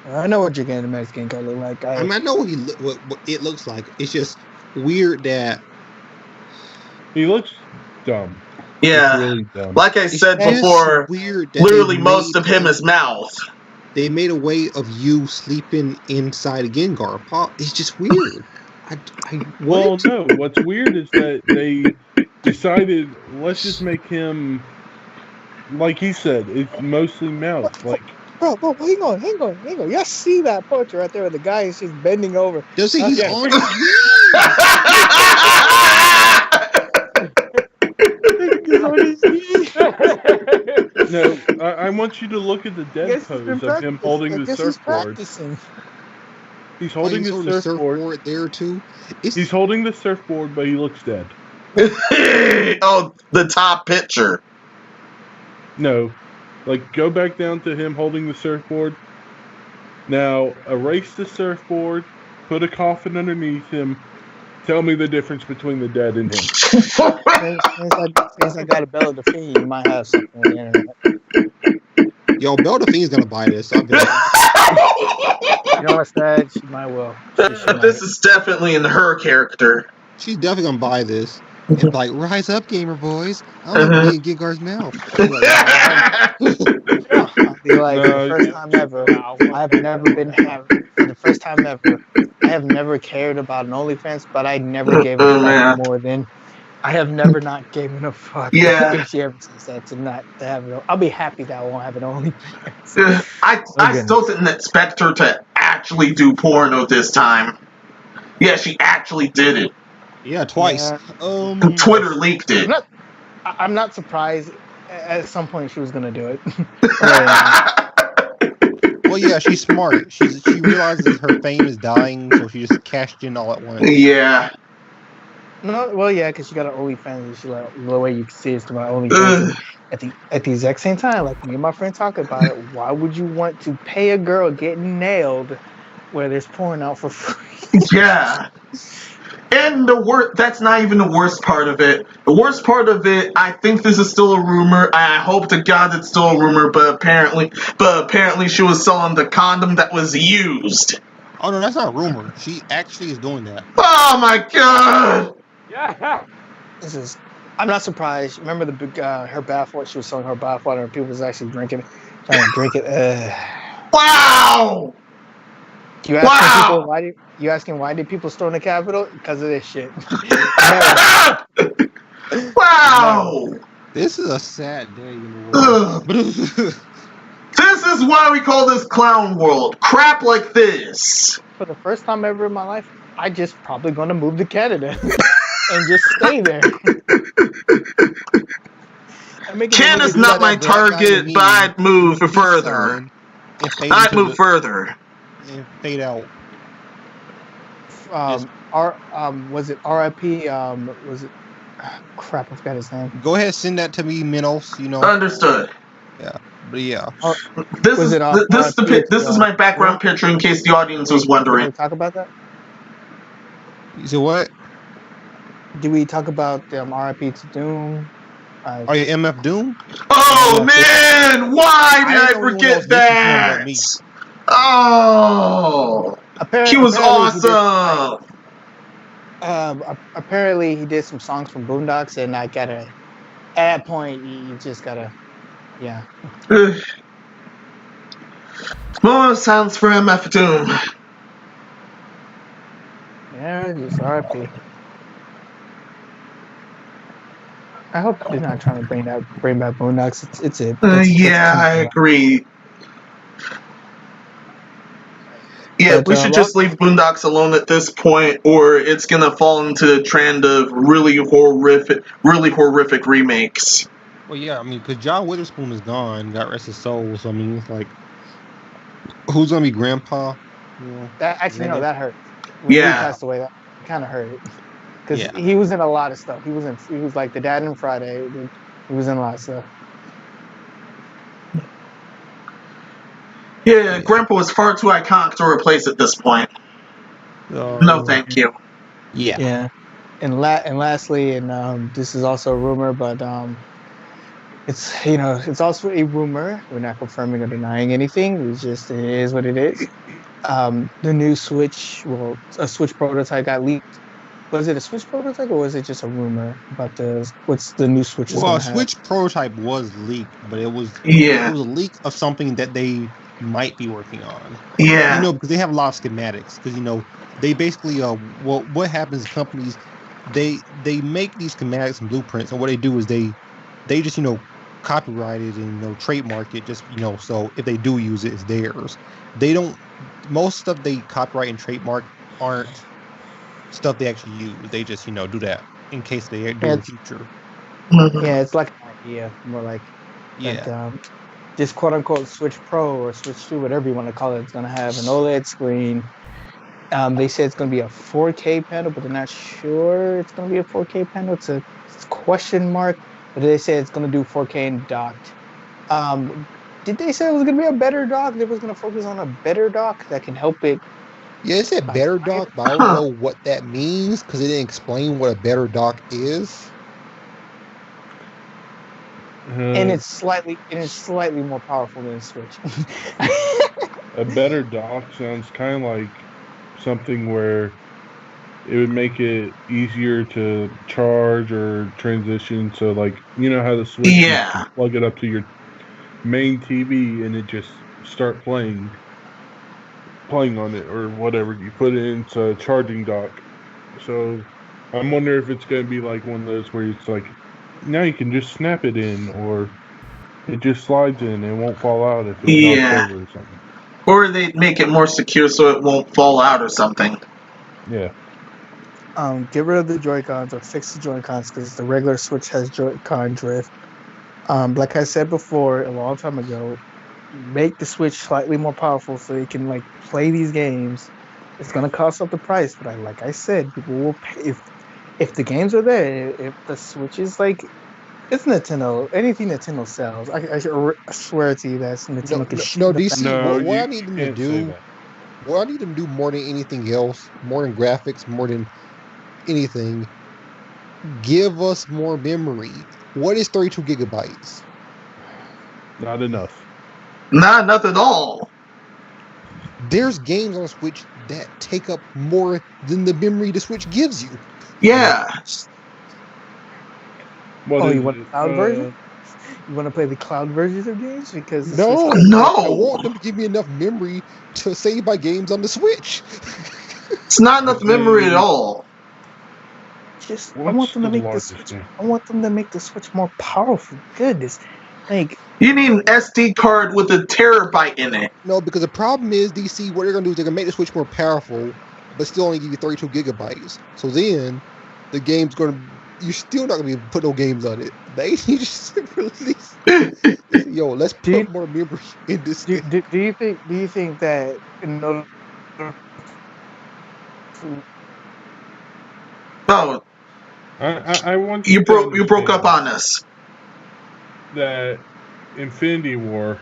I know what Gigantamax Gengar look like. I mean, I know what it looks like. It's just weird that He looks dumb. Yeah, It's really dumb. like I said it's before, weird that literally they most made of him is mouth. They made a way of you sleeping inside a Gengar. It's just weird. Well, no. What's weird is that they decided, let's just make him, like he said, it's mostly mouth. Like, Bro, hang on. Y'all see that picture right there where the guy is just bending over? Does he's Okay. on his no, I want you to look at the dead Guess he's pose been of him holding the He's surfboard. practicing. He's holding the surfboard. there too. He's holding the surfboard, but he looks dead. Oh, the top picture. No. Like, go back down to him holding the surfboard. Now, erase the surfboard, put a coffin underneath him. Tell me the difference between the dead and him. Since I got a Bella Delphine, you might have something on the internet. Yo, Belle Delphine's gonna buy this. I'll be like, You know what's that? She might well. This is definitely in her character. she's definitely gonna buy this. And be like, rise up, gamer boys. I want to be in Gengar's mouth. I'll be like, for the first time ever, I've never been for the first time ever, I have never cared about an OnlyFans, but I never gave a fuck more than I have never not given a fuck. Yeah. If she ever says that to have it. I'll be happy that I won't have an OnlyFans. I still didn't expect her to actually do porno this time. Yeah, she actually did it. Yeah, twice. Yeah. Twitter leaked it. I'm not surprised. At some point, she was gonna do it. Well, yeah, she's smart. She realizes her fame is dying, so she just cashed in all at once. Yeah. No, well, yeah, because she got an OnlyFans. And she like the way you can see is to my OnlyFans. At the exact same time, like me and my friend talk about it. Why would you want to pay a girl getting nailed where there's porn out for free? Yeah. And that's not even the worst part of it. The worst part of it, I think this is still a rumor. I hope to God it's still a rumor, but apparently she was selling the condom that was used. Oh no, that's not a rumor. She actually is doing that. Oh my God! Yeah. I'm not surprised. Remember the big her bathwater? She was selling her bathwater, and people was actually trying to drink it. Wow! You asking people why did people storm the Capitol? Because of this shit. Wow! This is a sad day in the world. This is why we call this clown world. Crap like this. For the first time ever in my life, I just probably gonna move to Canada and just stay there. Canada's not my target, but I'd move further. I'd move further. And fade out. Was it RIP? Was it? Crap, I forgot his name. Go ahead, send that to me, Minos. You know. Understood. Yeah, but yeah. This is my background picture in case the audience was wondering. Did we talk about that? You said what? Did we talk about RIP to Doom? Are you MF Doom? Oh man, why did I forget that? Oh, he was awesome. Apparently, he did some songs from Boondocks, and at that point, you just gotta, yeah. More sounds for MF Doom. Yeah, just RIP. I hope they're not trying to bring back Boondocks. It's I agree. Yeah, But, we should just leave Boondocks alone at this point, or it's gonna fall into the trend of really horrific remakes. Well, yeah, I mean, because John Witherspoon is gone, God rest his soul. So I mean, it's like, who's gonna be Grandpa? Yeah. That hurt. When he passed away, that kind of hurt it. Because he was in a lot of stuff. He was like the dad in Friday. He was in a lot of stuff. Yeah, Grandpa was far too iconic to replace at this point. No, thank you. Yeah. Yeah. And lastly, and this is also a rumor, but it's it's also a rumor. We're not confirming or denying anything. It is what it is. The new Switch, well, a Switch prototype got leaked. Was it a Switch prototype or was it just a rumor about what's the new Switch is Well, going a to have? Switch prototype was leaked, but it was Yeah. a leak of something that they might be working on. Yeah. Because they have a lot of schematics. Because they basically what happens is companies they make these schematics and blueprints, and what they do is they just copyright it and trademark it. Just so if they do use it, it's theirs. They don't. Most stuff they copyright and trademark aren't stuff they actually use. They just do that in case they do in the future. Yeah, it's like an idea, more like that, just quote unquote Switch Pro or Switch 2, whatever you want to call it. It's going to have an OLED screen. They said it's going to be a 4K panel, but they're not sure it's going to be a 4K panel. It's a question mark, but they say it's going to do 4K and docked. Did they say it was going to be a better dock? They was going to focus on a better dock that can help it. Yeah, it said better dock, but I don't know what that means because it didn't explain what a better dock is. And it's slightly more powerful than Switch. A better dock sounds kind of like something where it would make it easier to charge or transition. So, like, you know how the Switch, you can plug it up to your main TV and it just start playing on it or whatever. You put it into a charging dock. So, I'm wondering if it's going to be like one of those where it's like, now you can just snap it in, or it just slides in and it won't fall out if it knocks over or something. Or they make it more secure so it won't fall out or something. Yeah. Get rid of the Joy-Cons or fix the Joy-Cons because the regular Switch has Joy-Con drift. Like I said before, a long time ago, make the Switch slightly more powerful so you can play these games. It's gonna cost up the price, but like I said, people will pay if the games are there. If the Switch is it's Nintendo. Anything Nintendo sells, I swear to you that Nintendo can. No, DC. No, what I need them to do. What I need them to do more than anything else, more than graphics, more than anything, give us more memory. What is 32 gigabytes? Not enough. Not enough at all. There's games on Switch that take up more than the memory the Switch gives you. Yeah. You want the cloud version? You want to play the cloud versions of games? Because no, no, I want them to give me enough memory to save my games on the Switch. It's not enough memory at all. I want them to make the Switch. I want them to make the Switch more powerful. Goodness, you need an SD card with a terabyte in it. No, because the problem is DC. What they're gonna do is they're gonna make the Switch more powerful, but still only give you 32 gigabytes. So then, the game's gonna. You're still not gonna be able to put no games on it. They just release. Yo, let's put more memory in this. Do you think that Oh, I want you broke up on us. That Infinity War,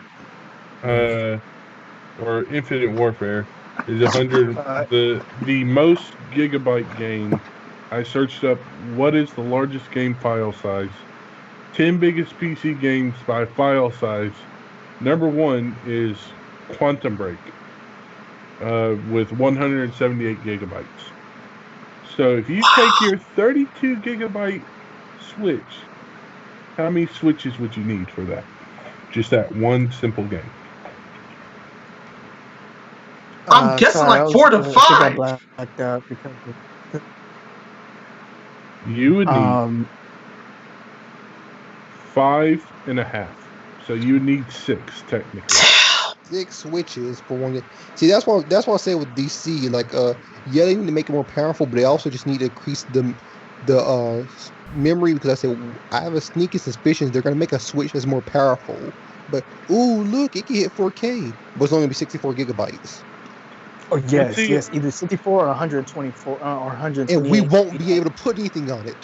or Infinite Warfare, is 100. The most gigabyte game. I searched up what is the largest game file size. 10 biggest PC games by file size. Number 1 is Quantum Break, with 178 gigabytes. So if you take your 32 gigabyte Switch, how many Switches would you need for that? Just that one simple game. I'm guessing like 4 to 5. You would need 5.5. So you would need 6 technically. 6 Switches for one game. See, that's why I say with DC, they need to make it more powerful, but they also just need to increase the memory, because I have a sneaky suspicion they're gonna make a Switch that's more powerful. But look, it can hit 4K, but it's only gonna be 64 gigabytes. Oh yes, either 64 or 124 or 128. And we won't be able to put anything on it.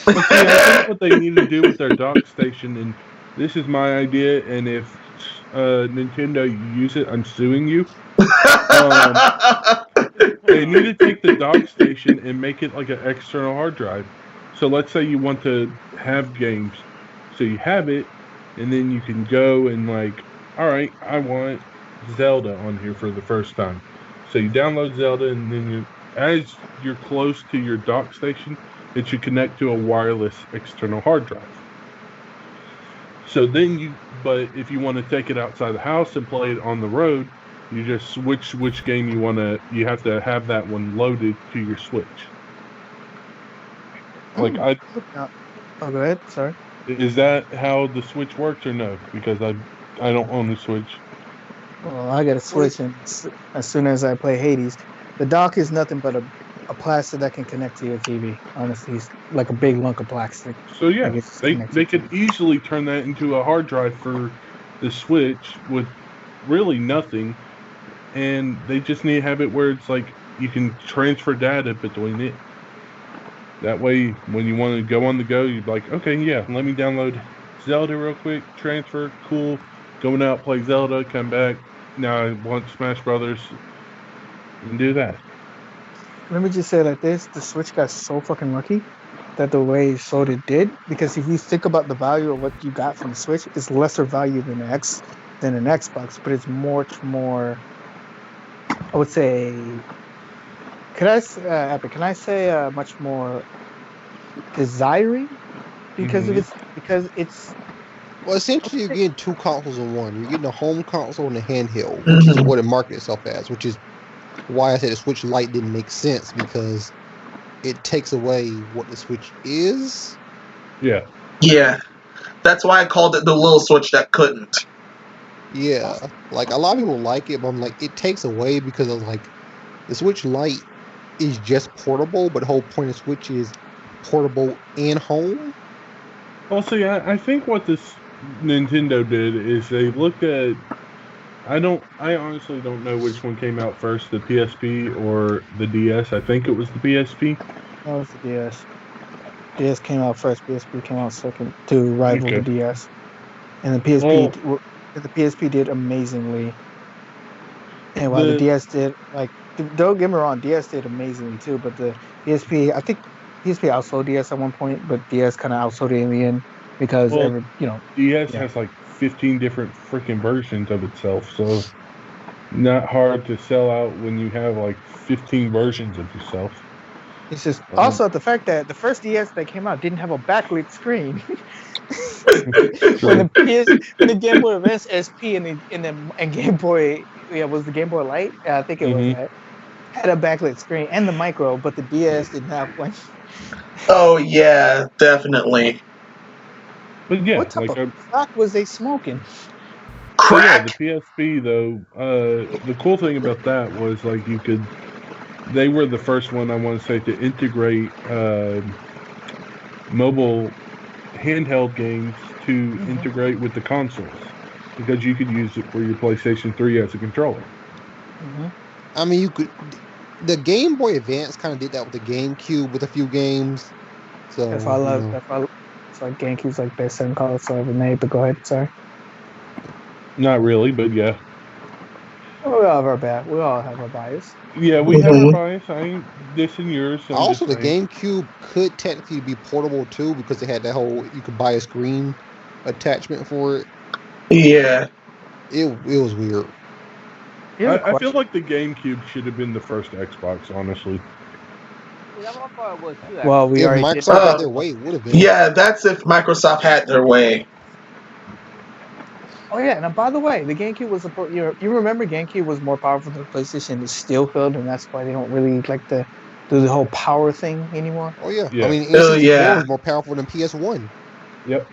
But see, I think what they need to do with their dock station, and this is my idea, and if Nintendo, you use it, I'm suing you. They need to take the dock station and make it like an external hard drive. So let's say you want to have games. So you have it, and then you can go and like, all right, I want Zelda on here for the first time. So you download Zelda, and then as you're close to your dock station, it should connect to a wireless external hard drive. So then but if you want to take it outside the house and play it on the road, you just switch which game you want to. You have to have that one loaded to your Switch. Like Oh, go ahead. Sorry. is that how the Switch works or no? Because I don't own the Switch. Well, I got a Switch, and as soon as I play Hades, the dock is nothing but a plastic that can connect to your TV. Honestly, it's like a big lunk of plastic. So yeah, they could easily turn that into a hard drive for the Switch with really nothing, and they just need to have it where it's like you can transfer data between it. That way, when you want to go on the go, you're like, okay, yeah, let me download Zelda real quick, transfer, cool, going out, play Zelda, come back, now I want Smash Brothers, and do that. Let me just say like this: the Switch got so fucking lucky that the way it sold it did. Because if you think about the value of what you got from the Switch, it's lesser value than an Xbox, but it's much more. I would say. Epic? Can I say much more desiring because of its Well, essentially, you're getting two consoles in one. You're getting a home console and a handheld, which is what it marketed itself as, which is why I said the Switch Lite didn't make sense, because it takes away what the Switch is. Yeah. Yeah. That's why I called it the little Switch that couldn't. Yeah. Like, a lot of people like it, but I'm like, it takes away because of, like, the Switch Lite is just portable, but the whole point of Switch is portable and home. Well, see, I think what this Nintendo did is they looked at. I honestly don't know which one came out first, the PSP or the DS. I think it was the PSP. That was the DS. DS came out first. PSP came out second to rival the DS, and the PSP did amazingly. And while the DS did, like, don't get me wrong, DS did amazingly too. But the PSP, I think PSP outsold DS at one point, but DS kind of outsold it in the end because DS has like 15 different freaking versions of itself, so not hard to sell out when you have like 15 versions of yourself. It's just also the fact that the first DS that came out didn't have a backlit screen. when the Game Boy Advance SP and Game Boy was the Game Boy Light, I think it was that, had a backlit screen and the micro, but the DS didn't have one. Oh yeah, definitely. But yeah, what type of crack was they smoking? Crack. So yeah, the PSP though, the cool thing about that was like they were the first one, I want to say, to integrate mobile handheld games to integrate with the consoles, because you could use it for your PlayStation 3 as a controller. I mean, you could. The Game Boy Advance kind of did that with the GameCube with a few games. So it's like GameCube's like best selling console ever made. But go ahead, sorry. Not really, but yeah. We all have our bias. Yeah, we have our bias. I ain't dissing yours. Also, the GameCube could technically be portable too, because they had that whole, you could buy a screen attachment for it. Yeah. It was weird. I feel like the GameCube should have been the first Xbox, honestly. Well, we already Microsoft had their way, it would have been. Yeah, that's if Microsoft had their way. Oh yeah, and by the way, the GameCube was you remember GameCube was more powerful than the PlayStation. It's still filled, and that's why they don't really like to do the whole power thing anymore. Oh yeah. I mean, N64 was more powerful than PS1. Yep.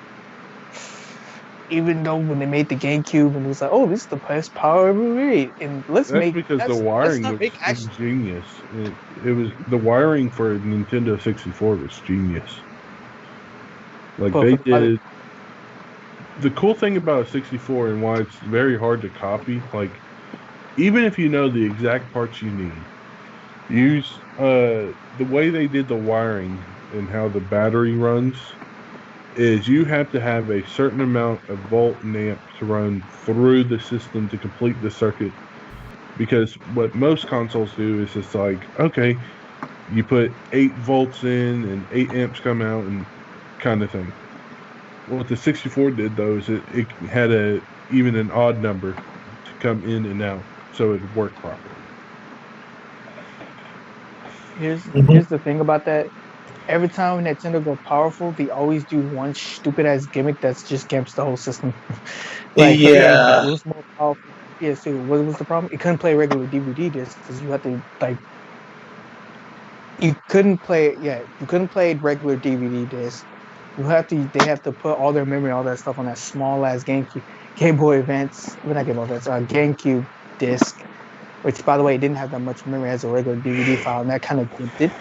Even though when they made the GameCube, and it was like, oh, this is the best power ever made, and because the wiring was genius. It was the wiring for a Nintendo 64 was genius. Like they did. The cool thing about a 64 and why it's very hard to copy, like, even if you know the exact parts you need, use the way they did the wiring and how the battery runs is you have to have a certain amount of volt and amp to run through the system to complete the circuit. Because what most consoles do is it's like, okay, you put 8 volts in and 8 amps come out and kind of thing. What the 64 did though is it had even an odd number to come in and out, so it worked properly. Here's the thing about that. Every time Nintendo go powerful, they always do one stupid ass gimmick that's just gimps the whole system. Like Yeah. it was more powerful than PS2. What was the problem? It couldn't play regular DVD discs because you had to like. You couldn't play regular DVD discs. They have to put all their memory, all that stuff on that small ass Game Boy Advance, not Game Boy Advance, GameCube disc, which by the way didn't have that much memory as a regular DVD file, and that kind of gimped it.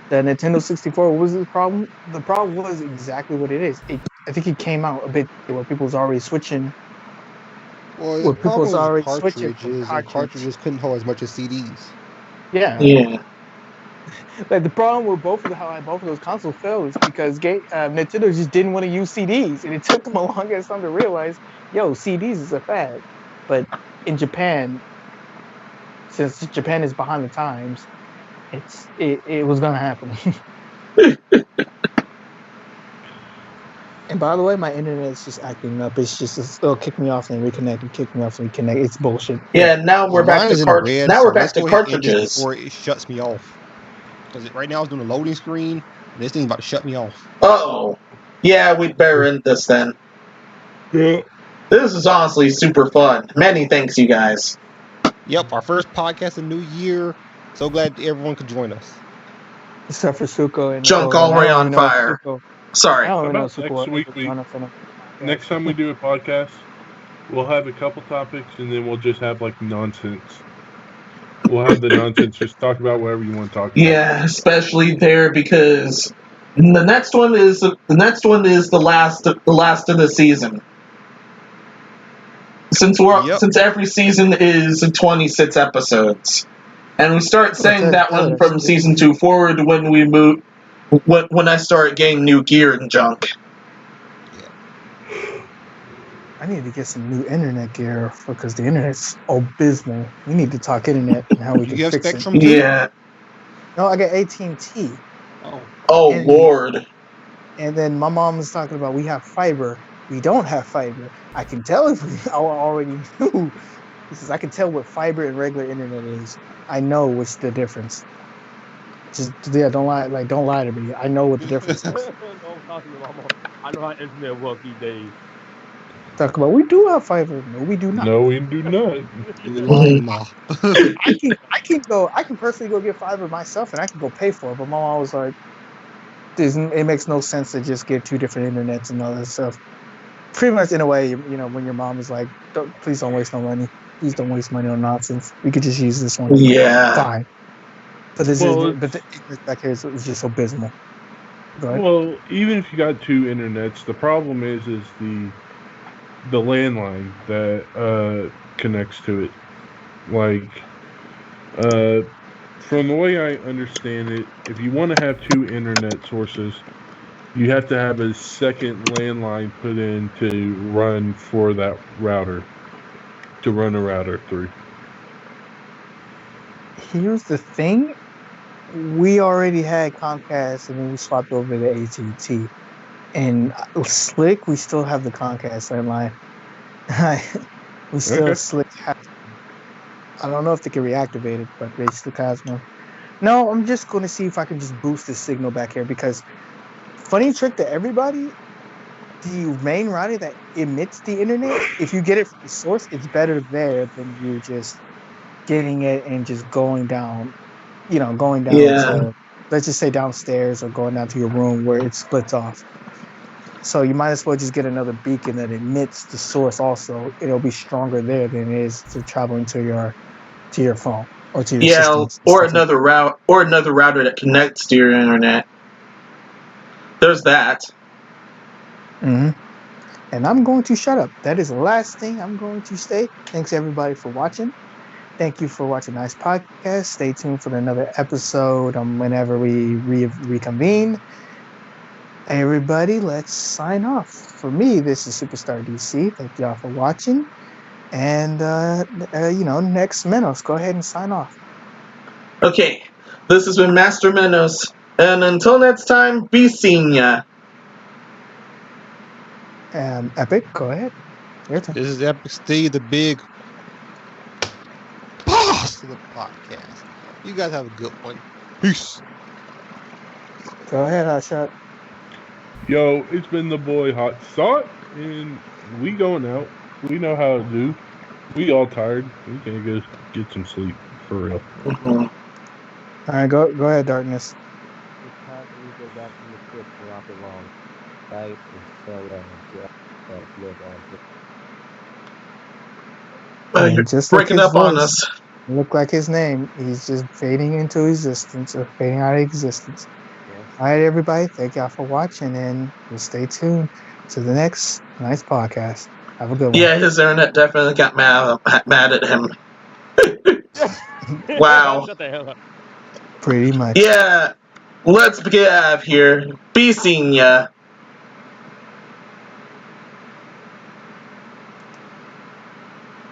The Nintendo 64, what was the problem? The problem was exactly what it is. I think it came out a bit where people was already switching. Well, Where the people problem was was already switching from cartridges, and cartridges couldn't hold as much as CDs. Yeah. Yeah. Like the problem with both of those consoles failed is because Nintendo just didn't want to use CDs, and it took them a long ass time to realize, CDs is a fad. But in Japan, since Japan is behind the times, it was gonna happen. And by the way, my internet is just acting up. It'll kick me off and reconnect and kick me off and reconnect. It's bullshit. Yeah. Now we're back Mine to is in the red, now so we're back let's to go ahead and end this cartridges. before it shuts me off. Because right now it's doing a loading screen, and this thing's about to shut me off. Oh. Yeah, we'd better end this then. Yeah. This is honestly super fun. Many thanks, you guys. Yep, our first podcast in New Year. So glad everyone could join us. Except for Suko and Junk Nicole, and I already don't on even know if fire. Suko- Sorry. I don't even know About if Suko next will week, ever join us on a Next time we do a podcast, we'll have a couple topics, and then we'll just have like nonsense. We'll have the nonsense. Just talk about whatever you want to talk about. Yeah, especially there because the next one is the last of the season. Since every season is 26 episodes, and we start saying that one from season 2 forward when we move when I start getting new gear and junk. I need to get some new internet gear because the internet's abysmal. We need to talk internet and how we can fix Spectrum it. too? Yeah. No, I got AT&T. Oh Lord. And then my mom was talking about we have fiber. We don't have fiber. I can tell if I already knew. He says I can tell what fiber and regular internet is. I know what's the difference. Don't lie. Like don't lie to me. I know what the difference is. Don't talk to me, Mama. I know how internet works these days. Talk about we do have fiber. No, we do not. No, we do not. You're lying, Ma. I can personally go get fiber myself and I can go pay for it. But my mom was like, it makes no sense to just get two different internets and all that stuff. Pretty much in a way, when your mom is like, please don't waste no money. Please don't waste money on nonsense. We could just use this one. Yeah. Fine. But the internet back here is just abysmal. Well, even if you got two internets, the problem is the landline that connects to it. Like, from the way I understand it, if you want to have two internet sources, you have to have a second landline put in to run for that router, to run a router through. Here's the thing. We already had Comcast and then we swapped over to AT&T. And Slick, we still have the Comcast landline. We still Slick have. I don't know if they can reactivate it, but they still has one. No, I'm just going to see if I can just boost the signal back here because funny trick to everybody, the main router that emits the internet, if you get it from the source, it's better there than you just getting it and just going down, going down to, let's just say downstairs or going down to your room where it splits off. So you might as well just get another beacon that emits the source also. It'll be stronger there than it is to traveling to your phone or to your systems. Or another router that connects to your internet. There's that. Mm-hmm. And I'm going to shut up. That is the last thing I'm going to say. Thanks everybody for watching. Thank you for watching Nice Podcast. Stay tuned for another episode whenever we reconvene. Hey, everybody, let's sign off. For me, this is Superstar DC. Thank y'all for watching. And, next Menos, go ahead and sign off. Okay, this has been Master Menos, and until next time, be seeing ya. Epic, go ahead. Your turn. This is Epic Steve, the big boss of the podcast. You guys have a good one. Peace. Go ahead, Hotshot. Yo, it's been the boy Hot Sauce, and we going out. We know how to do. We all tired. We can go get some sleep for real. Mhm. All right, go ahead, Darkness. It's time for me to get back from the trip for not too long. Right? And so, live on. And You're just like breaking his up on voice, us. look like his name, he's just fading into existence or fading out of existence. Yes. All right, everybody, thank y'all for watching, and we'll stay tuned to the next nice podcast. Have a good one. Yeah, his internet definitely got mad at him. Wow. Shut the hell up. Pretty much. Yeah, let's get out of here. Be seeing ya.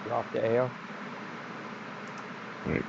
You're off the air. Right.